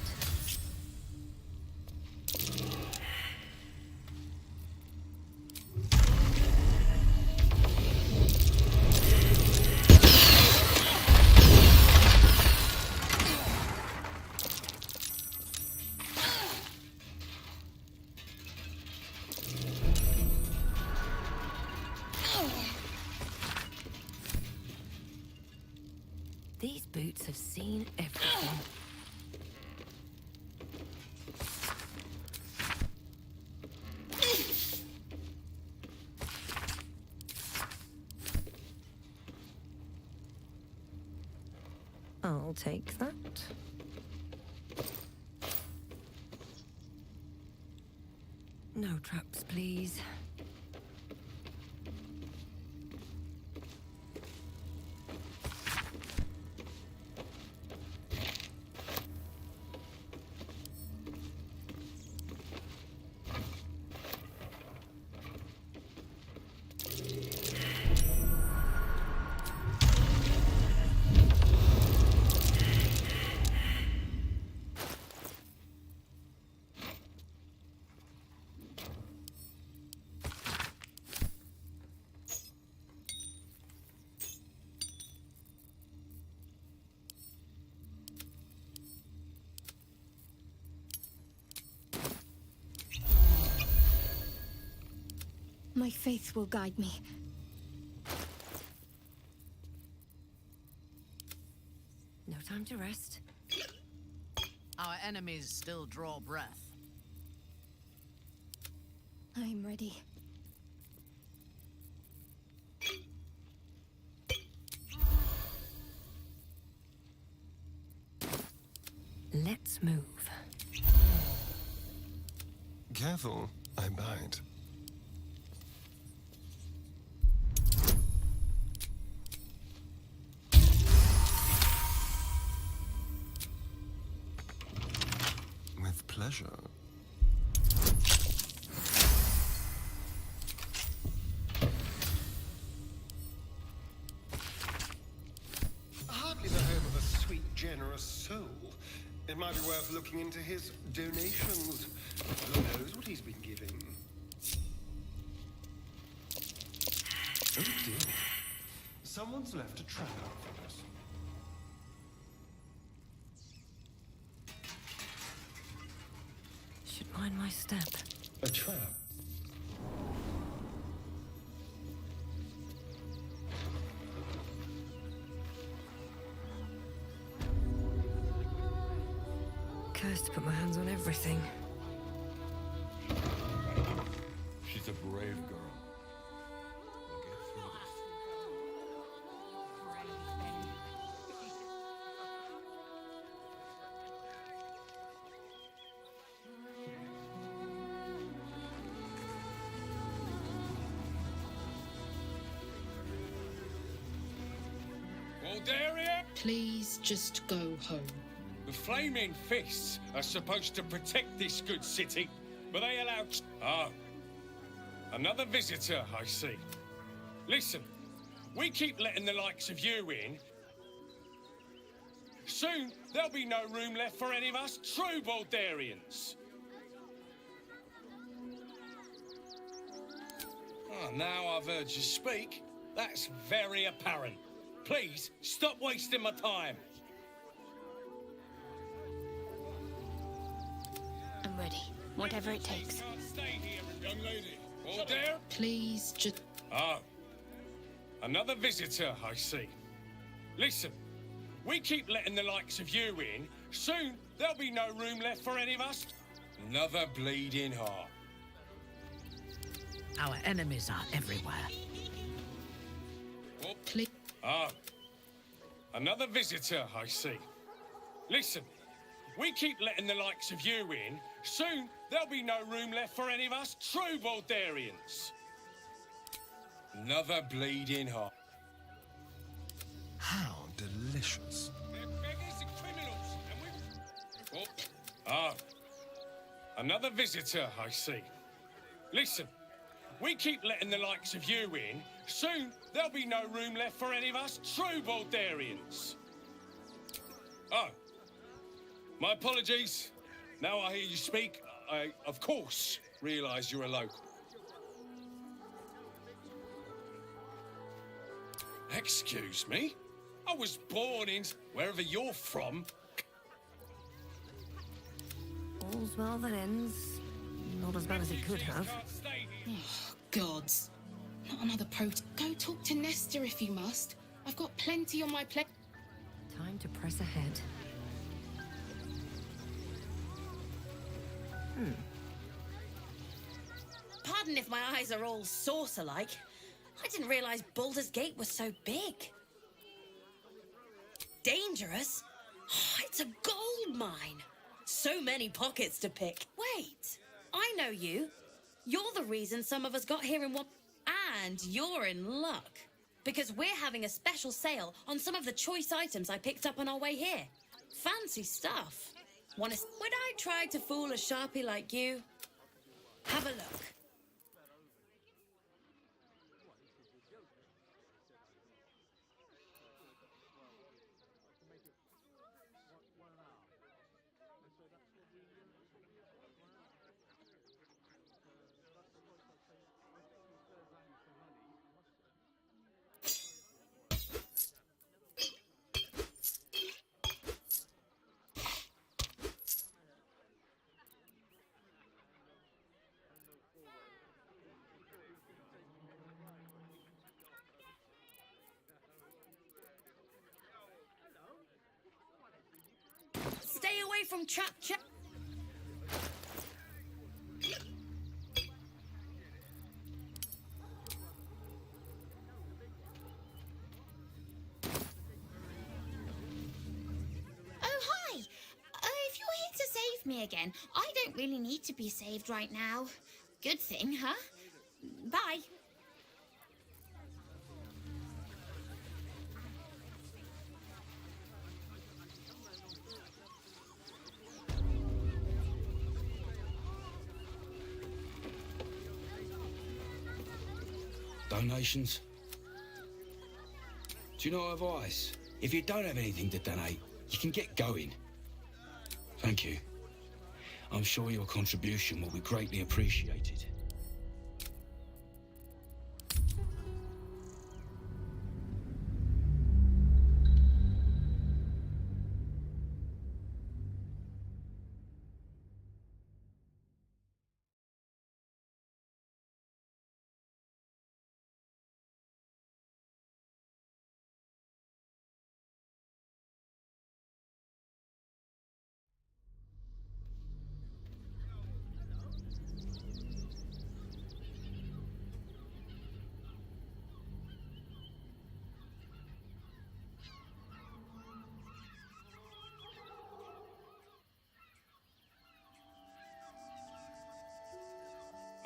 These boots have seen everything. I'll take that. No traps, please. My faith will guide me. No time to rest. Our enemies still draw breath. I'm ready. Let's move. Careful, I bite. With pleasure. Hardly the home of a sweet, generous soul. It might be worth looking into his donations. Who knows what he's been giving? Oh dear. Someone's left a trap out for us. Should mind my step. A trap? Cursed to put my hands on everything. She's a brave girl. We'll get through this. Waldaria? Please just go home. The Flaming Fists are supposed to protect this good city, but they allowed... Oh. Another visitor, I see. Listen, we keep letting the likes of you in, soon there'll be no room left for any of us true Baldarians. Oh, now I've heard you speak, that's very apparent. Please, stop wasting my time. I'm ready. Whatever it takes. Can't stay here, young lady. Baldair? Please, just... Oh. Another visitor, I see. Listen, we keep letting the likes of you in, soon there'll be no room left for any of us. Another bleeding heart. Our enemies are everywhere. Please. Ah. Another visitor, I see. Listen, we keep letting the likes of you in, soon there'll be no room left for any of us true Baldarians. Another bleeding heart. How delicious. They're beggars and criminals, and we... Ah. Another visitor, I see. Listen, we keep letting the likes of you in, soon there'll be no room left for any of us true Baldarians. Oh. My apologies. Now I hear you speak, I, of course, realise you're a local. Excuse me? I was born in wherever you're from. All's well that ends. Not as bad as it could have. Oh, gods. Not another Go talk to Nestor if you must. I've got plenty on my plate. Time to press ahead. Pardon if my eyes are all saucer-like. I didn't realize Baldur's Gate was so big. Dangerous? Oh, it's a gold mine. So many pockets to pick. Wait, I know you. You're the reason some of us got here in one... And you're in luck. Because we're having a special sale on some of the choice items I picked up on our way here. Fancy stuff. Would I try to fool a sharpie like you? Have a look. Stay away from trap. If you're here to save me again, I don't really need to be saved right now. Good thing, huh? Bye. Donations? Do you know advice? If you don't have anything to donate, you can get going. Thank you. I'm sure your contribution will be greatly appreciated.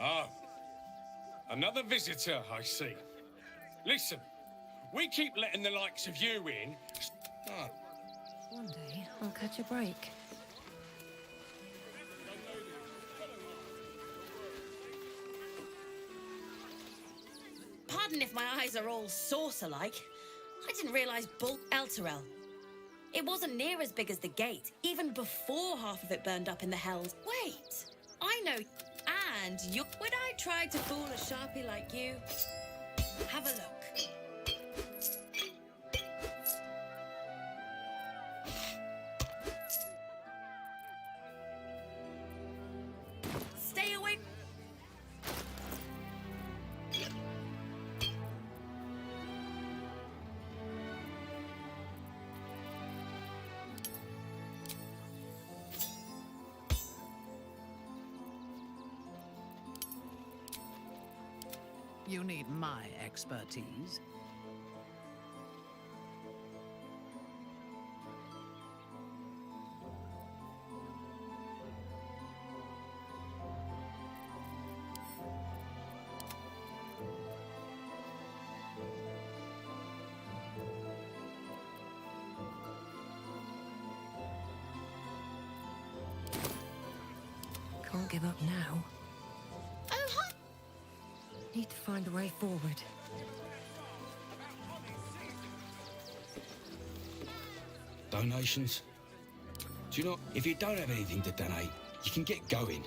Ah, another visitor, I see. Listen, we keep letting the likes of you in. Ah. One day, I'll catch a break. Pardon if my eyes are all saucer-like. I didn't realize Elturel. It wasn't near as big as the gate, even before half of it burned up in the hells. Wait, I know. And you. Would I try to fool a sharpie like you? Have a look. Stay away. You need my expertise. Can't give up now. Need to find a way forward. Donations? Do you know, if you don't have anything to donate, you can get going.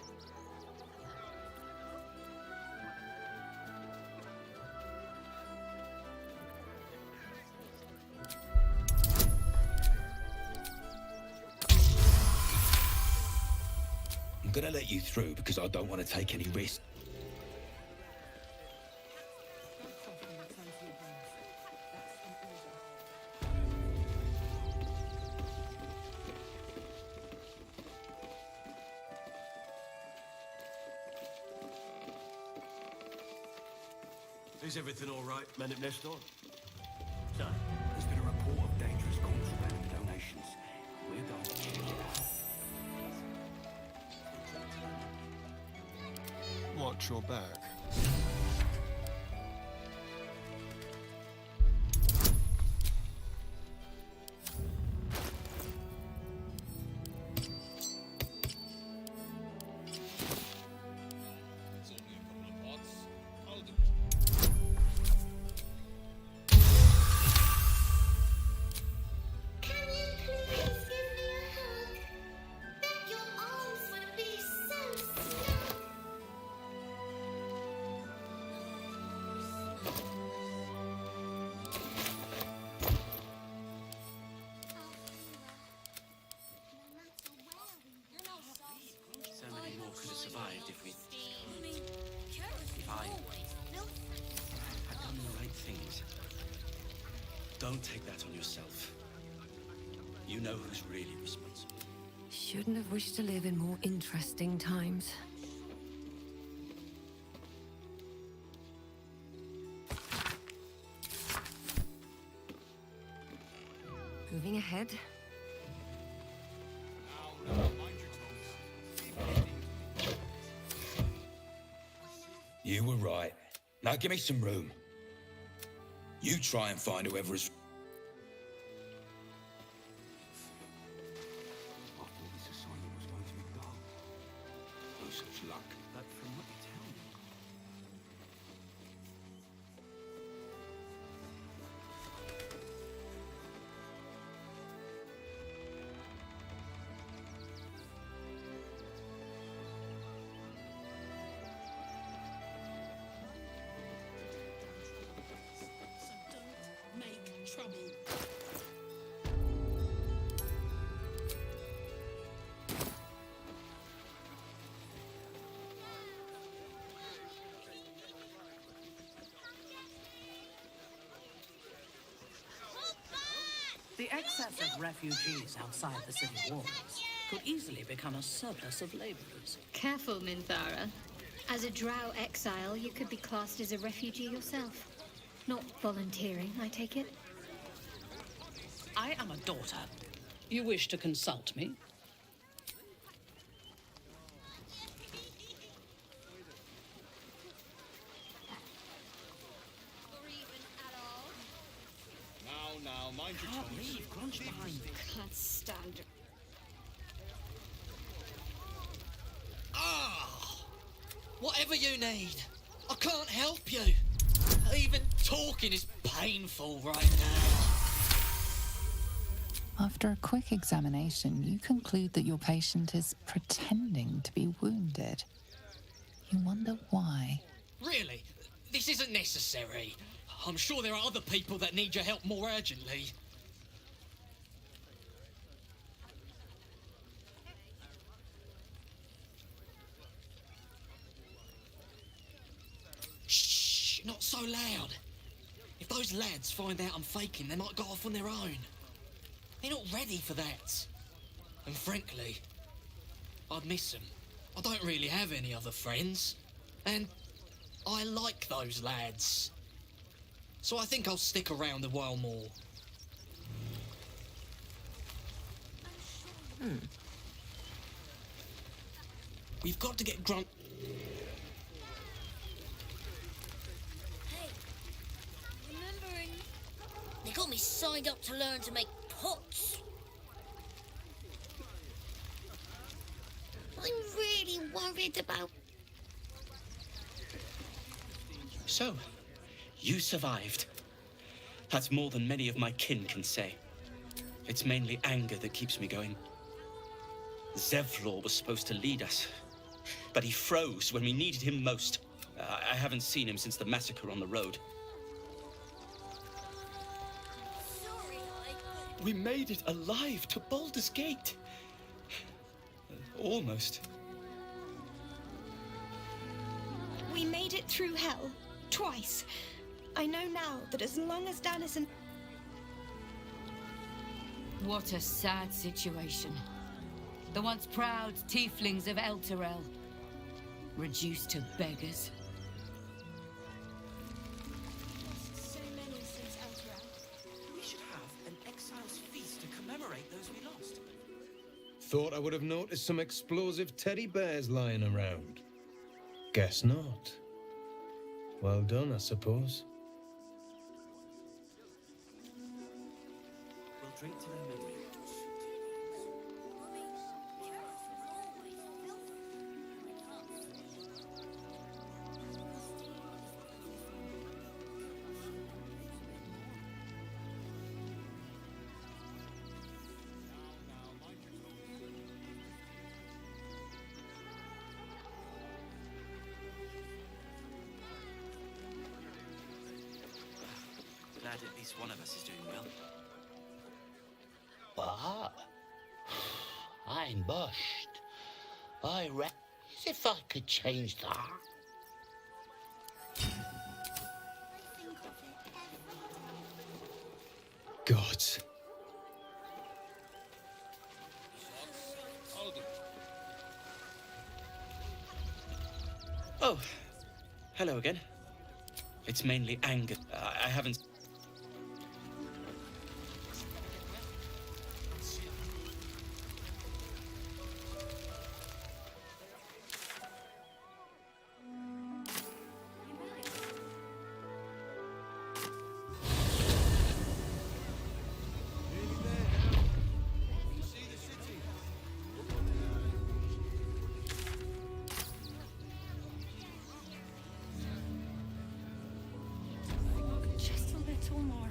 I'm gonna let you through because I don't want to take any risks. Is everything all right, men at Nestor? So, there's been a report of dangerous contraband donations. We're going to check it out. Watch your back. Don't take that on yourself. You know who's really responsible. Shouldn't have wished to live in more interesting times. Moving ahead. You were right. Now give me some room. You try and find whoever is... I thought this assignment was going to be dull. No such luck. But from what you tell me... Trouble. The excess of refugees outside the city walls could easily become a surplus of laborers. Careful, Minthara. As a drow exile, you could be classed as a refugee yourself. Not volunteering, I take it? I am a daughter. You wish to consult me? Now, mind your tongue. Leave, crunch behind me. Can't stand it. Whatever you need, I can't help you. Even talking is painful right now. After a quick examination, you conclude that your patient is pretending to be wounded. You wonder why. Really? This isn't necessary. I'm sure there are other people that need your help more urgently. Shh, not so loud. If those lads find out I'm faking, they might go off on their own. They're not ready for that. And frankly, I'd miss them. I don't really have any other friends. And I like those lads. So I think I'll stick around a while more. We've got to get Grunt... Hey, remembering... They got me signed up to learn to make pots. I'm really worried about... So, you survived. That's more than many of my kin can say. It's mainly anger that keeps me going. Zevlor was supposed to lead us, but he froze when we needed him most. I haven't seen him since the massacre on the road. We made it alive to Baldur's Gate. Almost. We made it through hell. Twice. I know now that as long as Dannison... What a sad situation. The once proud tieflings of Elturel, reduced to beggars. So many since Elturel. We should have an exile's feast to commemorate those we lost. Thought I would have noticed some explosive teddy bears lying around. Guess not. Well done, I suppose. We'll drink to their memory. Glad at least one of us is doing well. Ah, I'm bushed. I reckon if I could change that. Gods. Oh, hello again. It's mainly anger. I haven't... Just a little more.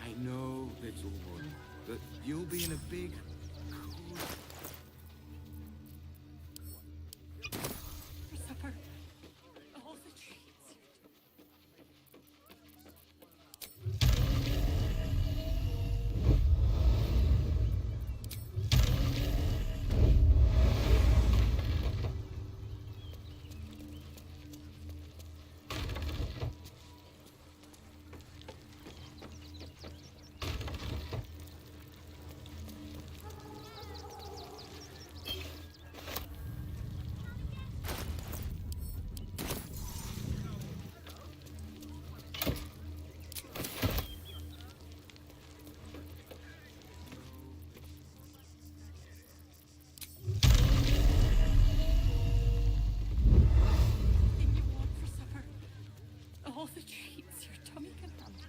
I know, little one, but you'll be in a big, cool... For supper. All the treats. All the treats your tummy can handle.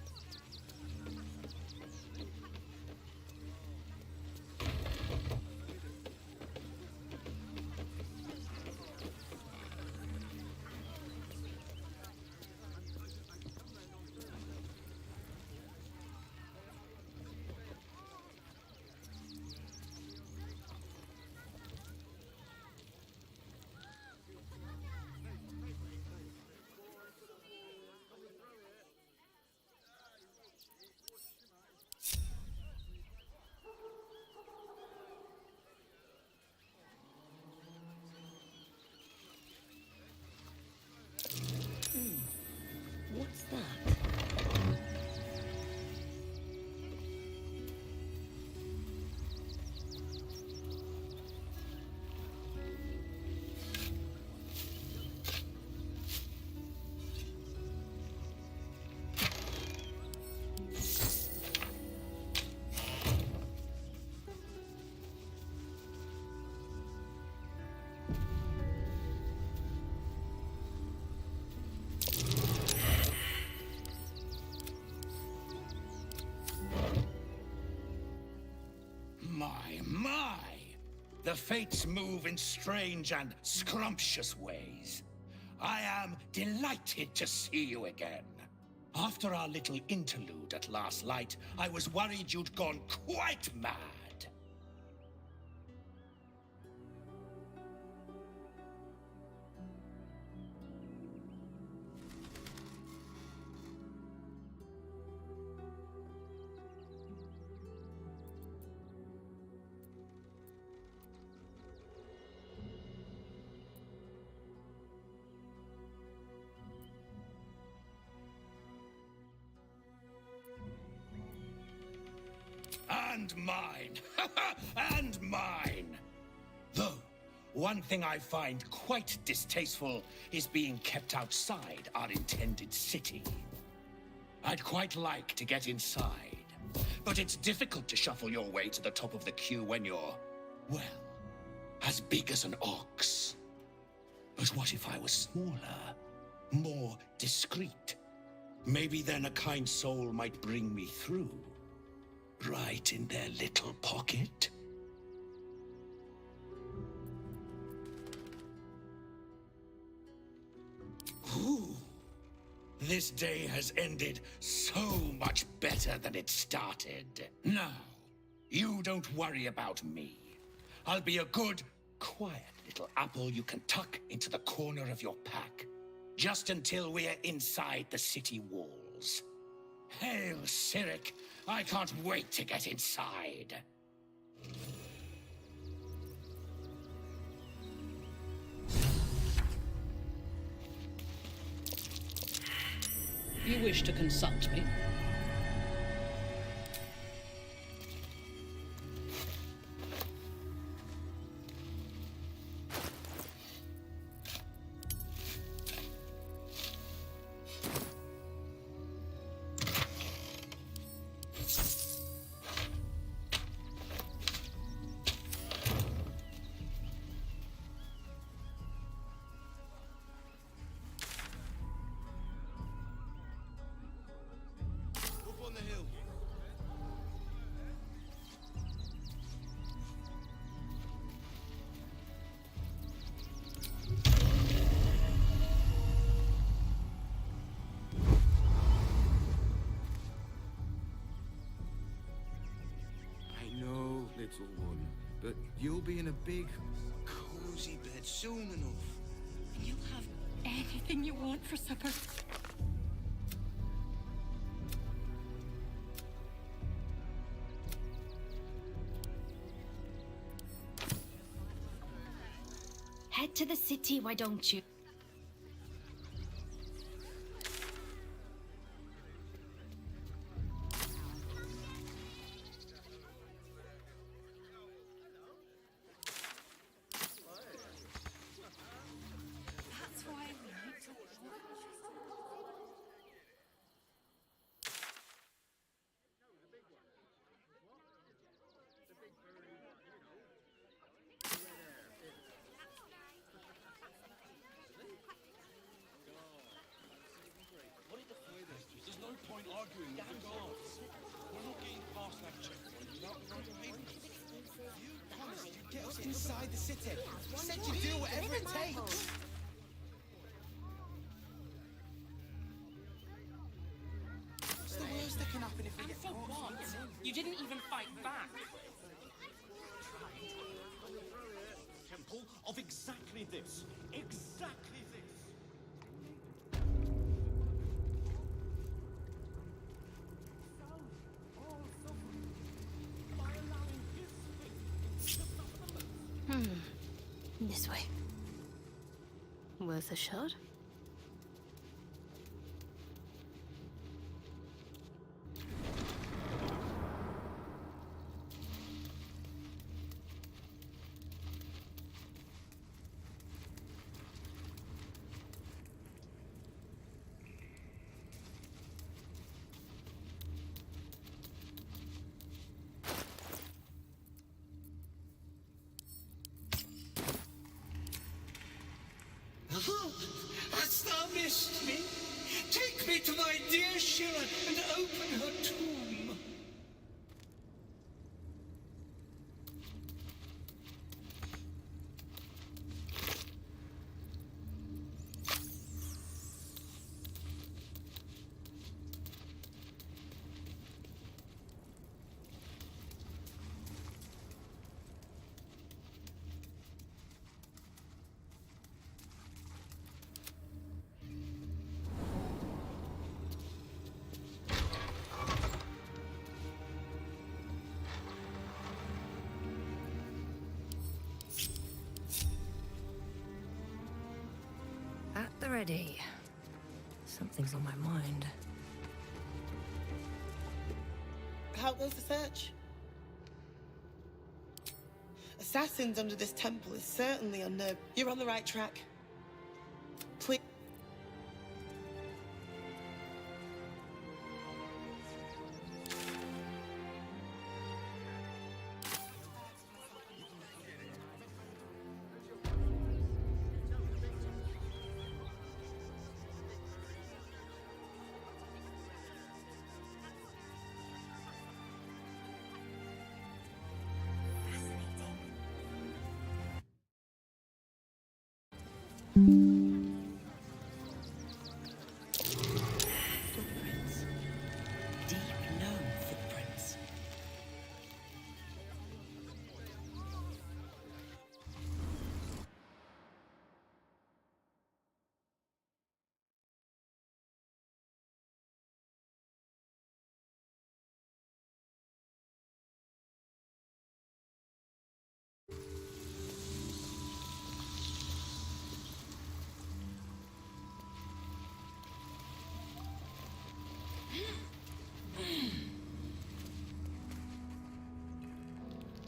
My! The fates move in strange and scrumptious ways. I am delighted to see you again. After our little interlude at last light, I was worried you'd gone quite mad. And mine! And mine! Though, one thing I find quite distasteful is being kept outside our intended city. I'd quite like to get inside, but it's difficult to shuffle your way to the top of the queue when you're, well, as big as an ox. But what if I was smaller, more discreet? Maybe then a kind soul might bring me through. Right in their little pocket. Ooh. This day has ended so much better than it started. Now, you don't worry about me. I'll be a good, quiet little apple you can tuck into the corner of your pack. Just until we're inside the city walls. Hail, Cyric! I can't wait to get inside. You wish to consult me? Little one, but you'll be in a big, cozy bed soon enough. And you'll have anything you want for supper. Head to the city, why don't you? There's no point arguing with the guards. We're not getting past that checkpoint without the right papers. You promised you'd get us inside the city. You said you'd do whatever it takes. What's the worst that can happen if we get For what? You didn't even fight back. Temple of exactly this. Exactly this. This way. Worth a shot? Hast thou missed me? Take me to my dear Shira and open her tomb. already. Something's on my mind. How goes the search? Assassins under this temple is certainly unnerving. You're on the right track. Please.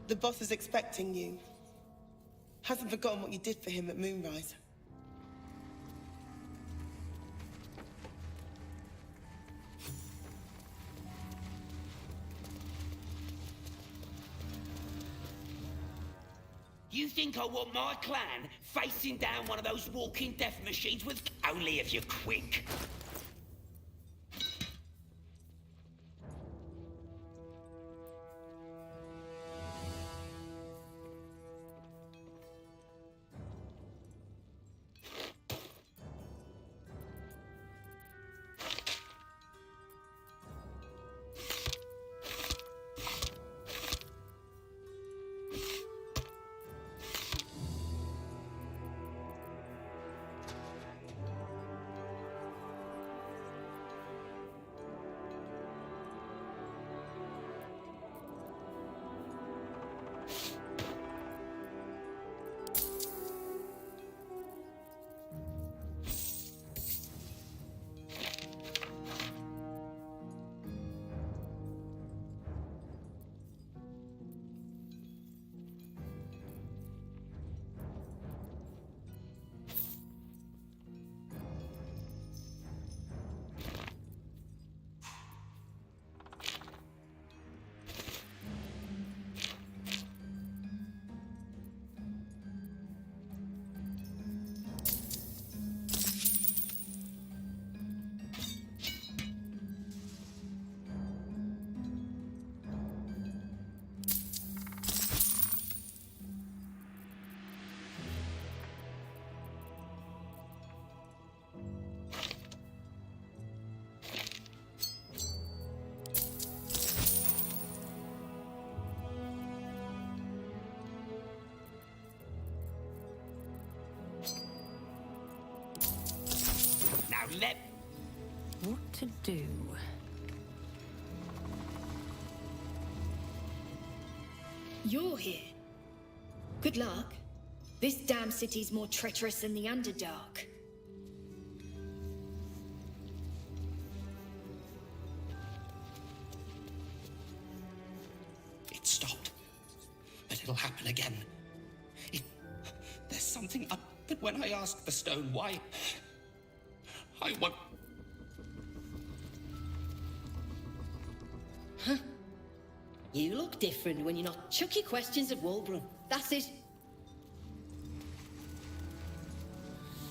The boss is expecting you. Hasn't forgotten what you did for him at Moonrise. You think I want my clan facing down one of those walking death machines with... Only if you're quick. What to do? You're here. Good luck. This damn city's more treacherous than the Underdark. It stopped. But it'll happen again. There's something up, but when I ask the stone why, I won't. Huh? You look different when you're not chucky questions at Wulbren. That's it.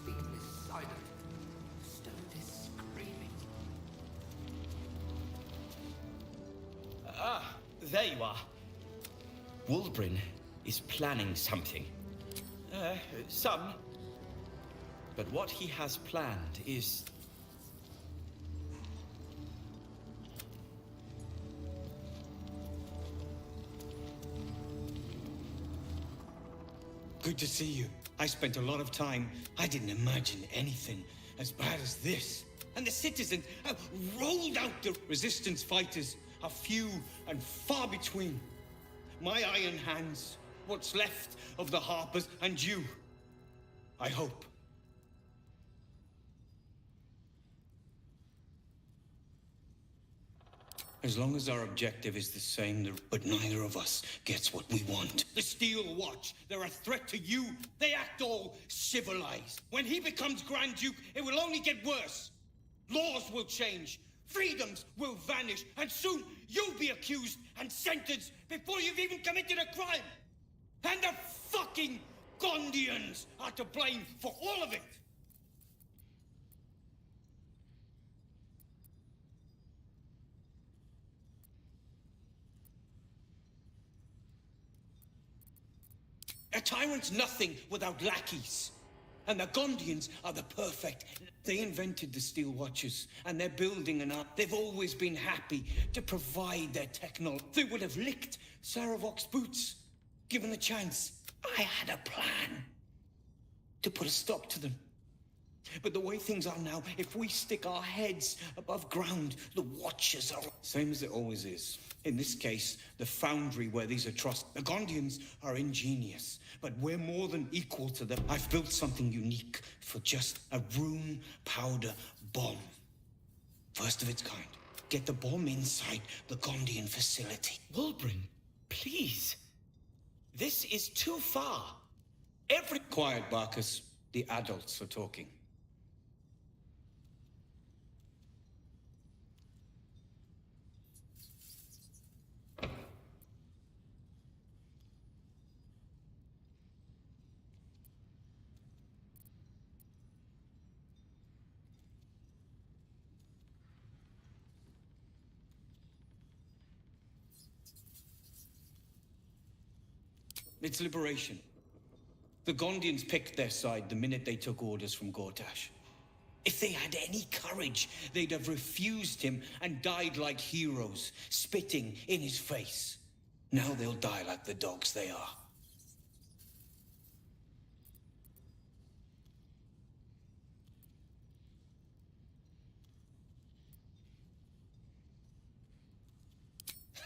Steel is silent. Stone is screaming. Ah, there you are. Wulbren is planning something. Some. But what he has planned is... Good to see you. I spent a lot of time. I didn't imagine anything as bad as this. And the citizens have rolled out the resistance fighters are few and far between. My iron hands, what's left of the Harpers, and you. I hope. As long as our objective is the same, but neither of us gets what we want. The Steel Watch, they're a threat to you. They act all civilized. When he becomes Grand Duke, it will only get worse. Laws will change, freedoms will vanish, and soon you'll be accused and sentenced before you've even committed a crime. And the fucking Gondians are to blame for all of it. A tyrant's nothing without lackeys. And the Gondians are the perfect. They invented the Steel Watches, and they're building an art. They've always been happy to provide their technology. They would have licked Saravok's boots, given the chance. I had a plan to put a stop to them. But the way things are now, if we stick our heads above ground, the Watchers are... Same as it always is. In this case, the foundry where these are trusted. The Gondians are ingenious, but we're more than equal to them. I've built something unique for just a room powder bomb. First of its kind. Get the bomb inside the Gondian facility. Wulbren, please. This is too far. Quiet, Barkus. The adults are talking. It's liberation. The Gondians picked their side the minute they took orders from Gortash. If they had any courage, they'd have refused him and died like heroes, spitting in his face. Now they'll die like the dogs they are.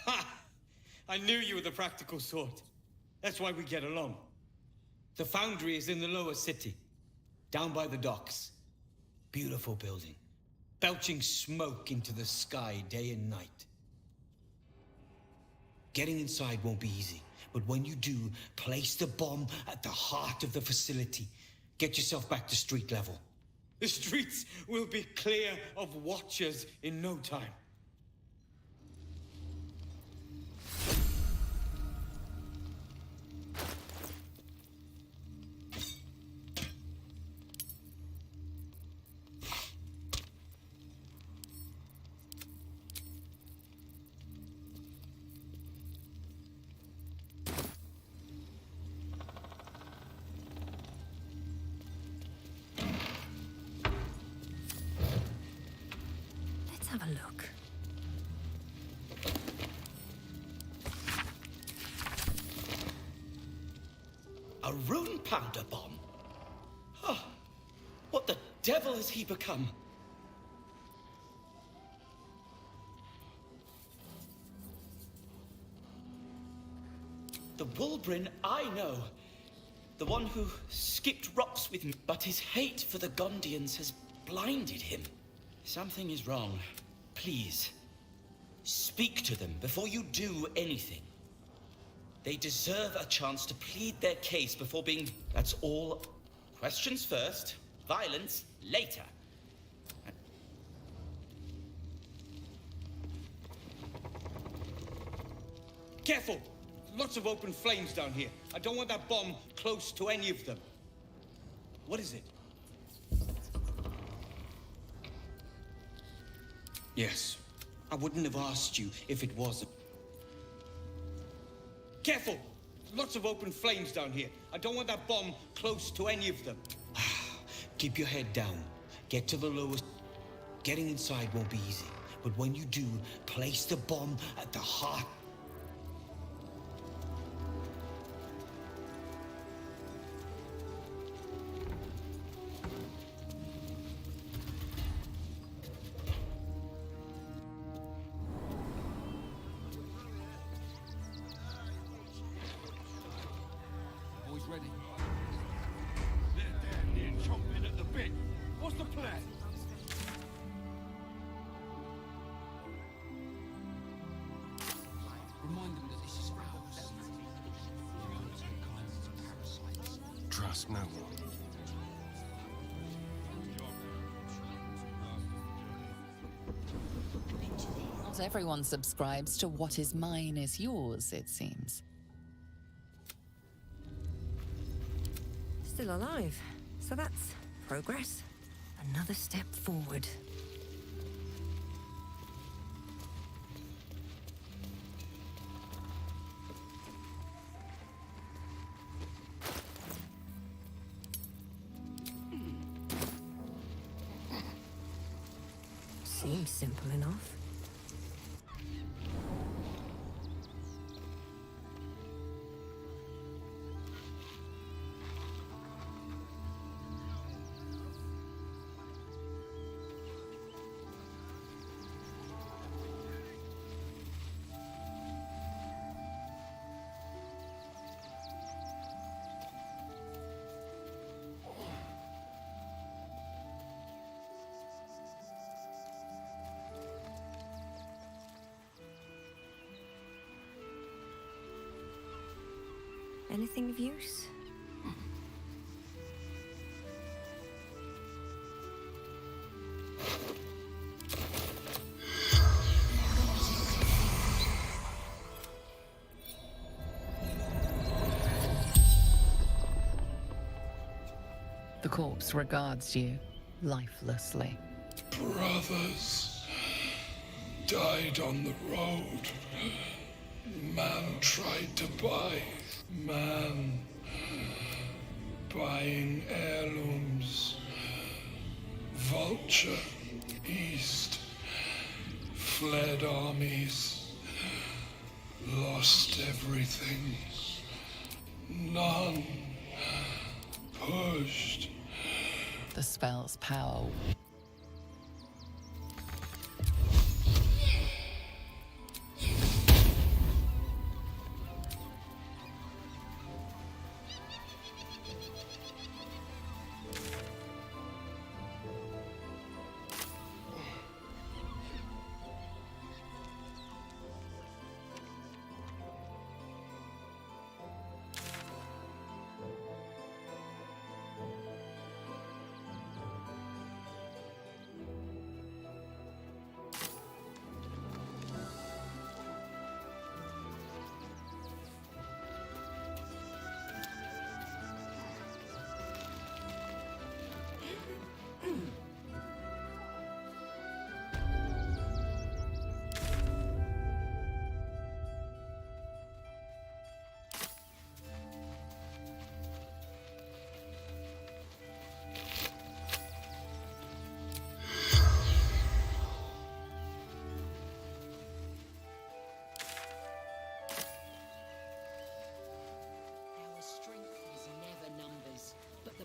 Ha! I knew you were the practical sort. That's why we get along. The foundry is in the lower city, down by the docks. Beautiful building, belching smoke into the sky day and night. Getting inside won't be easy, but when you do, place the bomb at the heart of the facility. Get yourself back to street level. The streets will be clear of Watchers in no time. Have a look. A rune powder bomb? Oh, what the devil has he become? The Wulbren I know. The one who skipped rocks with me. But his hate for the Gondians has blinded him. Something is wrong. Please, speak to them before you do anything. They deserve a chance to plead their case before being... That's all. Questions first, violence later. Careful! Lots of open flames down here. I don't want that bomb close to any of them. What is it? Yes. I wouldn't have asked you if it wasn't. Careful! Lots of open flames down here. I don't want that bomb close to any of them. Keep your head down. Get to the lowest... Getting inside won't be easy. But when you do, place the bomb at the heart... Ready. They're down here chomping at the bit. What's the plan? ask no more. Not everyone subscribes to what is mine is yours, it seems. Still alive. So that's progress. Another step forward. Seems simple enough. Anything of use? The corpse regards you lifelessly. Brothers died on the road. Man tried to buy. Man buying heirlooms. Vulture east. Fled armies. Lost everything. None pushed. The spell's power.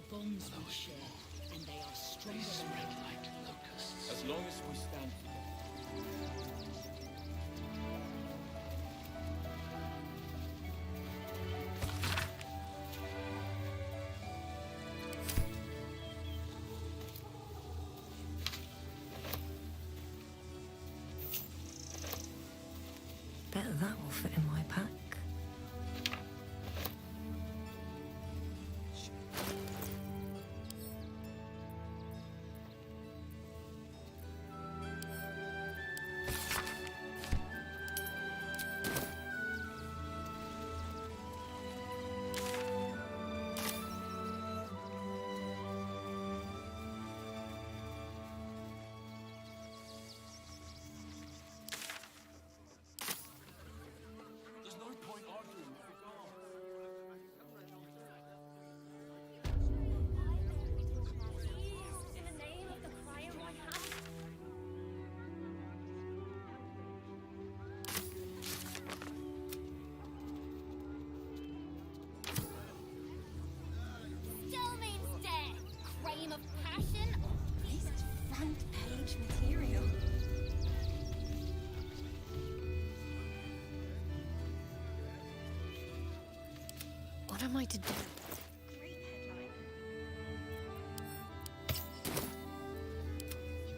Bonds we share, and they are stronger than ever. As long as we stand Bet that will fit in my pack. Of passion. This is front page material. What am I to do?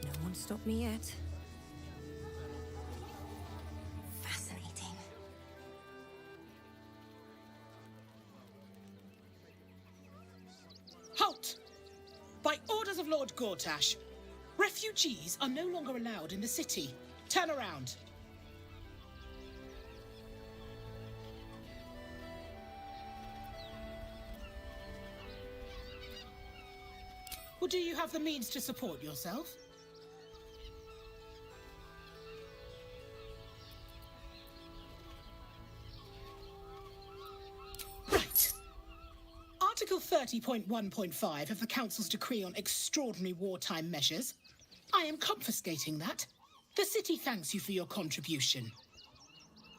No one stopped me yet. Fascinating. Halt! By orders of Lord Gortash, refugees are no longer allowed in the city. Turn around. Or do you have the means to support yourself? Right. Article 30.1.5 of the Council's Decree on Extraordinary Wartime Measures. I am confiscating that. The city thanks you for your contribution.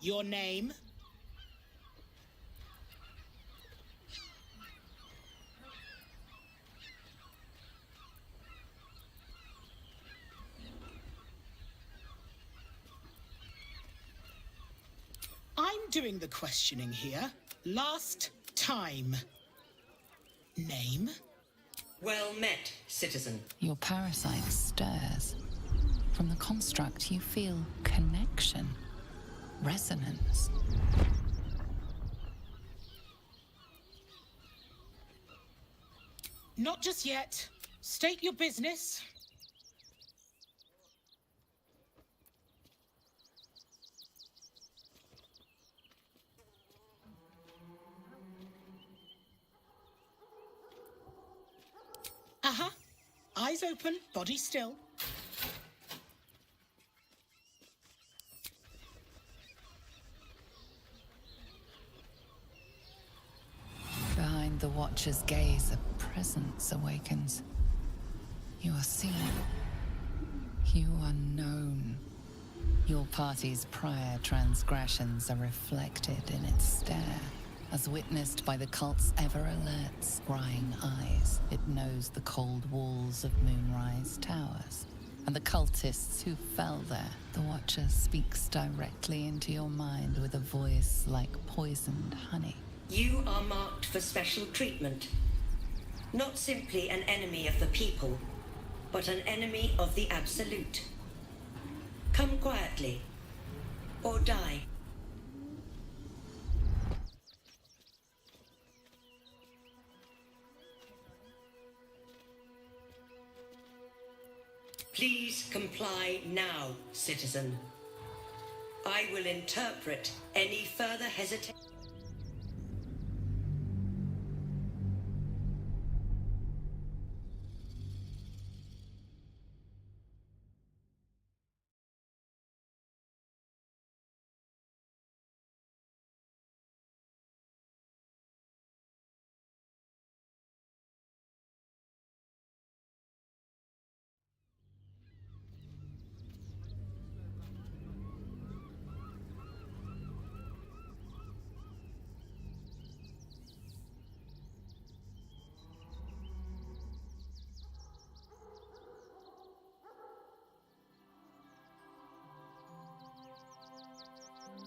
Your name? I'm doing the questioning here. Last time. Name? Well met, citizen. Your parasite stirs. From the construct, you feel connection, resonance. Not just yet. State your business. Uh-huh. Eyes open, body still. Behind the Watcher's gaze, a presence awakens. You are seen. You are known. Your party's prior transgressions are reflected in its stare. As witnessed by the cult's ever-alert, scrying eyes, it knows the cold walls of Moonrise Towers. And the cultists who fell there. The Watcher speaks directly into your mind with a voice like poisoned honey. You are marked for special treatment. Not simply an enemy of the people, but an enemy of the Absolute. Come quietly, or die. Please comply now, citizen. I will interpret any further hesitation.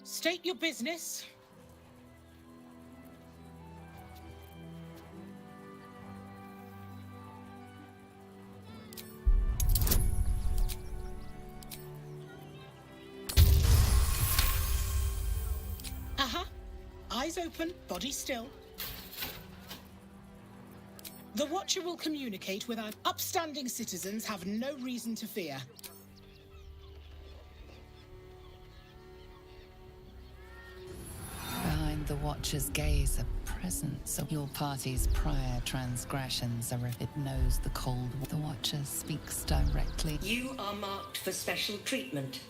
State your business. Uh-huh. Eyes open, body still. The Watcher will communicate with our upstanding citizens have no reason to fear. Behind the Watcher's gaze, a presence of your party's prior transgressions are. It knows the cold. The Watcher speaks directly. You are marked for special treatment.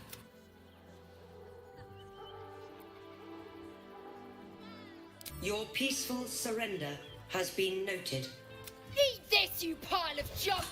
Your peaceful surrender has been noted. Eat this, you pile of junk!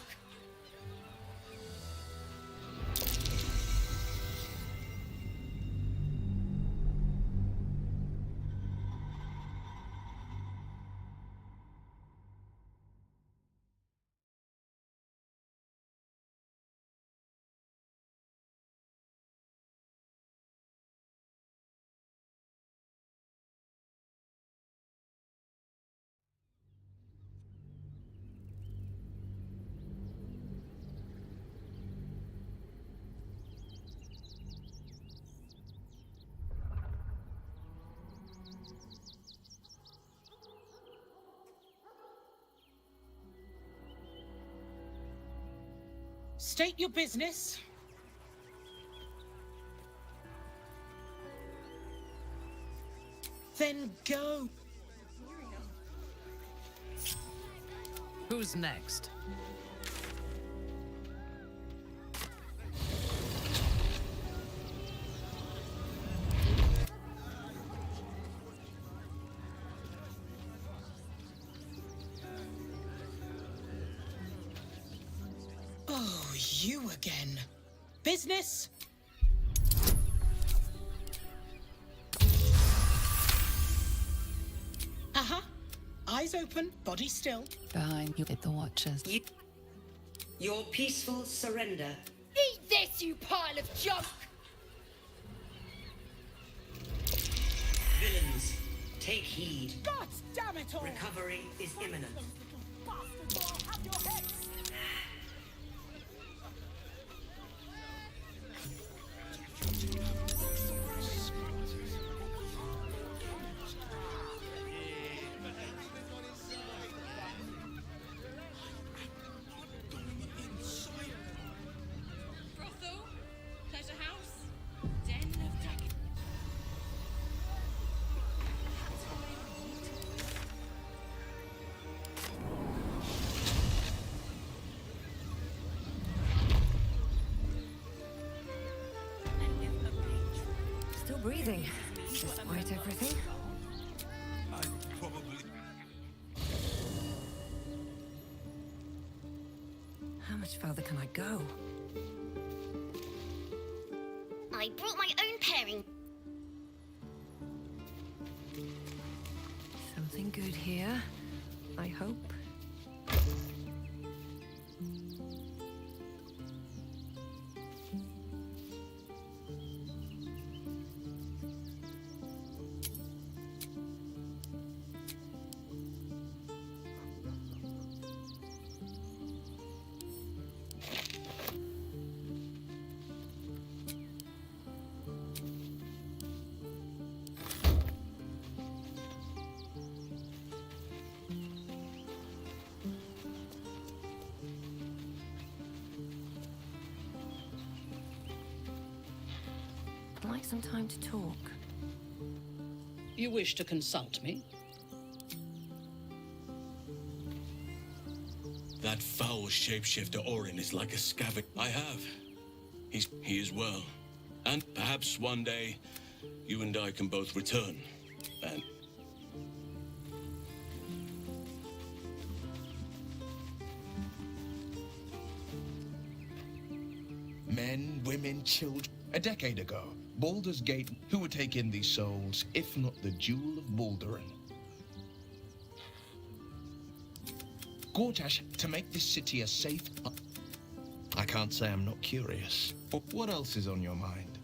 State your business. Then go. Who's next? Oh, you again. Business? Uh-huh. Eyes open, body still. Behind you hit the Watchers. Your peaceful surrender. Eat this, you pile of junk! Villains, take heed. God damn it all! Recovery is imminent. Brothel? Pleasure house? Den of decadence. Still breathing, despite everything. How much further can I go? I brought my own pairing. Something good here, I hope. I'd like some time to talk. You wish to consult me? That foul shapeshifter Orin is like a scavenger. I have. He is well. And perhaps one day, you and I can both return. And... Men, women, children. A decade ago, Baldur's Gate, who would take in these souls, if not the Jewel of Balduran? Gortash, to make this city a safe... I can't say I'm not curious. What else is on your mind?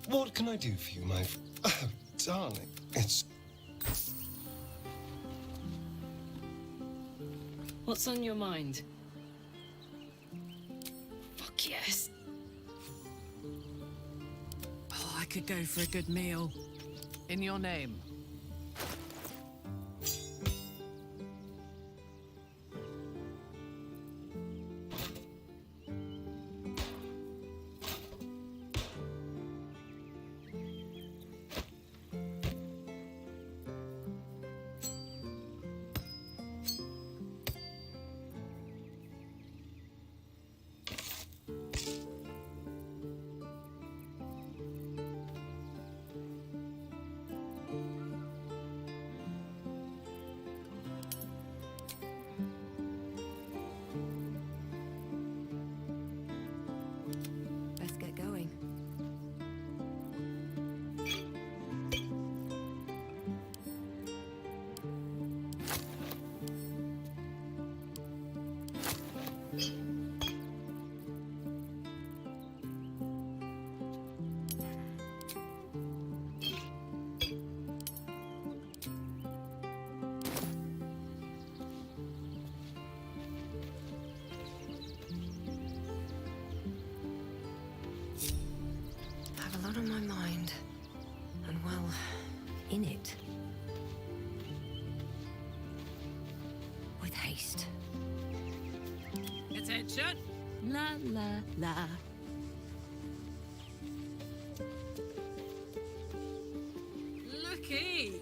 What can I do for you, my... Oh, darling, it's... What's on your mind? Fuck yes. Oh, I could go for a good meal. In your name. haste. Attention! La la la. Looky!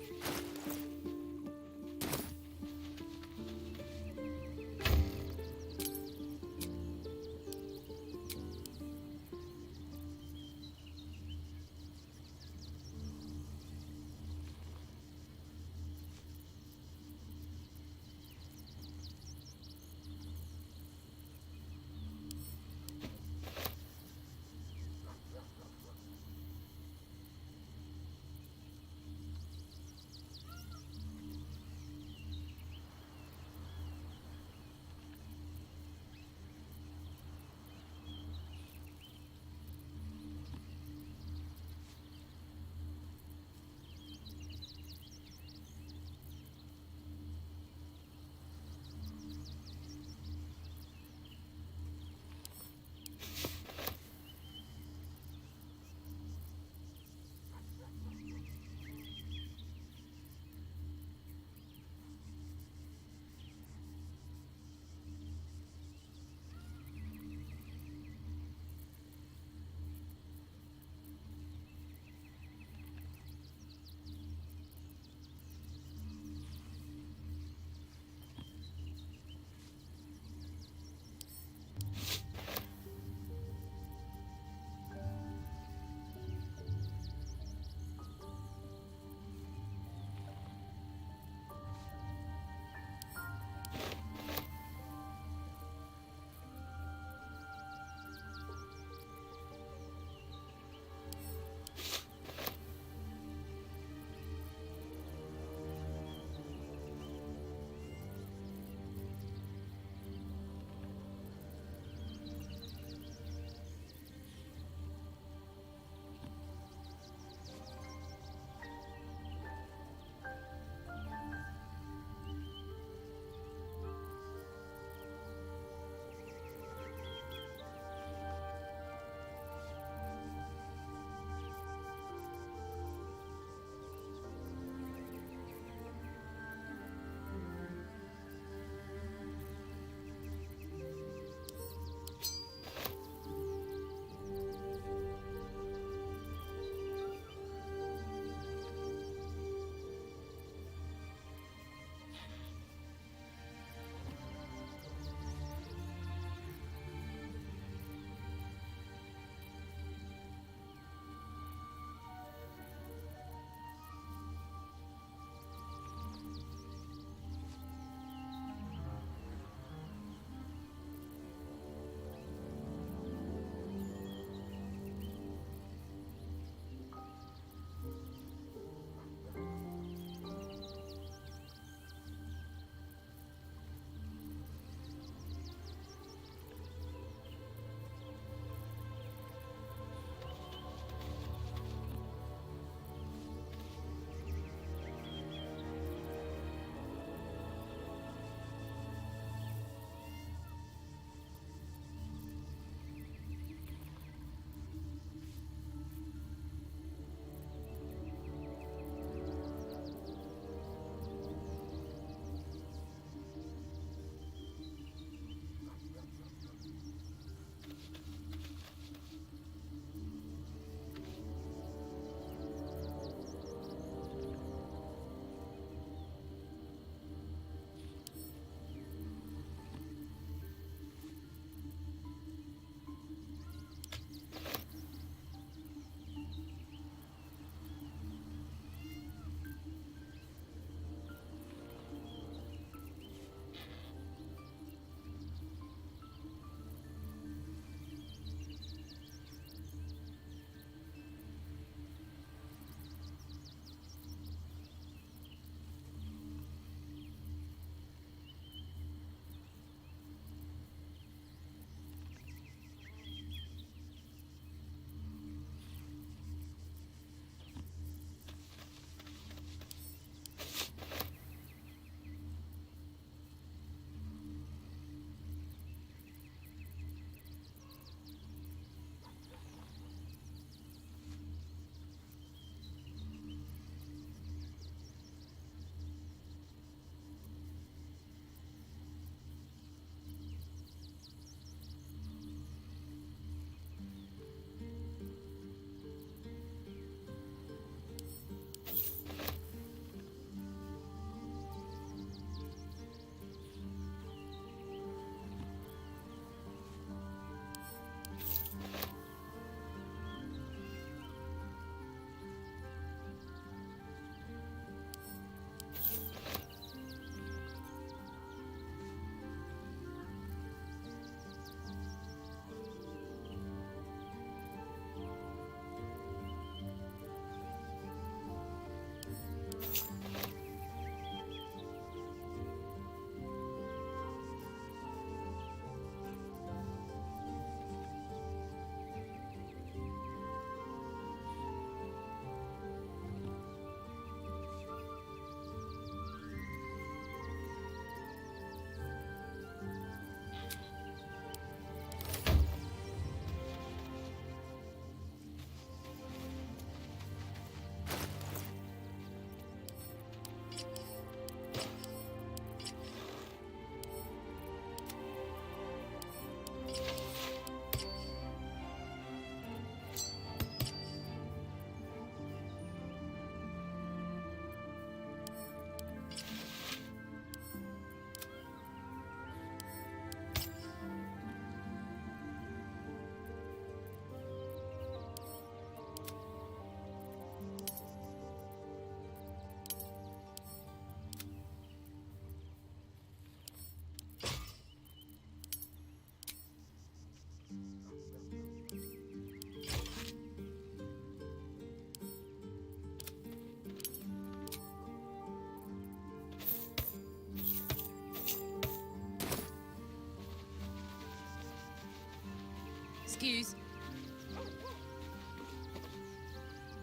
excuse.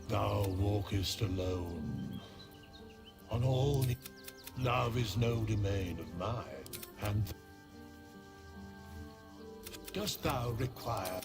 Thou walkest alone. On all the... Love is no domain of mine, and... Dost thou require...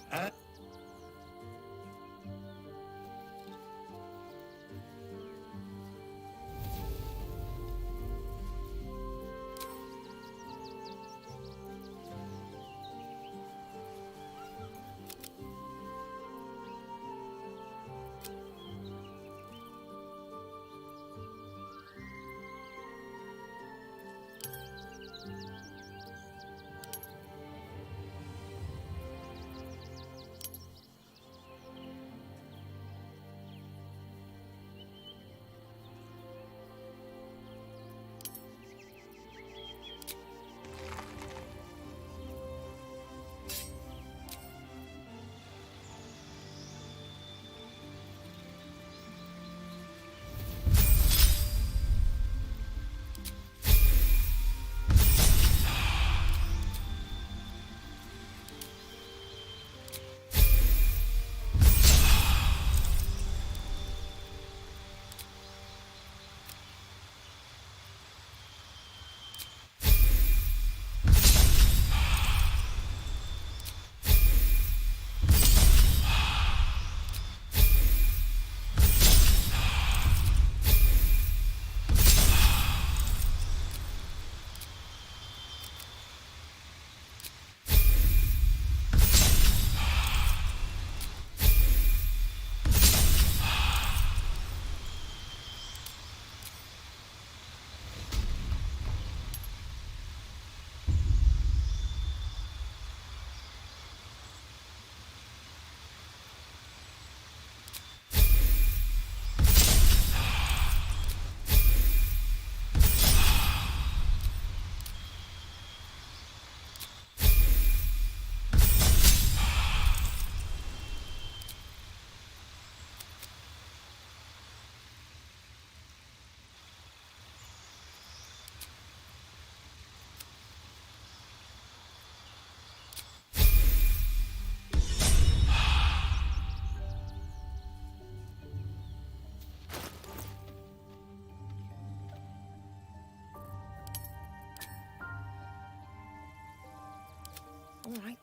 All right,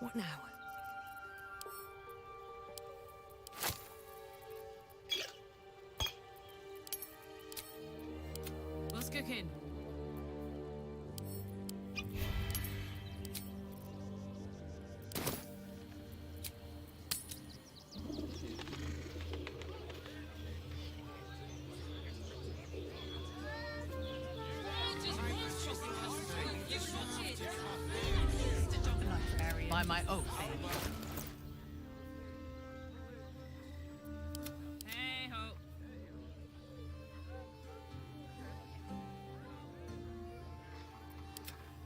what now? What's cooking? By my oath. Hey ho.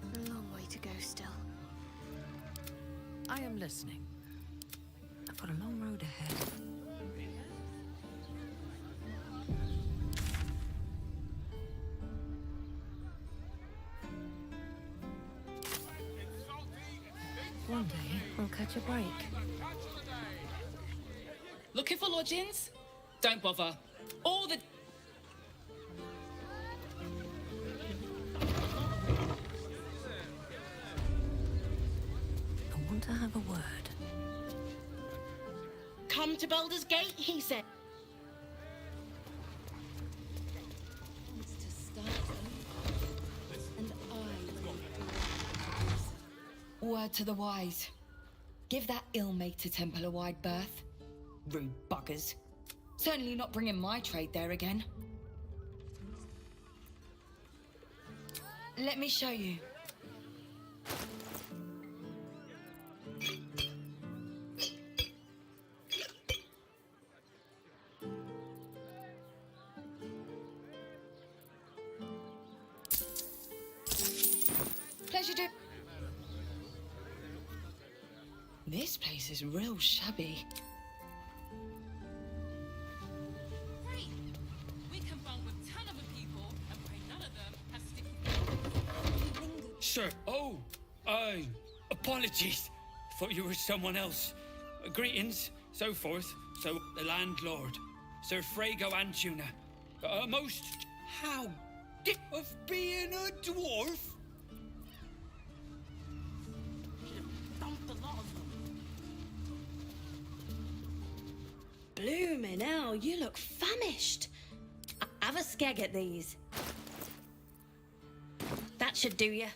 A long way to go still. I am listening. I've got a long road ahead. One day, I'll catch a break. Looking for lodgings? Don't bother. All the... I want to have a word. Come to Baldur's Gate, he said. Word to the wise. Give that ill-mate a Temple a wide berth. Rude buggers. Certainly not bringing my trade there again. Let me show you. Pleasure to... This place is real shabby. Great. We can bunk with 10 other people and pray none of them have sticky... Sure. Oh, apologies. Thought you were someone else. Greetings, so forth. So, the landlord, Sir Frago Antuna. A most... How of being a dwarf? Bloomin' hell, you look famished. Have a skeg at these. That should do you.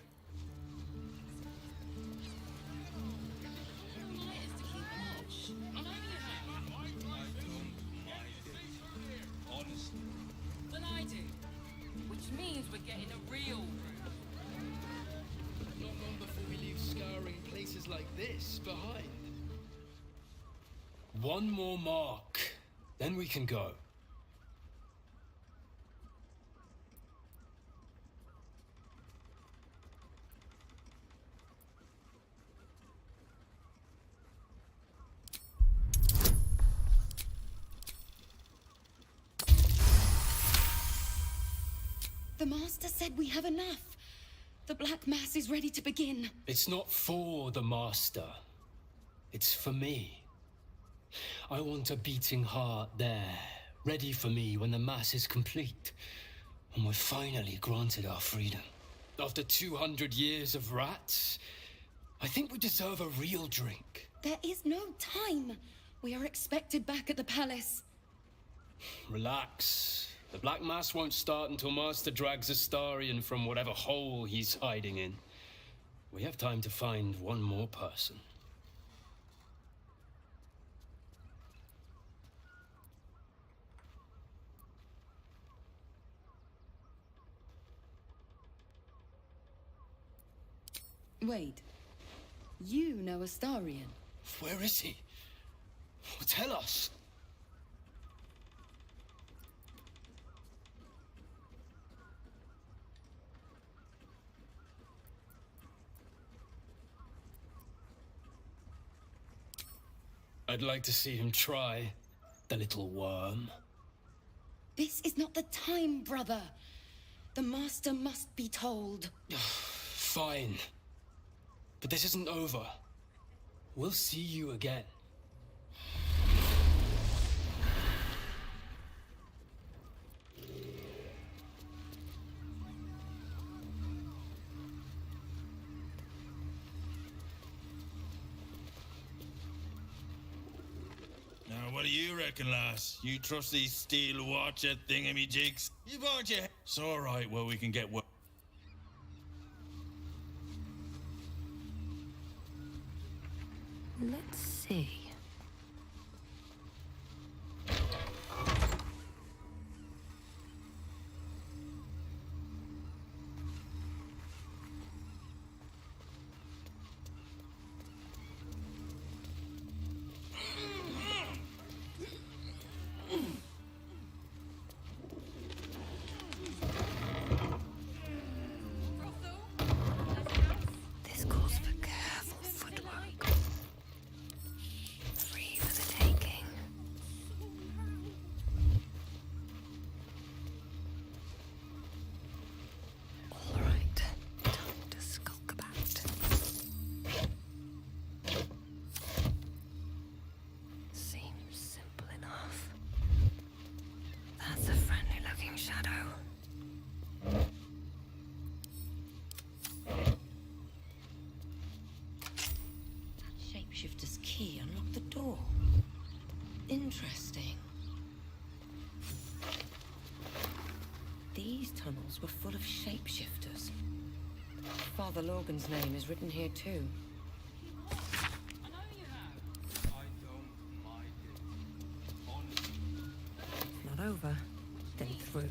Than I do. Which means we're getting a real room. Not long before we leave scouring places like this behind. One more mark, then we can go. The Master said we have enough. The Black Mass is ready to begin. It's not for the Master. It's for me. I want a beating heart there, ready for me when the Mass is complete. And we're finally granted our freedom. After 200 years of rats, I think we deserve a real drink. There is no time. We are expected back at the palace. Relax. The Black Mass won't start until Master drags Astarion from whatever hole he's hiding in. We have time to find one more person. Wait. You know Astarion? Where is he? Tell us. I'd like to see him try, the little worm. This is not the time, brother. The Master must be told. Fine. But this isn't over. We'll see you again. Now, what do you reckon, lass? You trust these steel watcher thingamajigs? You've got your... It's all right, well, we can get work. Let's see. This calls for careful footwork. Free for the taking. All right, time to skulk about. Seems simple enough. That's a friendly-looking shadow. Shapeshifter's key unlocked the door. Interesting. These tunnels were full of shapeshifters. Father Logan's name is written here too. If not over, then through.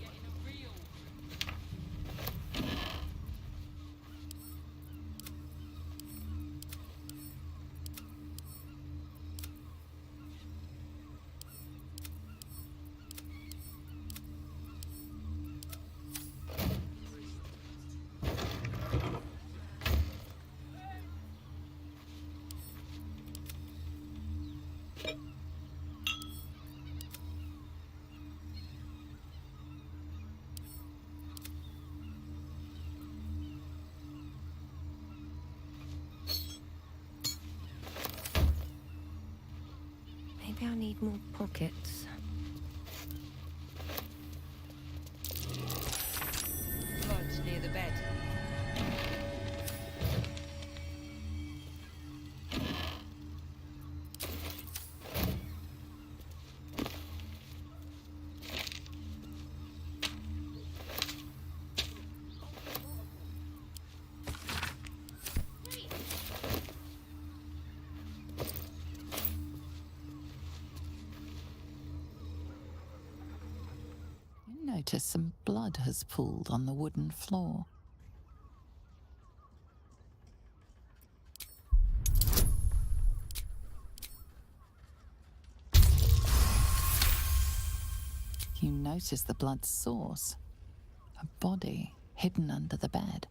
need more pockets. Blood near the bed. You notice some blood has pooled on the wooden floor. You notice the blood's source, a body hidden under the bed.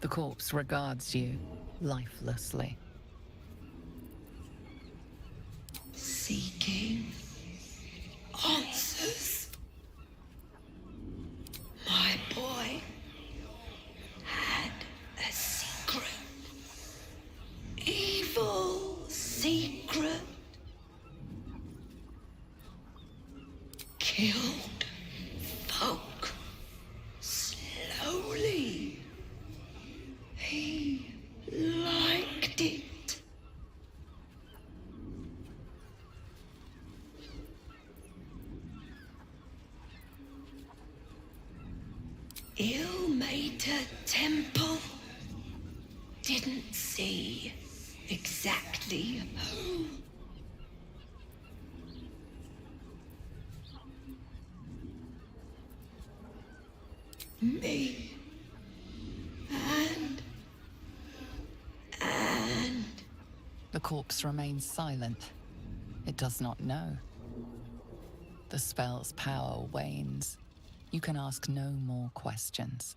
The corpse regards you lifelessly. Seeking answers. My boy had a secret. Evil secret. Killed folk slowly. He liked it. Ilmater Temple didn't see exactly who. Me. And. The corpse remains silent. It does not know. The spell's power wanes. You can ask no more questions.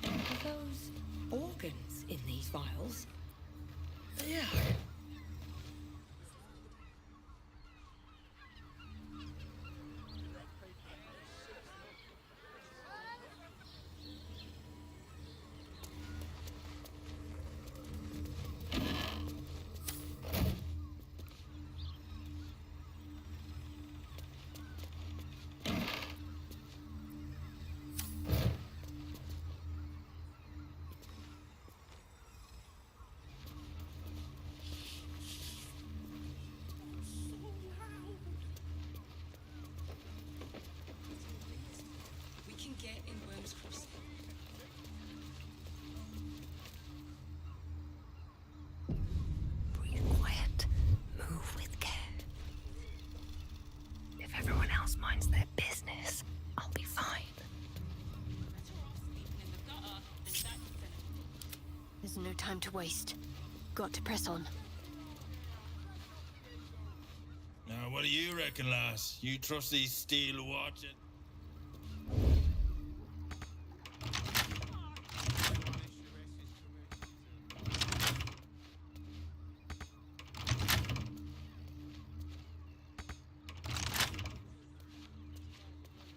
Are those organs in these vials? Yeah. We can get in Worm's Crossing. Breathe quiet. Move with care. If everyone else minds their business, I'll be fine. There's no time to waste. Got to press on. Now, what do you reckon, lass? You trust these steel watches?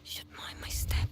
Should mind my step.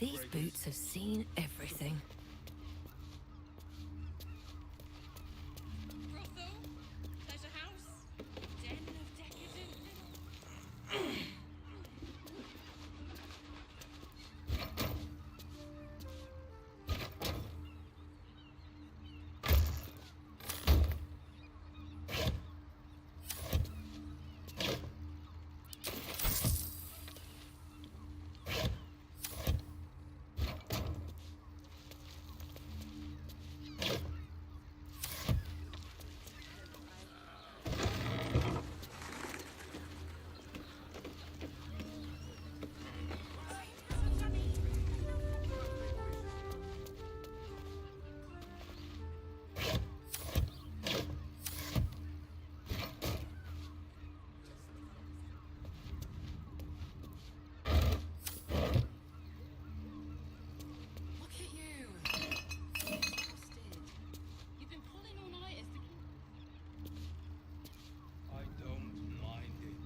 These boots have seen everything. Brothel, pleasure house, den of decadent. Look at you. Exhausted. You've been pulling all night as the... I don't mind it.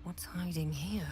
What's hiding here?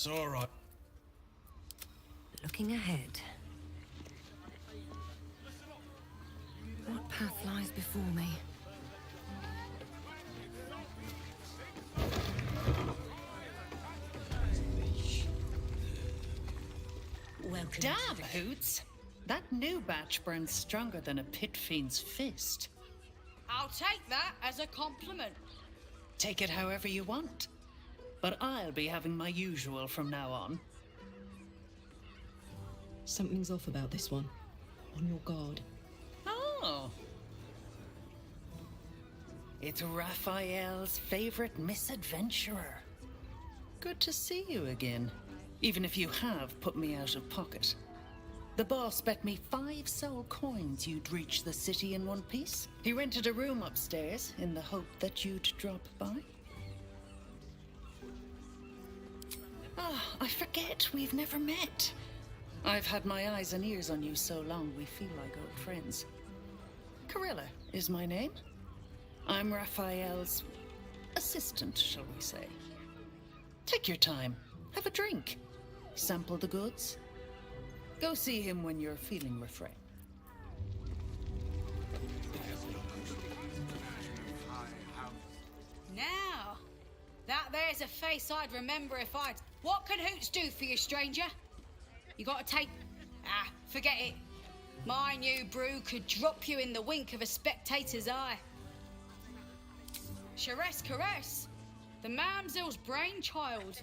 It's all right. Looking ahead. What path lies before me? Welcome. Damn, Hoots! That new batch burns stronger than a pit fiend's fist. I'll take that as a compliment. Take it however you want. But I'll be having my usual from now on. Something's off about this one. On your guard. Oh. It's Raphael's favorite misadventurer. Good to see you again. Even if you have put me out of pocket. The boss bet me 5 soul coins you'd reach the city in one piece. He rented a room upstairs in the hope that you'd drop by. I forget we've never met. I've had my eyes and ears on you so long we feel like old friends. Carilla is my name. I'm Raphael's assistant, shall we say. Take your time. Have a drink. Sample the goods. Go see him when you're feeling refreshed. Now, that there's a face I'd remember if I'd... What can Hoots do for you, stranger? You gotta take... forget it. My new brew could drop you in the wink of a spectator's eye. Caress, the mamsel's brainchild.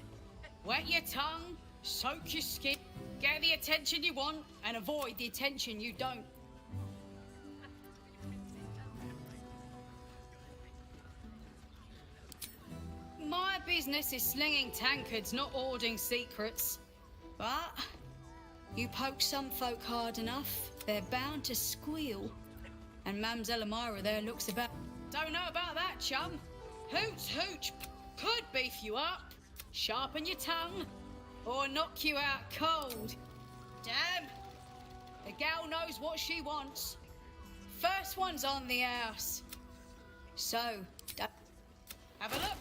Wet your tongue, soak your skin, get the attention you want, and avoid the attention you don't. My business is slinging tankards, not hoarding secrets. But you poke some folk hard enough, they're bound to squeal. And Mamselle Amira there looks about... Don't know about that, chum. Hooch could beef you up, sharpen your tongue, or knock you out cold. Damn, the gal knows what she wants. First one's on the house. So, have a look.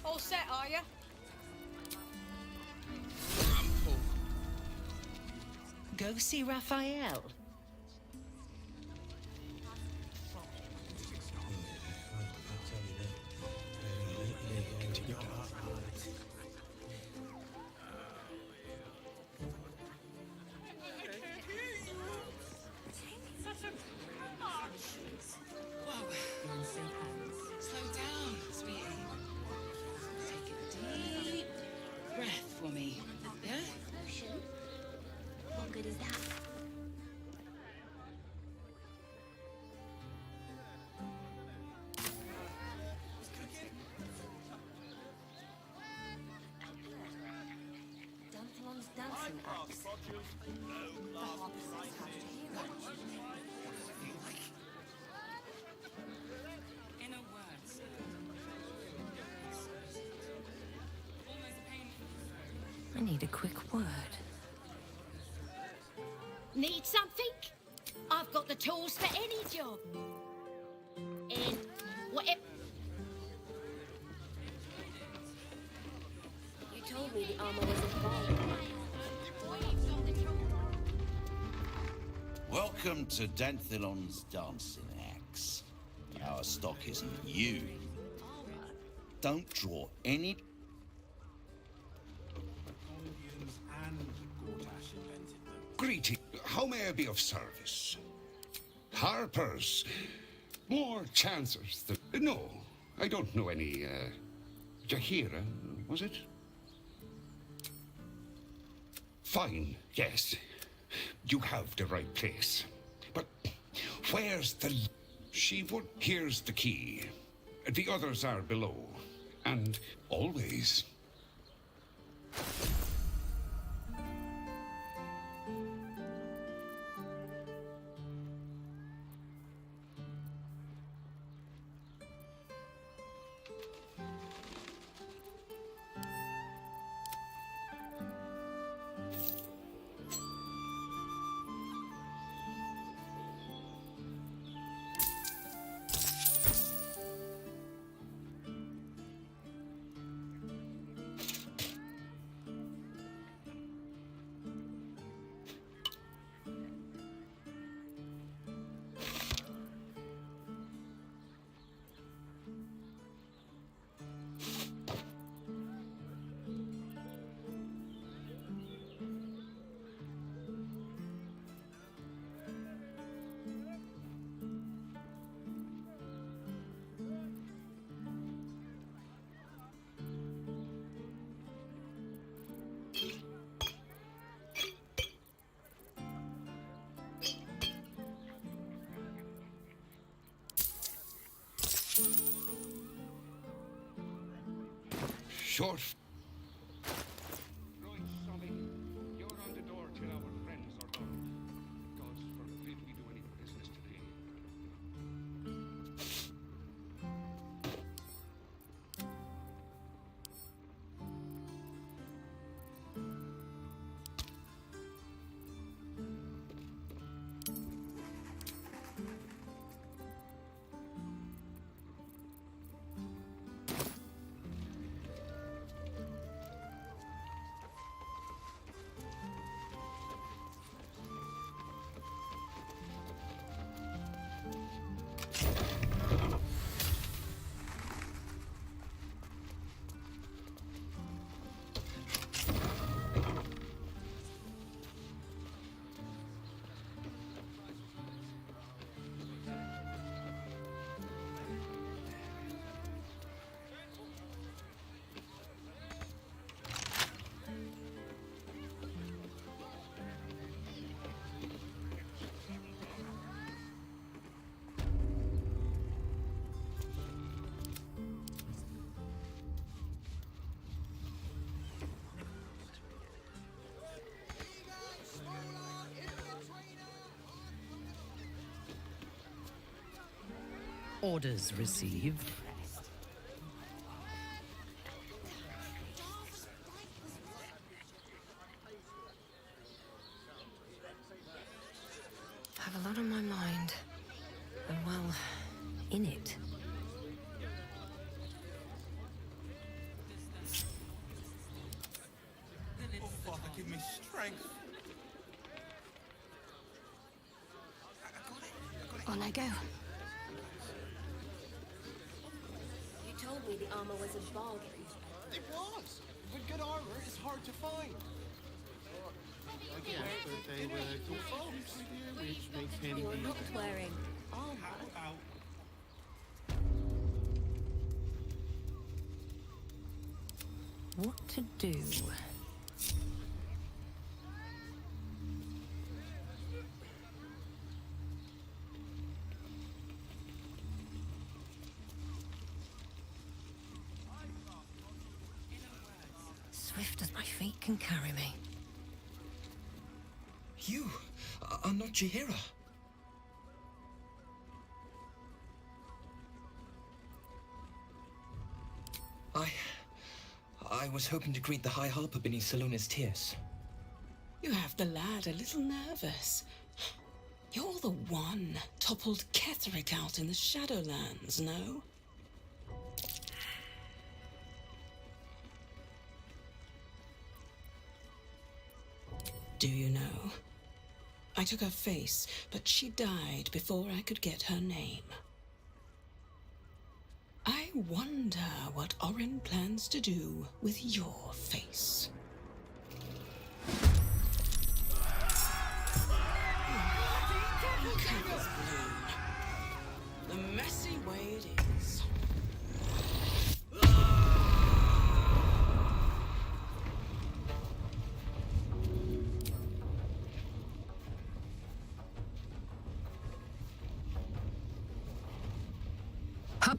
All set, are you? Go see Raphael. Slow down, sweetie. Take a deep breath for me. Yeah? What good is that? Dantelon's dancing axe. The harpists have to hear In a word, sir. I need a quick word. Need something? I've got the tools for any job. In whatever. You told me the armor was involved. Welcome to Danthelon's dancing axe. Our stock isn't you. Don't draw any... Greeting. How may I be of service? Harpers. More chancers than... No, I don't know any, Jahira, was it? Fine, yes. You have the right place. But where's the... She would... Here's the key. The others are below. And always... Sure. Orders received. I have a lot on my mind. And well, in it. Oh, Father, give me strength. On I go. You told me the armor was a bargain. It was! But good armor is hard to find. I guess that they were your folks, which makes him You're the... not wearing armor. How about... What to do? Swift as my feet can carry me. You are not Jaheira. I was hoping to greet the High Harper beneath Salona's tears. You have the lad a little nervous. You're the one toppled Ketherick out in the Shadowlands, no? Do you know? I took her face, but she died before I could get her name. I wonder what Orin plans to do with your face. Candles bloom. The messy way it is. Hup.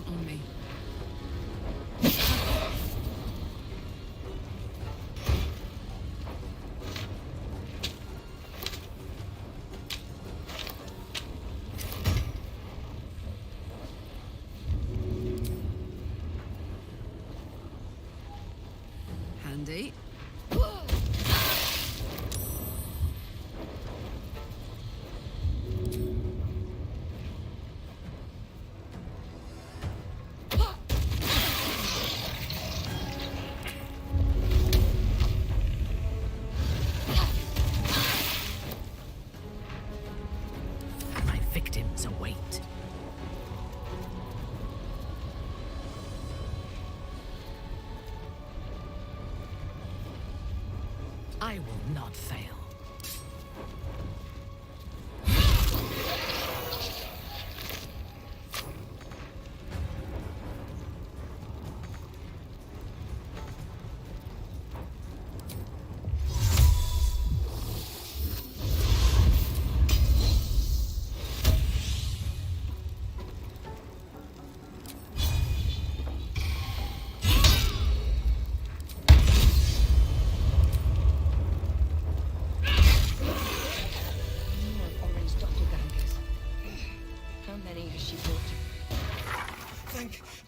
On me. Handy. My victims await. I will not fail.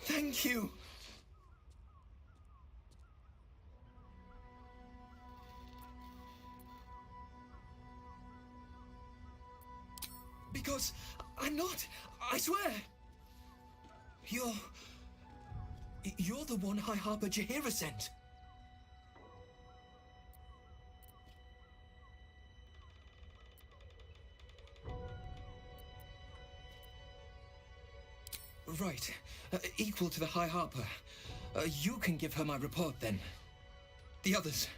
Thank you. Because I'm not, I swear. You're the one High Harper Jaheira sent. Right. Equal to the High Harper. You can give her my report, then. The others.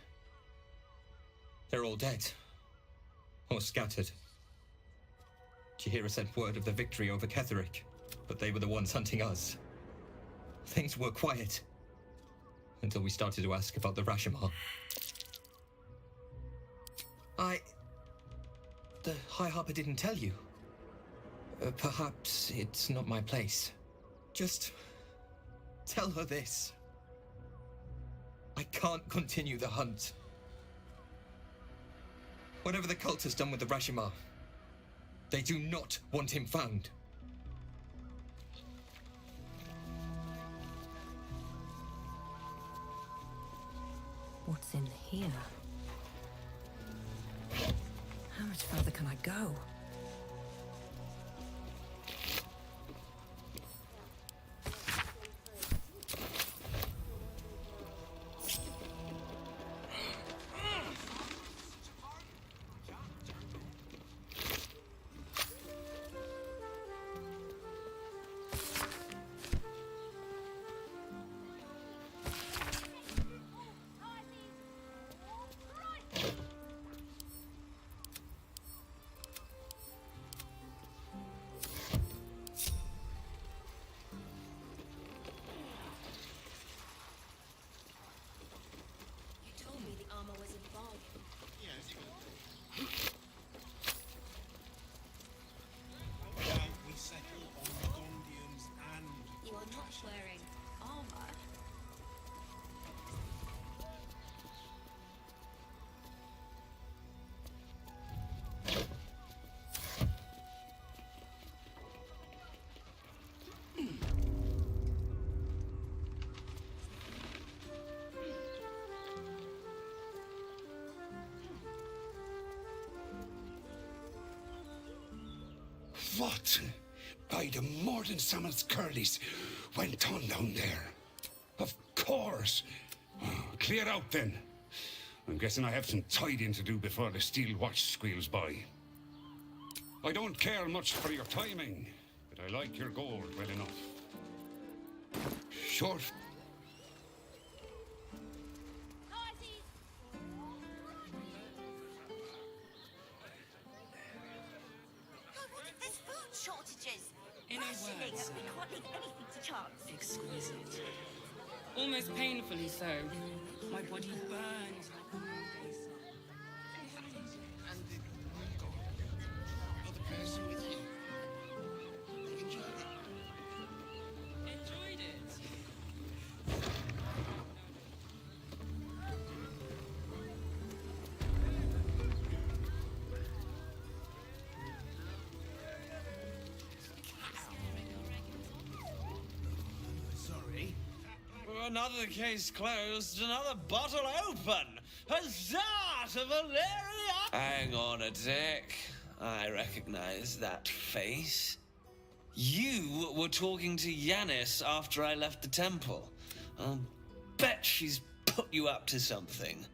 They're all dead. Or scattered. Jaheira sent word of the victory over Ketheric, but they were the ones hunting us. Things were quiet. Until we started to ask about the Rashomon. The High Harper didn't tell you. Perhaps it's not my place. Just tell her this. I can't continue the hunt. Whatever the cult has done with the Rashomon, they do not want him found. What's in here? How much further can I go? What, by the Morden Summons Curlies, went on down there? Of course. Clear out then. I'm guessing I have some tidying to do before the steel watch squeals by. I don't care much for your timing, but I like your gold well enough. Sure. In a word, sir. We can't leave anything to chance. Exquisite. Almost painfully so. My body burns like a moonbase. And you're the person with you. Enjoy it. Enjoy Another case closed, another bottle open. Huzzah to Valeria! Hang on a tick. I recognize that face. You were talking to Yanis after I left the temple. I'll bet she's put you up to something.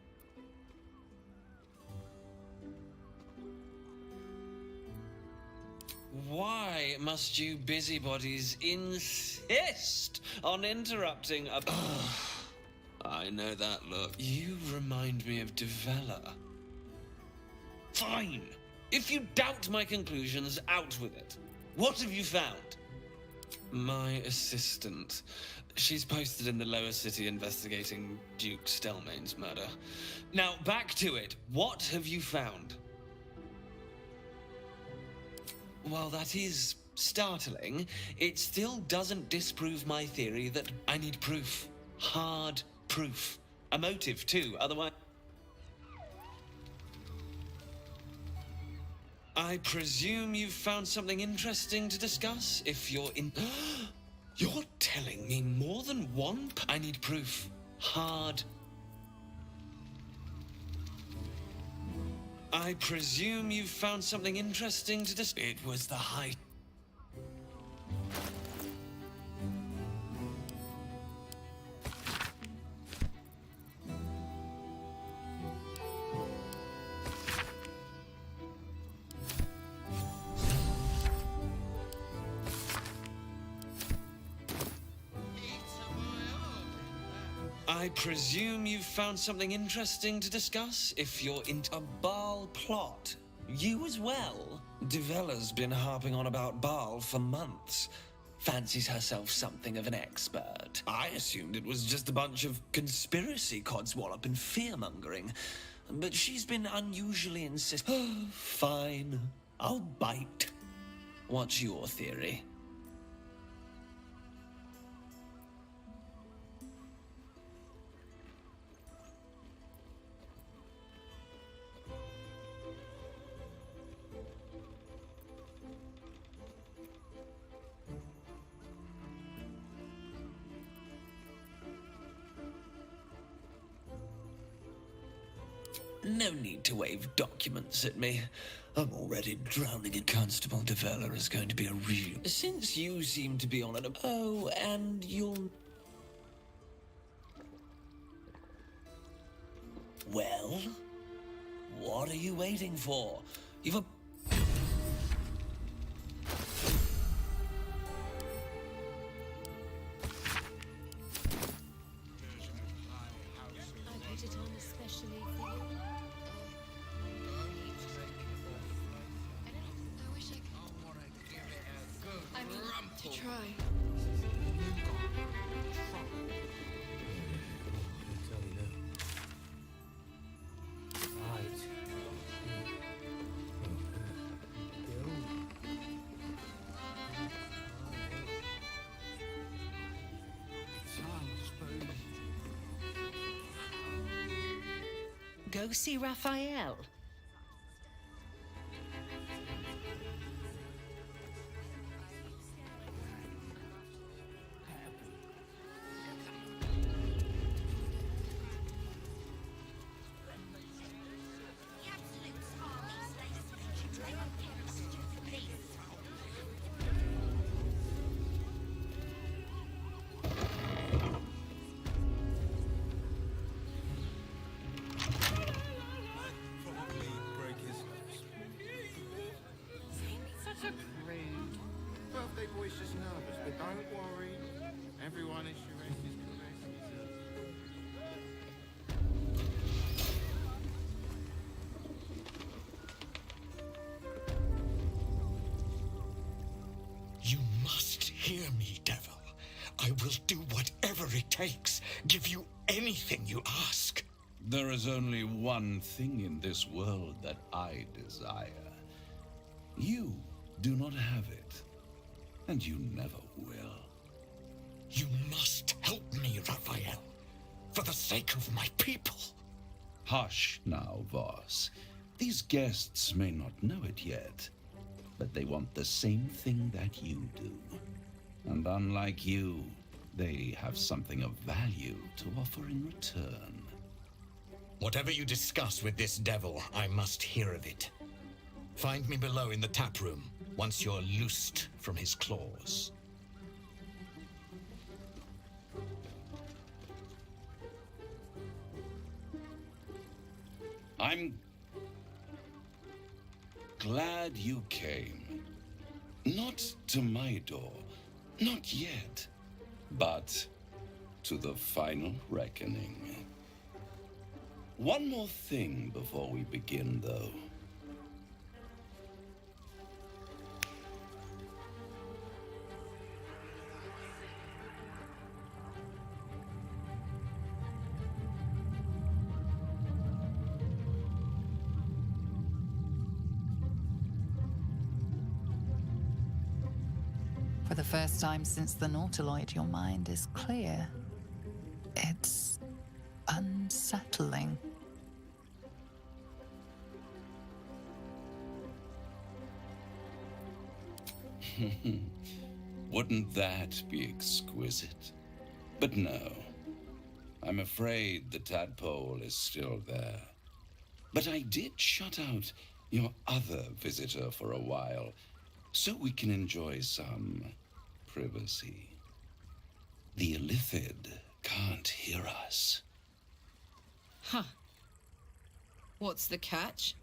Why must you busybodies insist on interrupting a... I know that look. You remind me of Devella. Fine. If you doubt my conclusions, out with it. What have you found? My assistant. She's posted in the lower city investigating Duke Stelmane's murder. Now, back to it. What have you found? While that is startling, it still doesn't disprove my theory that I need proof. Hard proof. A motive, too, otherwise... I presume you've found something interesting to discuss, if you're in... You're telling me more than one... I need proof. Hard. I presume you've found something interesting to discuss. It was the height. I presume you've found something interesting to discuss, if you're into a Baal plot. You as well? Devella's been harping on about Baal for months. Fancies herself something of an expert. I assumed it was just a bunch of conspiracy codswallop and fear-mongering. But she's been unusually insistent. Fine, I'll bite. What's your theory? No need to wave documents at me. I'm already drowning in Constable Devella is going to be a real... Since you seem to be on an... Oh, and you'll... Well? What are you waiting for? You've a... Go see Raphael. You must hear me, devil. I will do whatever it takes, give you anything you ask. There is only one thing in this world that I desire. You do not have it, and you never will. You must help me, Raphael, for the sake of my people. Hush now, Voss. These guests may not know it yet, but they want the same thing that you do. And unlike you, they have something of value to offer in return. Whatever you discuss with this devil, I must hear of it. Find me below in the tap room, once you're loosed from his claws. I'm glad you came. Not to my door, not yet, but to the final reckoning. One more thing before we begin, though. For the first time since the Nautiloid, your mind is clear. It's unsettling. Wouldn't that be exquisite? But no. I'm afraid the tadpole is still there. But I did shut out your other visitor for a while, so we can enjoy some privacy. The Illithid can't hear us. Huh. What's the catch?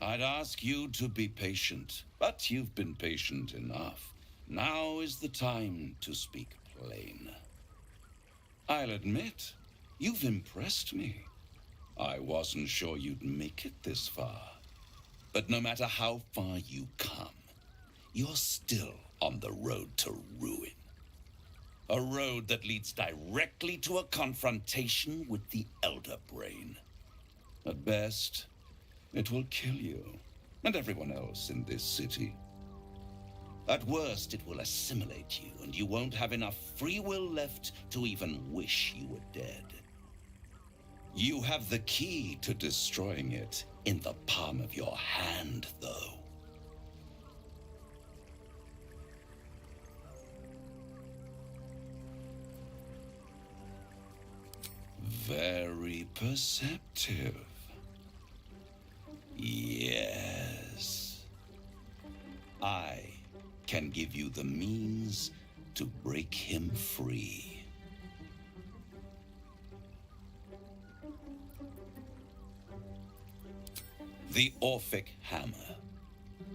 I'd ask you to be patient, but you've been patient enough. Now is the time to speak plain. I'll admit, you've impressed me. I wasn't sure you'd make it this far. But no matter how far you come, you're still on the road to ruin. A road that leads directly to a confrontation with the Elder Brain. At best, it will kill you, and everyone else in this city. At worst, it will assimilate you, and you won't have enough free will left to even wish you were dead. You have the key to destroying it in the palm of your hand, though. Very perceptive. Yes. I can give you the means to break him free. The Orphic Hammer.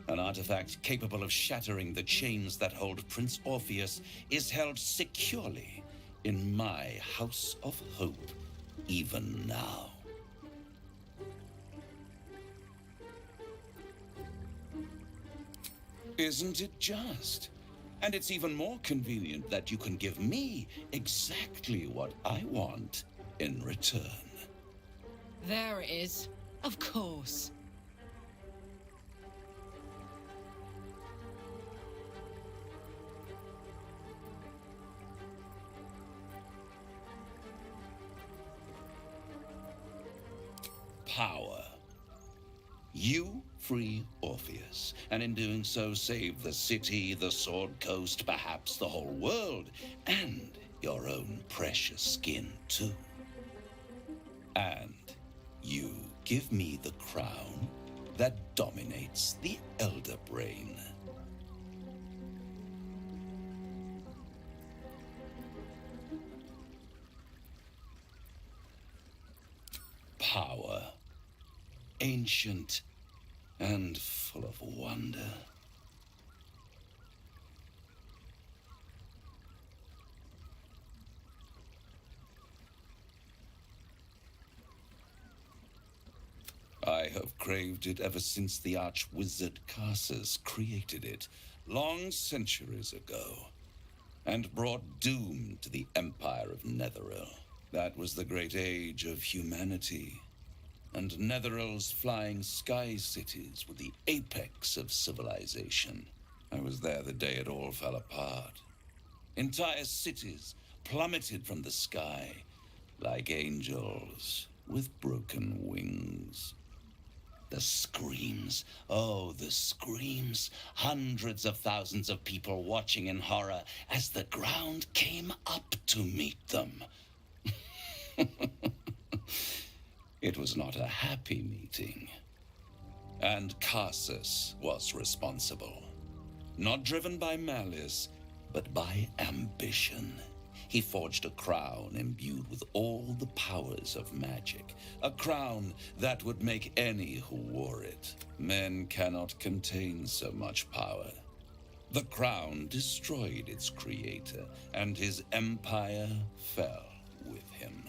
An artifact capable of shattering the chains that hold Prince Orpheus is held securely in my House of Hope, even now. Isn't it just? And it's even more convenient that you can give me exactly what I want in return. There it is. Of course. Power. You free Orpheus, and in doing so save the city, the Sword Coast, perhaps the whole world, and your own precious skin too. And you give me the crown that dominates the Elder Brain. Power. Ancient and full of wonder. I have craved it ever since the arch-wizard Carsus created it, long centuries ago, and brought doom to the Empire of Netheril. That was the great age of humanity. And Netheril's flying sky cities were the apex of civilization. I was there the day it all fell apart. Entire cities plummeted from the sky like angels with broken wings. The screams, oh, the screams. Hundreds of thousands of people watching in horror as the ground came up to meet them. It was not a happy meeting. And Karsus was responsible. Not driven by malice, but by ambition. He forged a crown imbued with all the powers of magic. A crown that would make any who wore it. Men cannot contain so much power. The crown destroyed its creator, and his empire fell with him.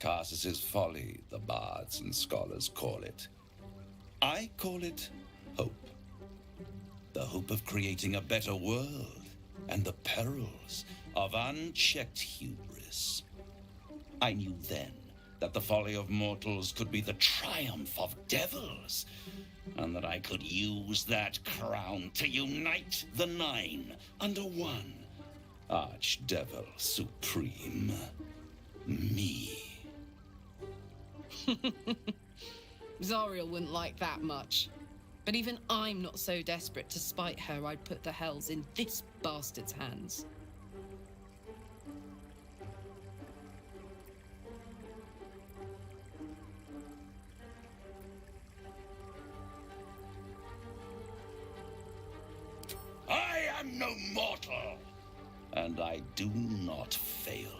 Karsus's folly, the bards and scholars call it. I call it hope. The hope of creating a better world, and the perils of unchecked hubris. I knew then that the folly of mortals could be the triumph of devils, and that I could use that crown to unite the Nine under one Archdevil Supreme. Me. Zariel wouldn't like that much. But even I'm not so desperate to spite her I'd put the hells in this bastard's hands. I am no mortal, and I do not fail.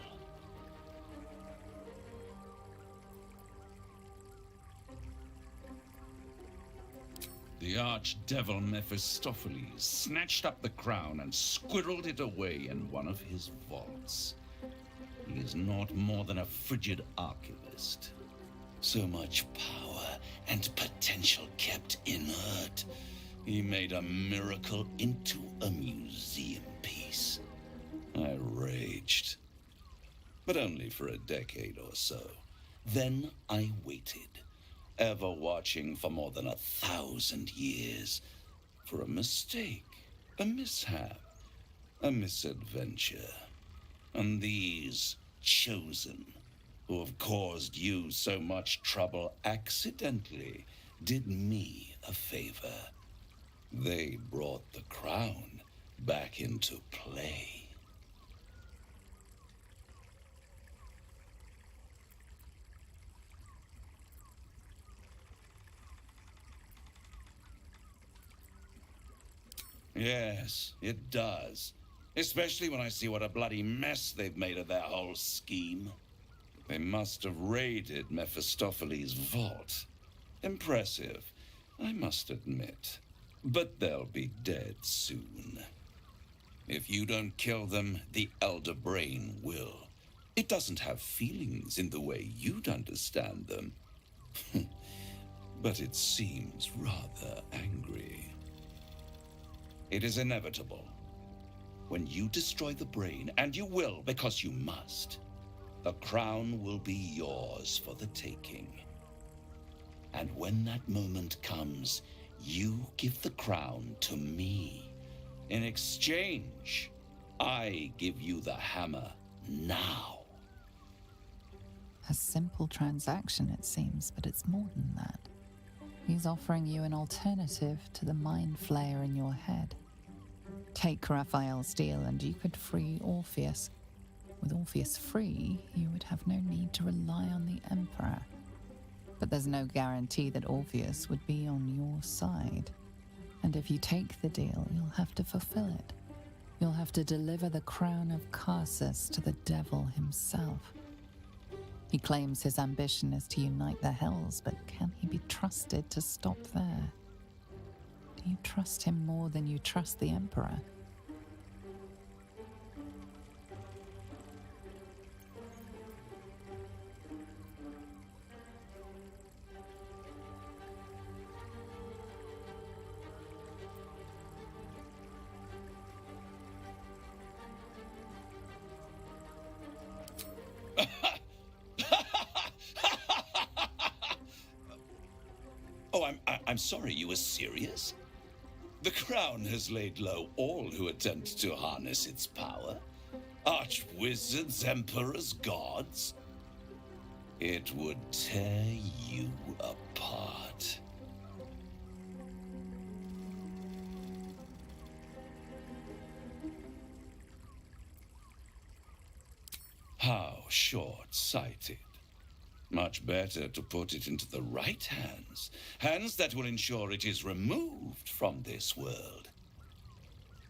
The archdevil Mephistopheles snatched up the crown and squirreled it away in one of his vaults. He is not more than a frigid archivist. So much power and potential kept inert. He made a miracle into a museum piece. I raged. But only for a decade or so. Then I waited, ever watching for more than 1,000 years, for a mistake, a mishap, a misadventure. And these chosen, who have caused you so much trouble accidentally, did me a favor. They brought the crown back into play. Yes, it does. Especially when I see what a bloody mess they've made of their whole scheme. They must have raided Mephistopheles' vault. Impressive, I must admit. But they'll be dead soon. If you don't kill them, the Elder Brain will. It doesn't have feelings in the way you'd understand them. But it seems rather angry. It is inevitable. When you destroy the brain, and you will because you must, the crown will be yours for the taking. And when that moment comes, you give the crown to me. In exchange, I give you the hammer now. A simple transaction, it seems, but it's more than that. He's offering you an alternative to the mind flayer in your head. Take Raphael's deal and you could free Orpheus. With Orpheus free, you would have no need to rely on the Emperor. But there's no guarantee that Orpheus would be on your side. And if you take the deal, you'll have to fulfill it. You'll have to deliver the crown of Karsus to the devil himself. He claims his ambition is to unite the hells, but can he be trusted to stop there? Do you trust him more than you trust the Emperor? Oh, I'm sorry, you were serious? The crown has laid low all who attempt to harness its power. Archwizards, emperors, gods? It would tear you apart. How short-sighted. Much better to put it into the right hands. Hands that will ensure it is removed from this world.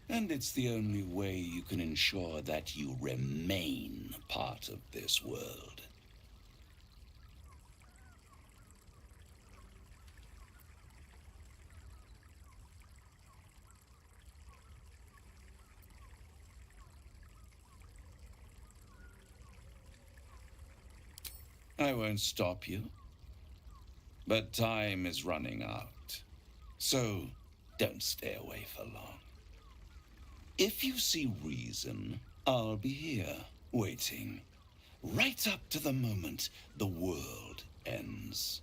And it's the only way you can ensure that you remain part of this world. I won't stop you. But time is running out. So don't stay away for long. If you see reason, I'll be here, waiting. Right up to the moment the world ends.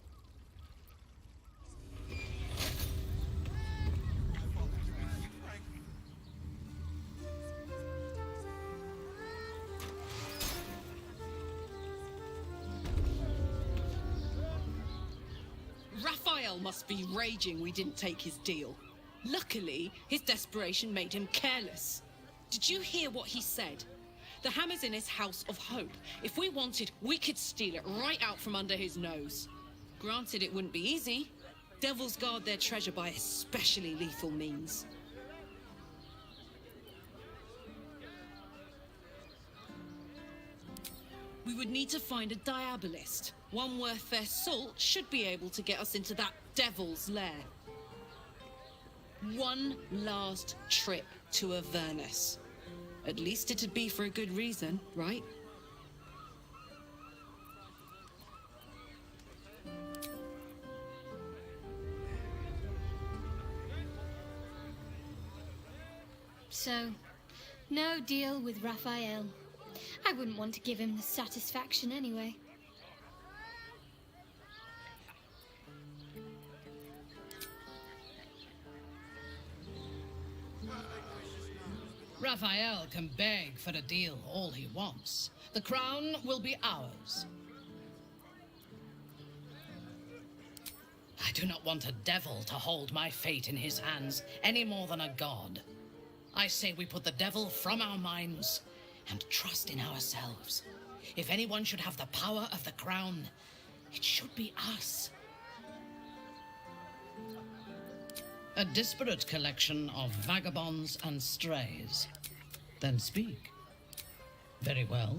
Raphael must be raging we didn't take his deal. Luckily, his desperation made him careless. Did you hear what he said? The hammer's in his house of hope. If we wanted, we could steal it right out from under his nose. Granted, it wouldn't be easy. Devils guard their treasure by especially lethal means. We would need to find a diabolist. One worth their salt should be able to get us into that devil's lair. One last trip to Avernus. At least it'd be for a good reason, right? So, no deal with Raphael. I wouldn't want to give him the satisfaction anyway. Raphael can beg for a deal all he wants. The crown will be ours. I do not want a devil to hold my fate in his hands any more than a god. I say we put the devil from our minds and trust in ourselves. If anyone should have the power of the crown, it should be us. A disparate collection of vagabonds and strays. Then speak. Very well.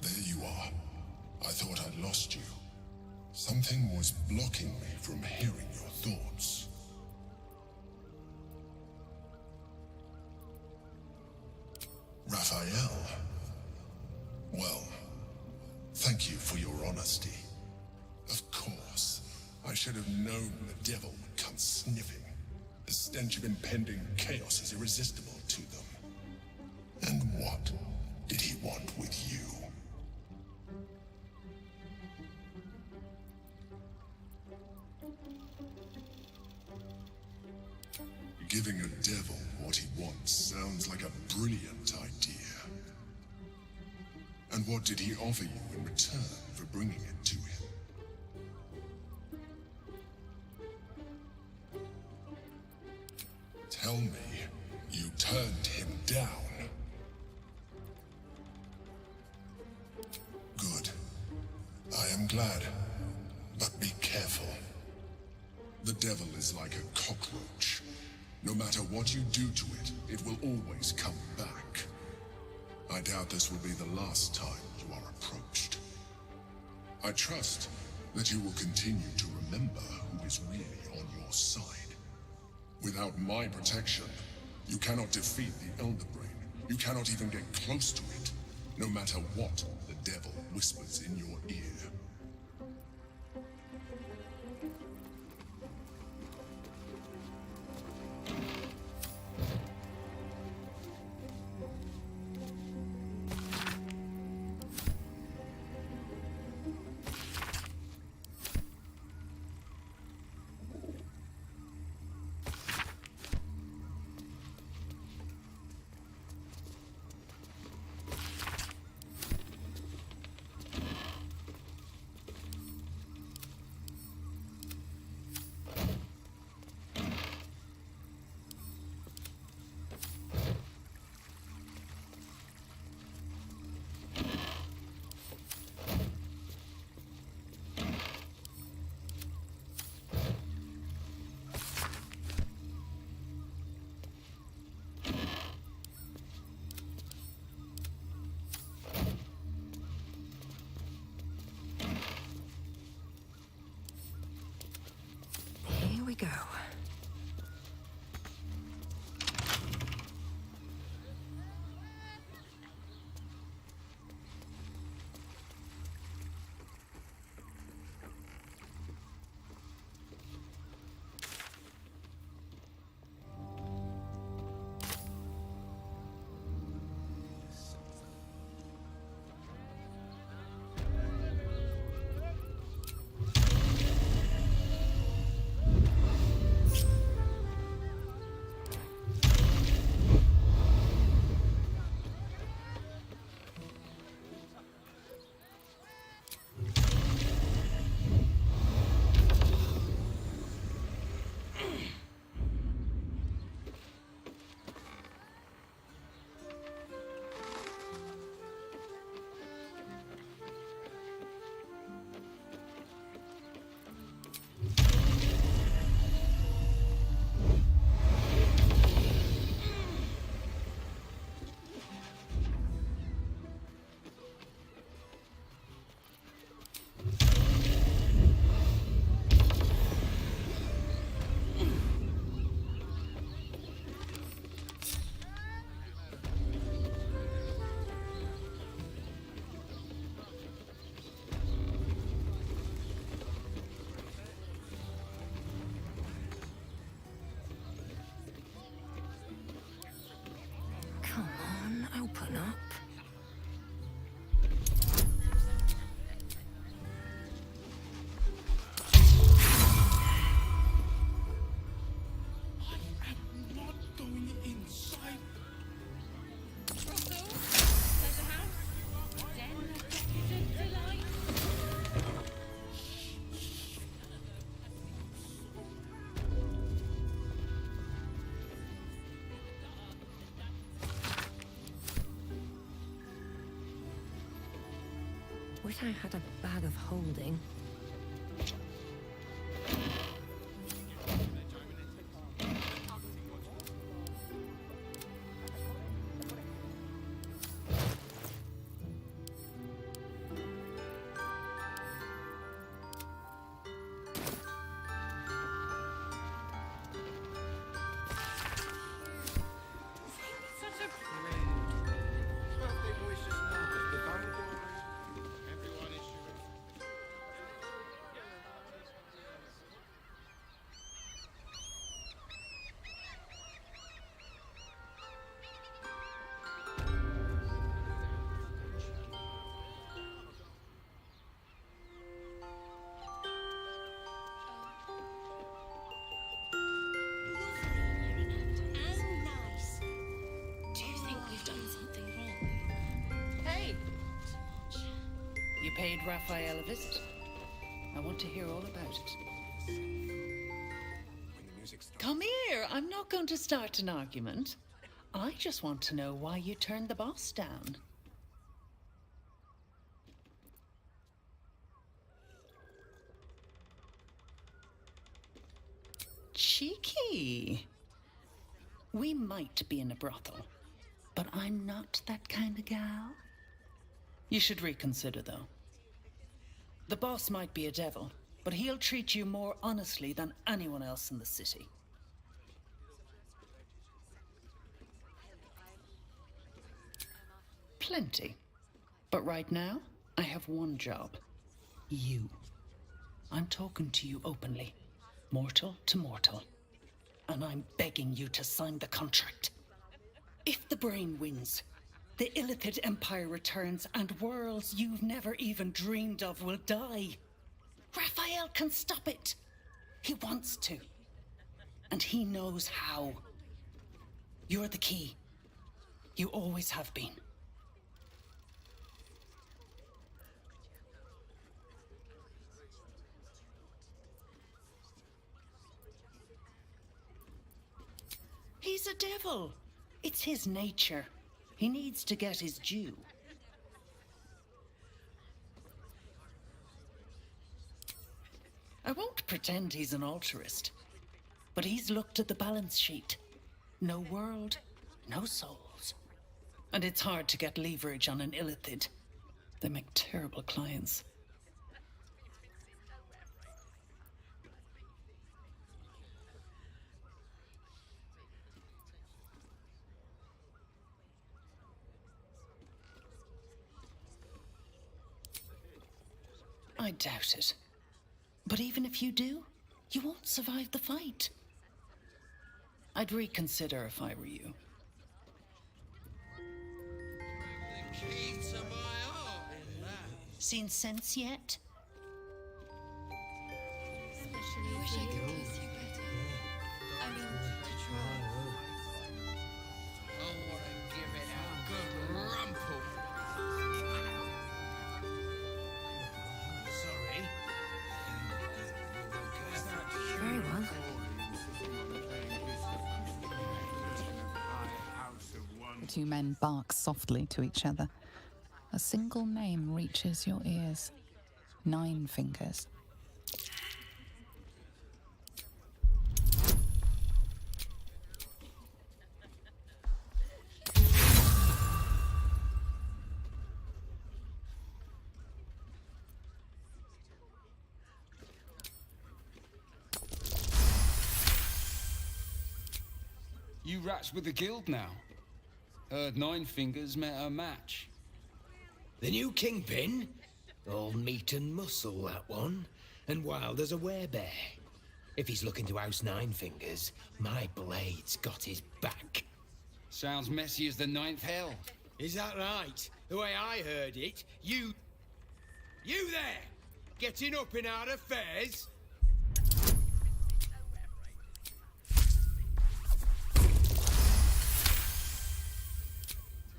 There you are. I thought I'd lost you. Something was blocking me from hearing your thoughts. Raphael. Well, thank you for your honesty. Of course, I should have known the devil would come sniffing. The stench of impending chaos is irresistible to them. And what did he want with you? Giving a devil what he wants sounds like a brilliant idea. And what did he offer you in return for bringing it to him? Tell me, you turned him down. Good. I am glad. But be careful. The devil is like a cockroach. No matter what you do to it, it will always come back. I doubt this will be the last time you are approached. I trust that you will continue to remember who is really on your side. Without my protection, you cannot defeat the Elder Brain. You cannot even get close to it, no matter what the devil whispers in your ear. we go. Come on, open up. Wish I had a bag of holding. Paid Raphael a visit. I want to hear all about it. Come here. I'm not going to start an argument. I just want to know why you turned the boss down. Cheeky. We might be in a brothel, but I'm not that kind of gal. You should reconsider, though. The boss might be a devil, but he'll treat you more honestly than anyone else in the city. Plenty. But right now, I have one job. You. I'm talking to you openly, mortal to mortal. And I'm begging you to sign the contract. If the brain wins, the Illithid Empire returns and worlds you've never even dreamed of will die. Raphael can stop it. He wants to. And he knows how. You're the key. You always have been. He's a devil. It's his nature. He needs to get his due. I won't pretend he's an altruist, but he's looked at the balance sheet. No world, no souls. And it's hard to get leverage on an Illithid. They make terrible clients. I doubt it. But even if you do, you won't survive the fight. I'd reconsider if I were you. Seen sense yet? I wish I could kiss you better. I mean, to try. I want to give it a good rumple. Sorry. Very well. The two men bark softly to each other. A single name reaches your ears. 9 Fingers. You rats with the guild now. Heard 9 Fingers met a match. The new kingpin? All meat and muscle, that one. And wild as a werebear. If he's looking to oust 9 Fingers, my blade's got his back. Sounds messy as the 9th hell. Is that right? The way I heard it, you there! Getting up in our affairs?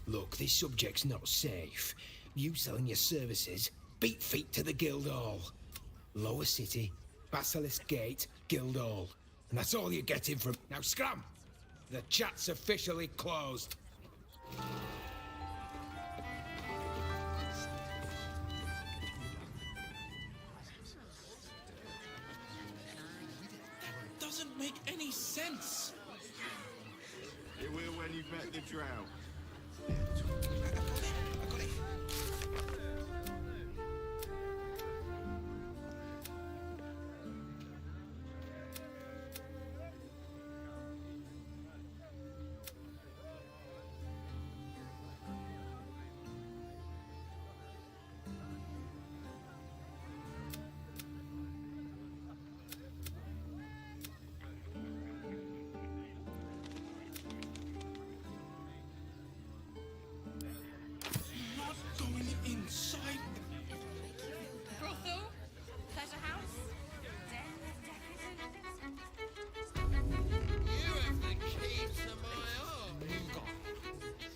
Look, this subject's not safe. You selling your services, beat feet to the Guildhall. Lower City, Basilisk Gate, Guildhall. And that's all you're getting from... Now scram! The chat's officially closed. Doesn't make any sense. It will when you've met the drow. Inside. Brothel? Pleasure house? You have the key to my heart.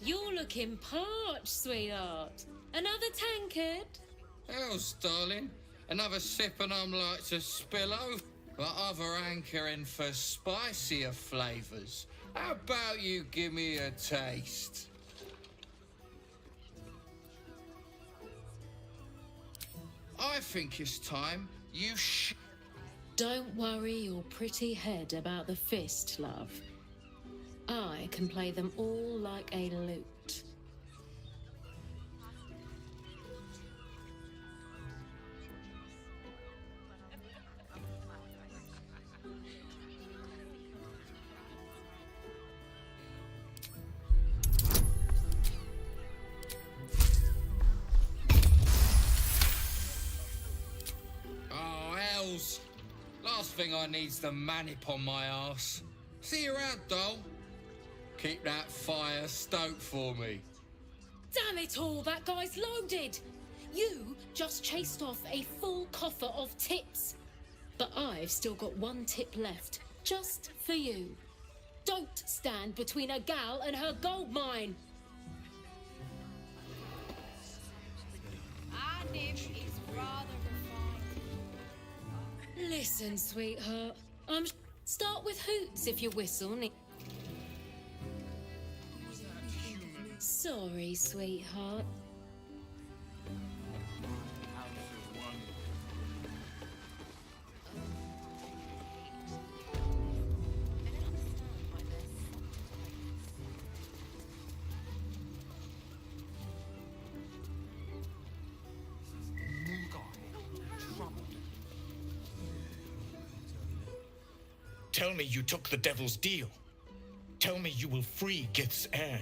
You're looking parched, sweetheart. Another tankard? Hell's darling. Another sip and I'm like to spill over. But other hankering for spicier flavours. How about you give me a taste? I think it's time you Don't worry your pretty head about the fist, love. I can play them all like a lute. Last thing I need's the manip on my arse. See you around, doll. Keep that fire stoked for me. Damn it all, that guy's loaded! You just chased off a full coffer of tips. But I've still got 1 tip left, just for you. Don't stand between a gal and her gold mine. Our nymph is rather refined. Listen, sweetheart. Start with hoots if you whistle. Sorry, sweetheart. Tell me you took the devil's deal. Tell me you will free Gith's heir.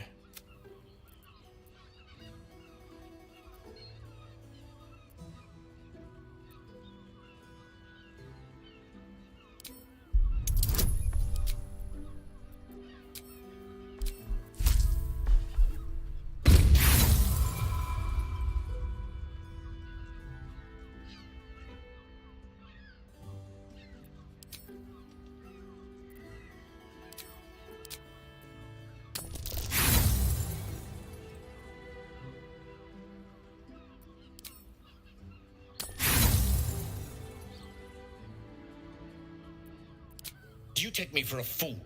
Do you take me for a fool?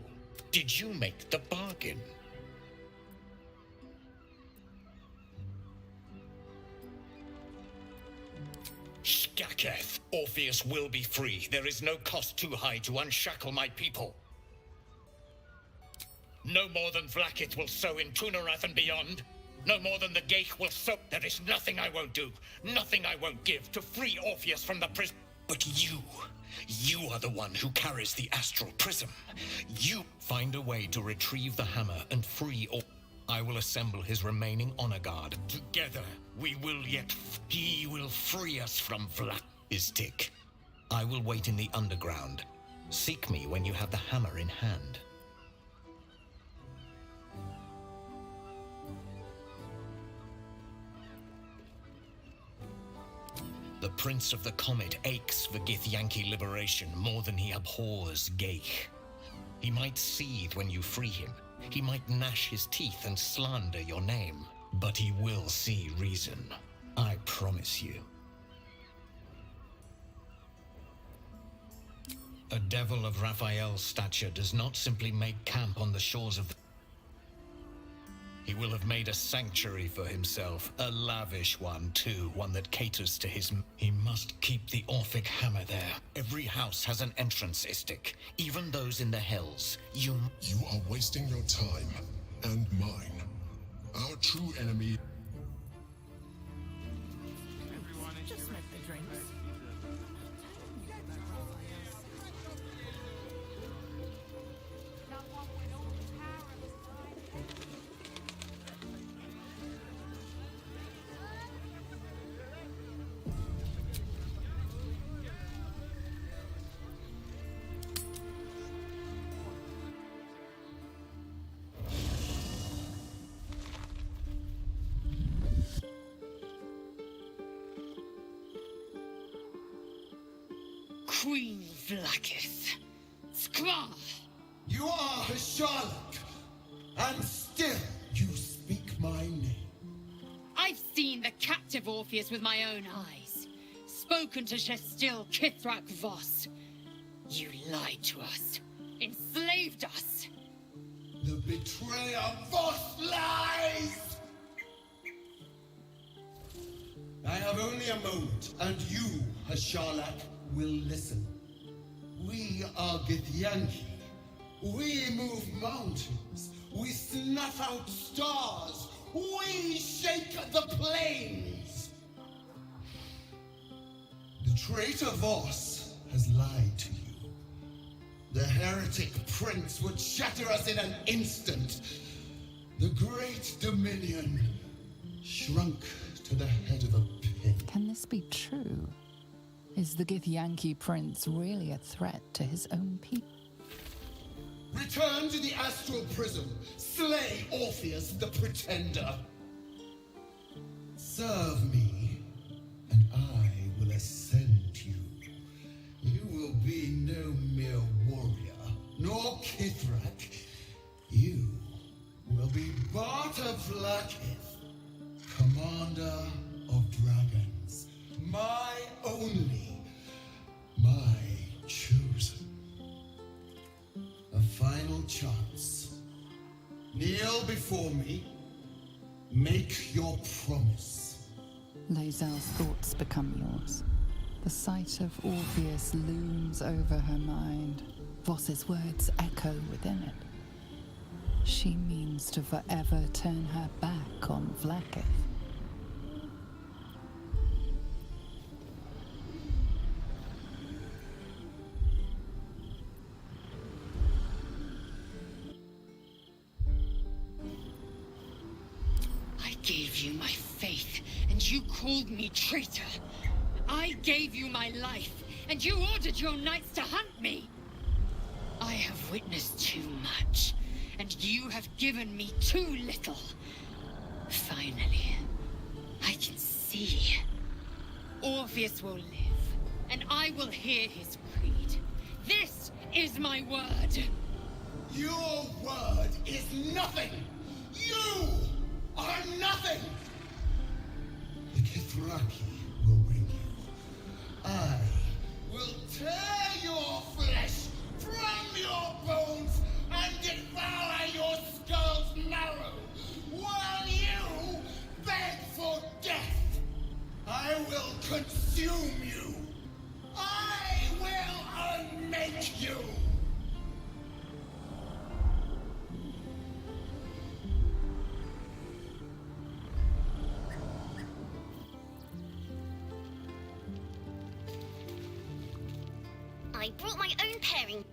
Did you make the bargain? Skaketh, Orpheus will be free. There is no cost too high to unshackle my people. No more than Vlaakith will sow in Tunarath and beyond. No more than the Geich will sow. There is nothing I won't do, nothing I won't give to free Orpheus from the prison. But you are the one who carries the astral prism. You find a way to retrieve the hammer and free Orpheus. I will assemble his remaining honor guard. Together, we will yet... He will free us from Vlaakith. I will wait in the underground. Seek me when you have the hammer in hand. The Prince of the Comet aches for Githyanki liberation more than he abhors Geich. He might seethe when you free him. He might gnash his teeth and slander your name. But he will see reason. I promise you. A devil of Raphael's stature does not simply make camp on the shores of... He will have made a sanctuary for himself, a lavish one too, one that caters to his... He must keep the Orphic hammer there. Every house has an entrance, Istik, even those in the Hells. You are wasting your time, and mine. Our true enemy... Just make the drinks. Queen Vlaakith. Skra! You are Hasharlok, and still you speak my name. I've seen the captive Orpheus with my own eyes. Spoken to Shestil Kithrak Voss. You lied to us. Enslaved us. The betrayer Voss lies! I have only a moment, and you, Hasharlok, will listen. We are Githyanki. We move mountains. We snuff out stars. We shake the plains. The traitor Voss has lied to you. The heretic prince would shatter us in an instant. The great dominion shrunk to the head of a pin. Can this be true? Is the Githyanki prince really a threat to his own people? Return to the astral prism. Slay Orpheus the pretender. Serve me, and I will ascend you. You will be no mere warrior, nor Kithrak. You will be Barta Vlaakith, commander of dragons. My only, my chosen. A final chance. Kneel before me. Make your promise. Lae'zel's thoughts become yours. The sight of Orpheus looms over her mind. Voss's words echo within it. She means to forever turn her back on Vlaakith. I gave you my faith, and you called me traitor. I gave you my life, and you ordered your knights to hunt me. I have witnessed too much, and you have given me too little. Finally, I can see. Orpheus will live, and I will hear his creed. This is my word. Your word is nothing. You are nothing. The Kithraki will bring you. I will tear your flesh from your I brought my own pairing.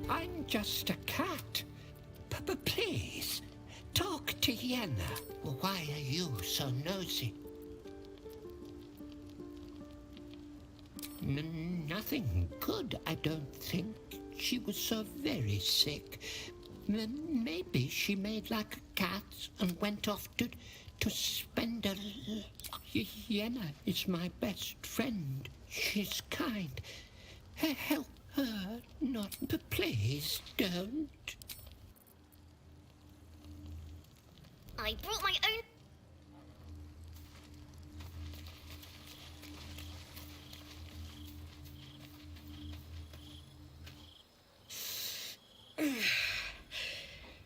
I'm just a cat. But please, talk to Yenna. Why are you so nosy? Nothing good, I don't think. She was so very sick. Maybe she made like a cat and went off to spend a... Yenna is my best friend. She's kind. Help her, not... Please don't. I brought my own...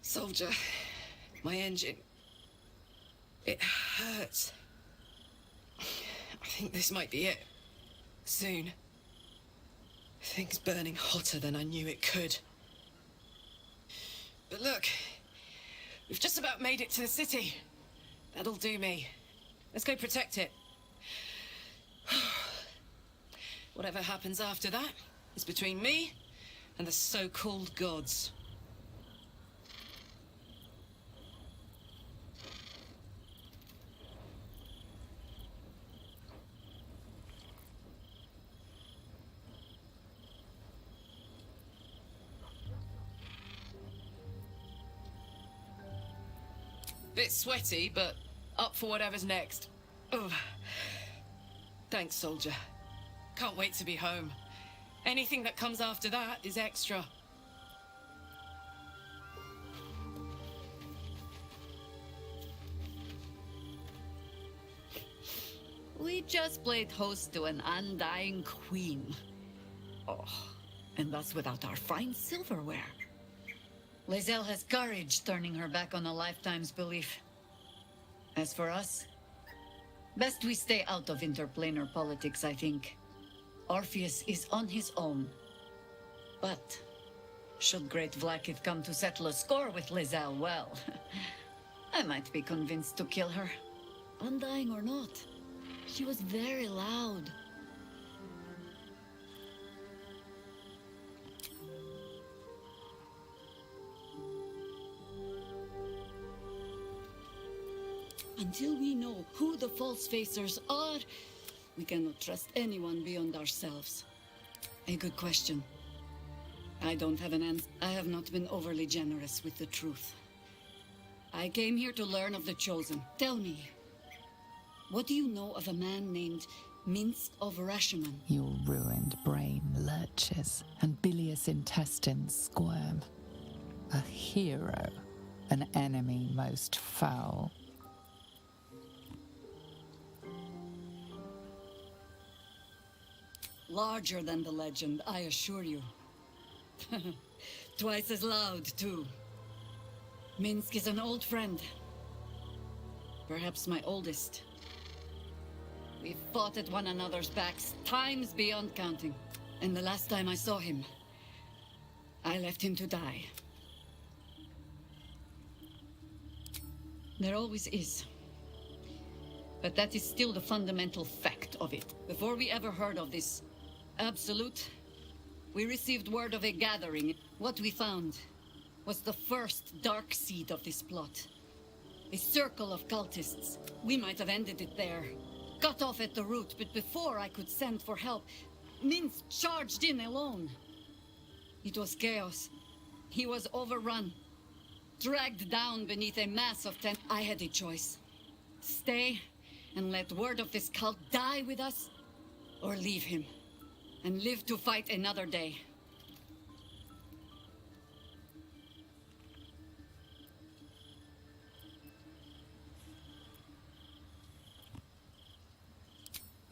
Soldier, my engine. It hurts. I think this might be it. Soon. Things burning hotter than I knew it could. But look, we've just about made it to the city. That'll do me. Let's go protect it. Whatever happens after that is between me and the so-called gods. Bit sweaty, but up for whatever's next. Oh. Thanks, soldier. Can't wait to be home. Anything that comes after that is extra. We just played host to an undying queen. Oh, and that's without our fine silverware. Lae'zel has courage turning her back on a lifetime's belief. As for us, best we stay out of interplanar politics, I think. Orpheus is on his own. But should Great Vlaakith come to settle a score with Lae'zel, well, I might be convinced to kill her. Undying or not, she was very loud. Until we know who the false facers are, we cannot trust anyone beyond ourselves. A good question. I don't have an answer. I have not been overly generous with the truth. I came here to learn of the Chosen. Tell me, what do you know of a man named Minsk of Rashomon? Your ruined brain lurches and bilious intestines squirm. A hero, an enemy most foul. Larger than the legend, I assure you. Twice as loud, too. Minsk is an old friend. Perhaps my oldest. We fought at one another's backs, times beyond counting. And the last time I saw him, I left him to die. There always is. But that is still the fundamental fact of it. Before we ever heard of this Absolute, we received word of a gathering. What we found was the first dark seed of this plot. A circle of cultists. We might have ended it there. Cut off at the root, but before I could send for help, Minsk charged in alone. It was chaos. He was overrun. Dragged down beneath a mass of I had a choice. Stay and let word of this cult die with us, or leave him and live to fight another day.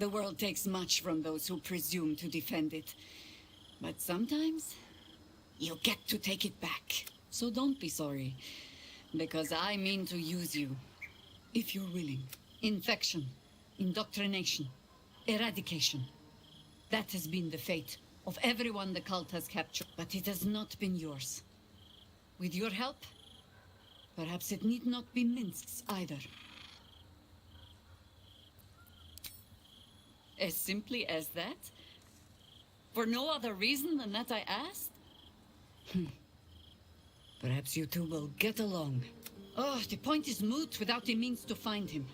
The world takes much from those who presume to defend it. But sometimes, you get to take it back. So don't be sorry, because I mean to use you, if you're willing. Infection, indoctrination, eradication. That has been the fate of everyone the cult has captured, but it has not been yours. With your help, perhaps it need not be Minsk's either. As simply as that, For no other reason than that I asked? Perhaps you two will get along. Oh, the point is moot without the means to find him.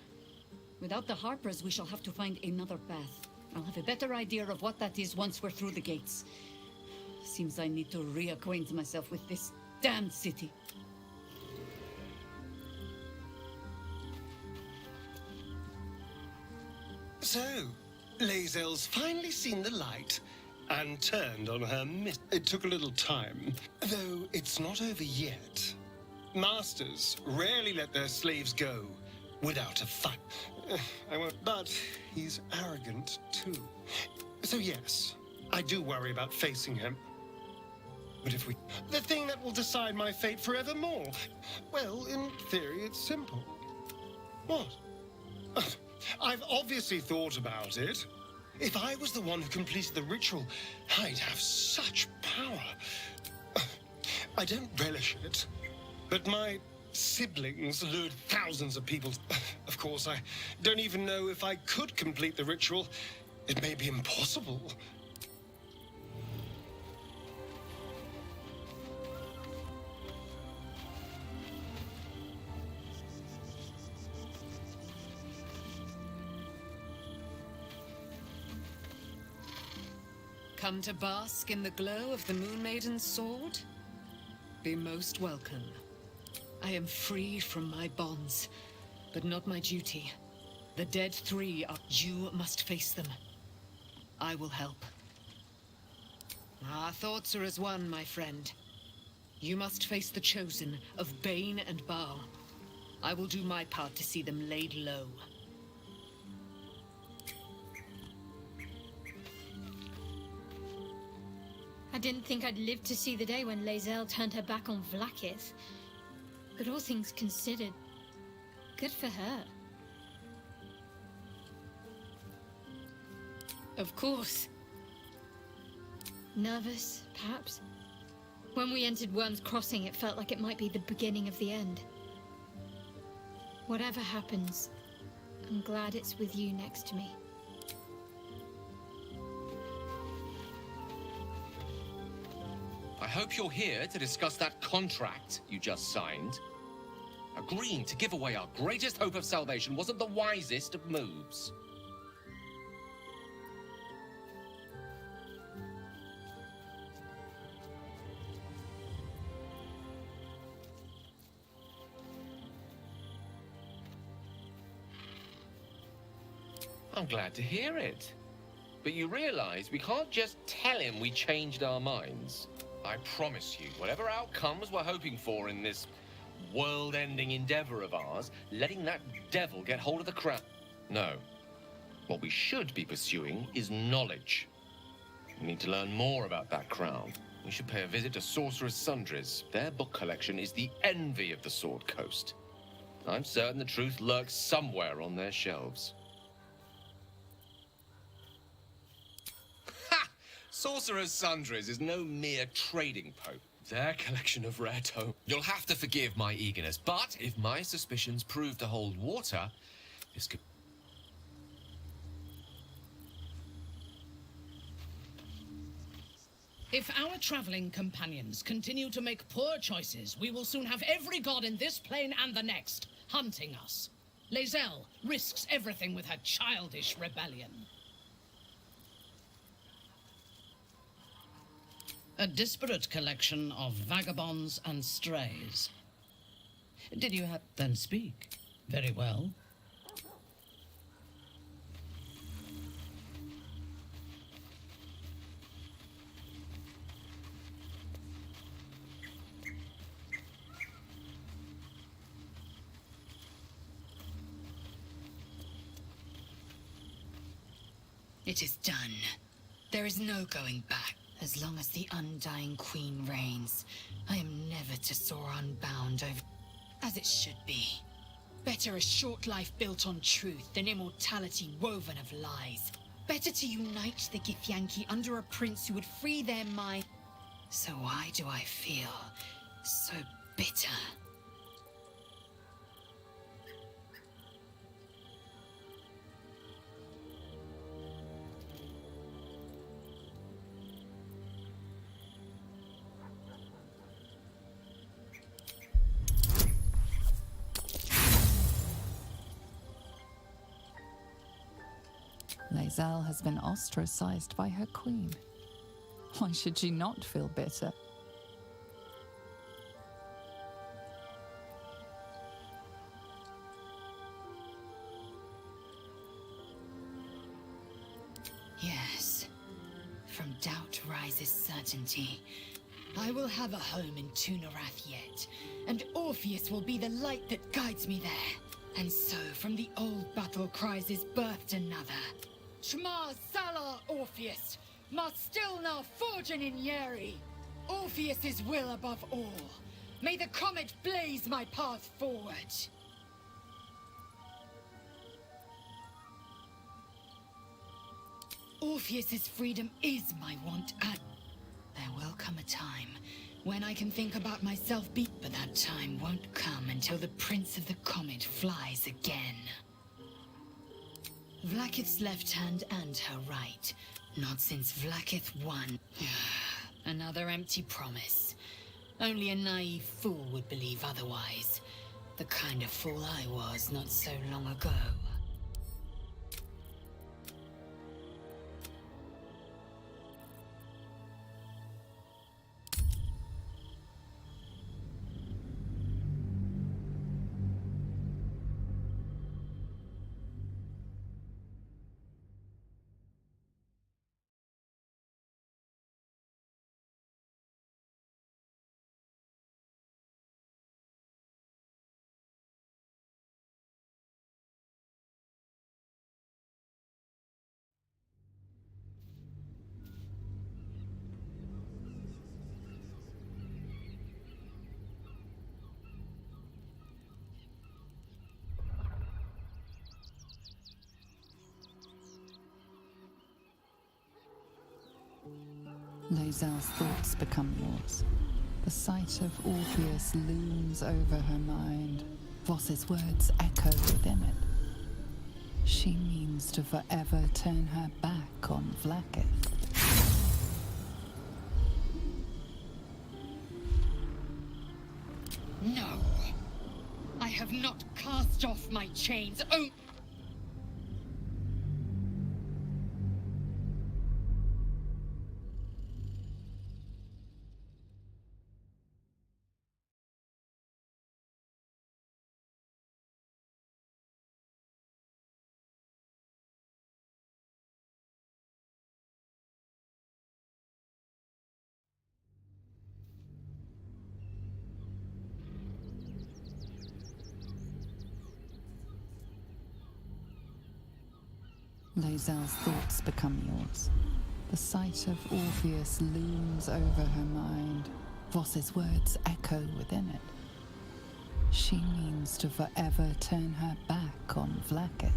Without the Harpers, we shall have to find another path. I'll have a better idea of what that is once we're through the gates. Seems I need to reacquaint myself with this damned city. So, Lae'zel's finally seen the light and turned on her It took a little time, though it's not over yet. Masters rarely let their slaves go without a fight. I won't, but he's arrogant too. So yes, I do worry about facing him. But if we... The thing that will decide my fate forevermore. Well, in theory, it's simple. What? I've obviously thought about it. If I was the one who completed the ritual, I'd have such power. I don't relish it, but my siblings lured thousands of people. Of course, I don't even know if I could complete the ritual. It may be impossible. Come to bask in the glow of the Moon Maiden's sword? Be most welcome. I am free from my bonds, but not my duty. The dead three are... You must face them. I will help. Our thoughts are as one, my friend. You must face the Chosen of Bane and Baal. I will do my part to see them laid low. I didn't think I'd live to see the day when Lae'zel turned her back on Vlaakith. But all things considered, good for her. Of course. Nervous, perhaps? When we entered Worm's Crossing, it felt like it might be the beginning of the end. Whatever happens, I'm glad it's with you next to me. I hope you're here to discuss that contract you just signed. Agreeing to give away our greatest hope of salvation wasn't the wisest of moves. I'm glad to hear it. But you realize we can't just tell him we changed our minds. I promise you, whatever outcomes we're hoping for in this world-ending endeavor of ours, letting that devil get hold of the crown. No. What we should be pursuing is knowledge. We need to learn more about that crown. We should pay a visit to Sorcerer's Sundries. Their book collection is the envy of the Sword Coast. I'm certain the truth lurks somewhere on their shelves. Sorcerer's Sundries is no mere trading post. Their collection of rare tomes. You'll have to forgive my eagerness, but if my suspicions prove to hold water, this could... If our traveling companions continue to make poor choices, we will soon have every god in this plane and the next hunting us. Lae'zel risks everything with her childish rebellion. A disparate collection of vagabonds and strays. Did you then speak? Very well. It is done. There is no going back. As long as the Undying Queen reigns, I am never to soar unbound over... As it should be. Better a short life built on truth than immortality woven of lies. Better to unite the Githyanki under a prince who would free their mind. So why do I feel so bitter? Lae'zel has been ostracized by her queen. Why should she not feel bitter? Yes. From doubt rises certainty. I will have a home in Tunarath yet, and Orpheus will be the light that guides me there. And so, from the old battle cries is birthed another. Shema Salah Orpheus, Ma Stilna Fortune in Yeri. Orpheus's will above all. May the comet blaze my path forward. Orpheus's freedom is my want, and there will come a time when I can think about myself but that time won't come until the Prince of the Comet flies again. Vlaakith's left hand and her right, not since Vlaakith won. Another empty promise. Only a naive fool would believe otherwise. The kind of fool I was not so long ago. Lae'zel's thoughts become yours. The sight of Orpheus looms over her mind. Voss's words echo within it. She means to forever turn her back on Vlaakith. No! I have not cast off my chains. Oh! Lae'zel's thoughts become yours. The sight of Orpheus looms over her mind. Voss's words echo within it. She means to forever turn her back on Vlaakith.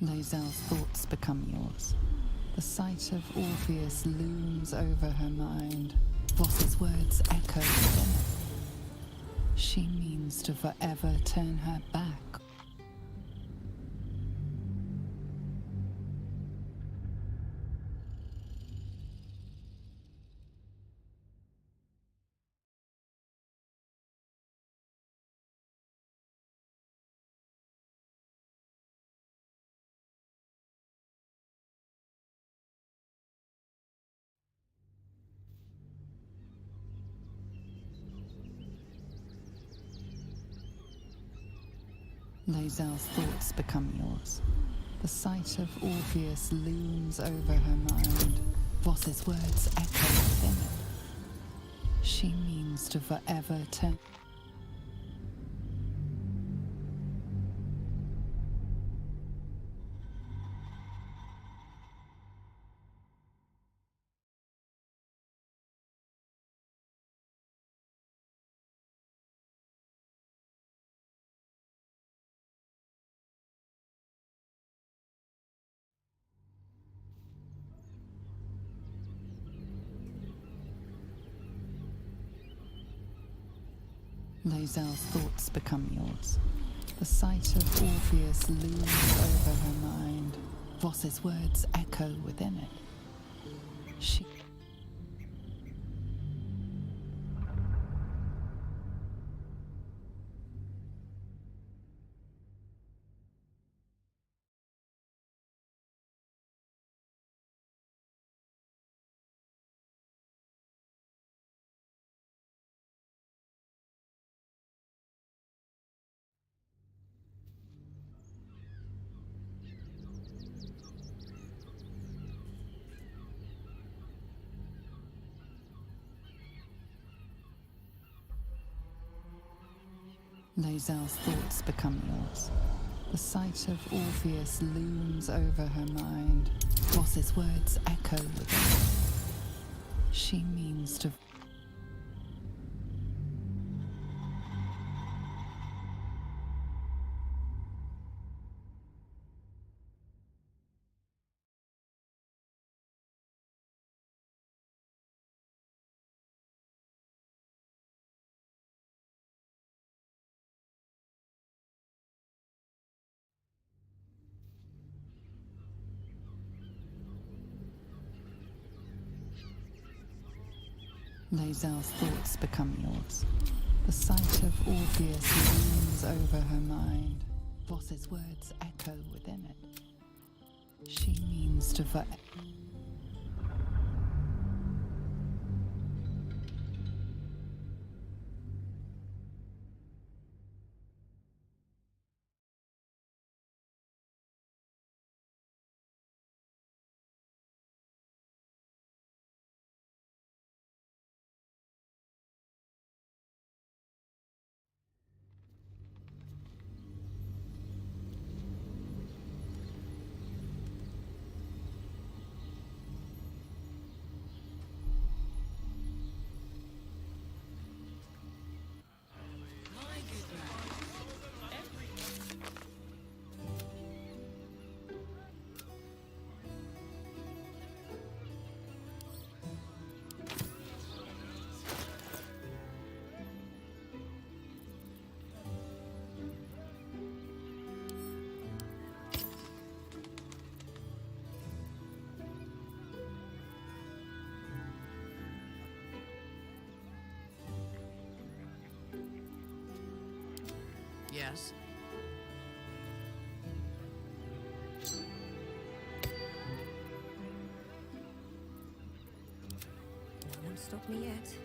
Lae'zel's thoughts become yours. The sight of Orpheus looms over her mind. Voss's words echo within it. She means to forever turn her back. Lae'zel's thoughts become yours. The sight of Orpheus looms over her mind. Voss's words echo within it. She means to forever turn. Lae'zel's thoughts become yours. The sight of Orpheus looms over her mind. Voss's words echo within it. She... Lae'zel's thoughts become yours. The sight of Orpheus looms over her mind. Voss's words echo within it. She means to... Lae'zel's thoughts become yours. The sight of Orpheus looms over her mind. Voss's words echo within it. She means to forever... Yes. Won't stop me yet.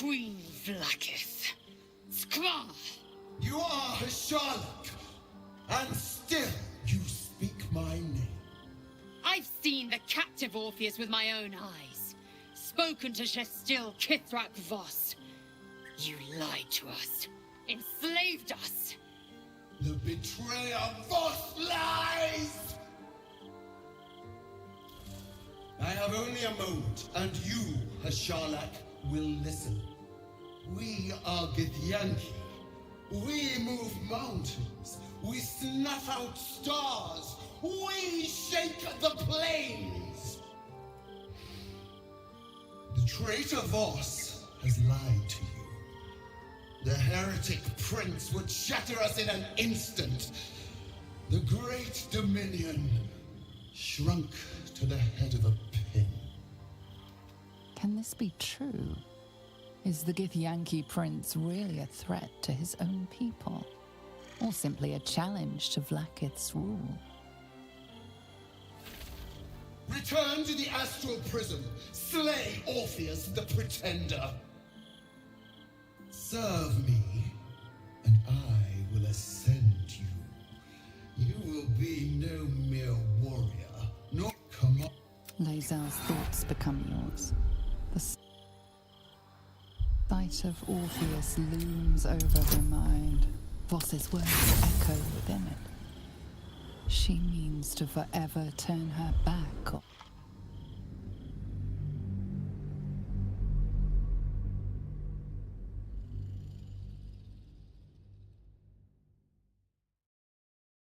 Queen Vlaakith. Skra! You are Sharlak, and still you speak my name. I've seen the captive Orpheus with my own eyes. Spoken to Shestil Kithrak Voss. You lied to us. Enslaved us. The betrayer Voss lies! I have only a moment, and you, Sharlak, will listen. We are Githyanki. We move mountains. We snuff out stars. We shake the plains! The traitor Voss has lied to you. The heretic prince would shatter us in an instant. The great dominion shrunk to the head of a pin. Can this be true? Is the Githyanki prince really a threat to his own people? Or simply a challenge to Vlaakith's rule? Return to the astral prism. Slay Orpheus the Pretender. Serve me, and I will ascend you. You will be no mere warrior, nor come up. Lae'zel's thoughts become yours. The sight of Orpheus looms over her mind. Voss's words echo within it. She means to forever turn her back on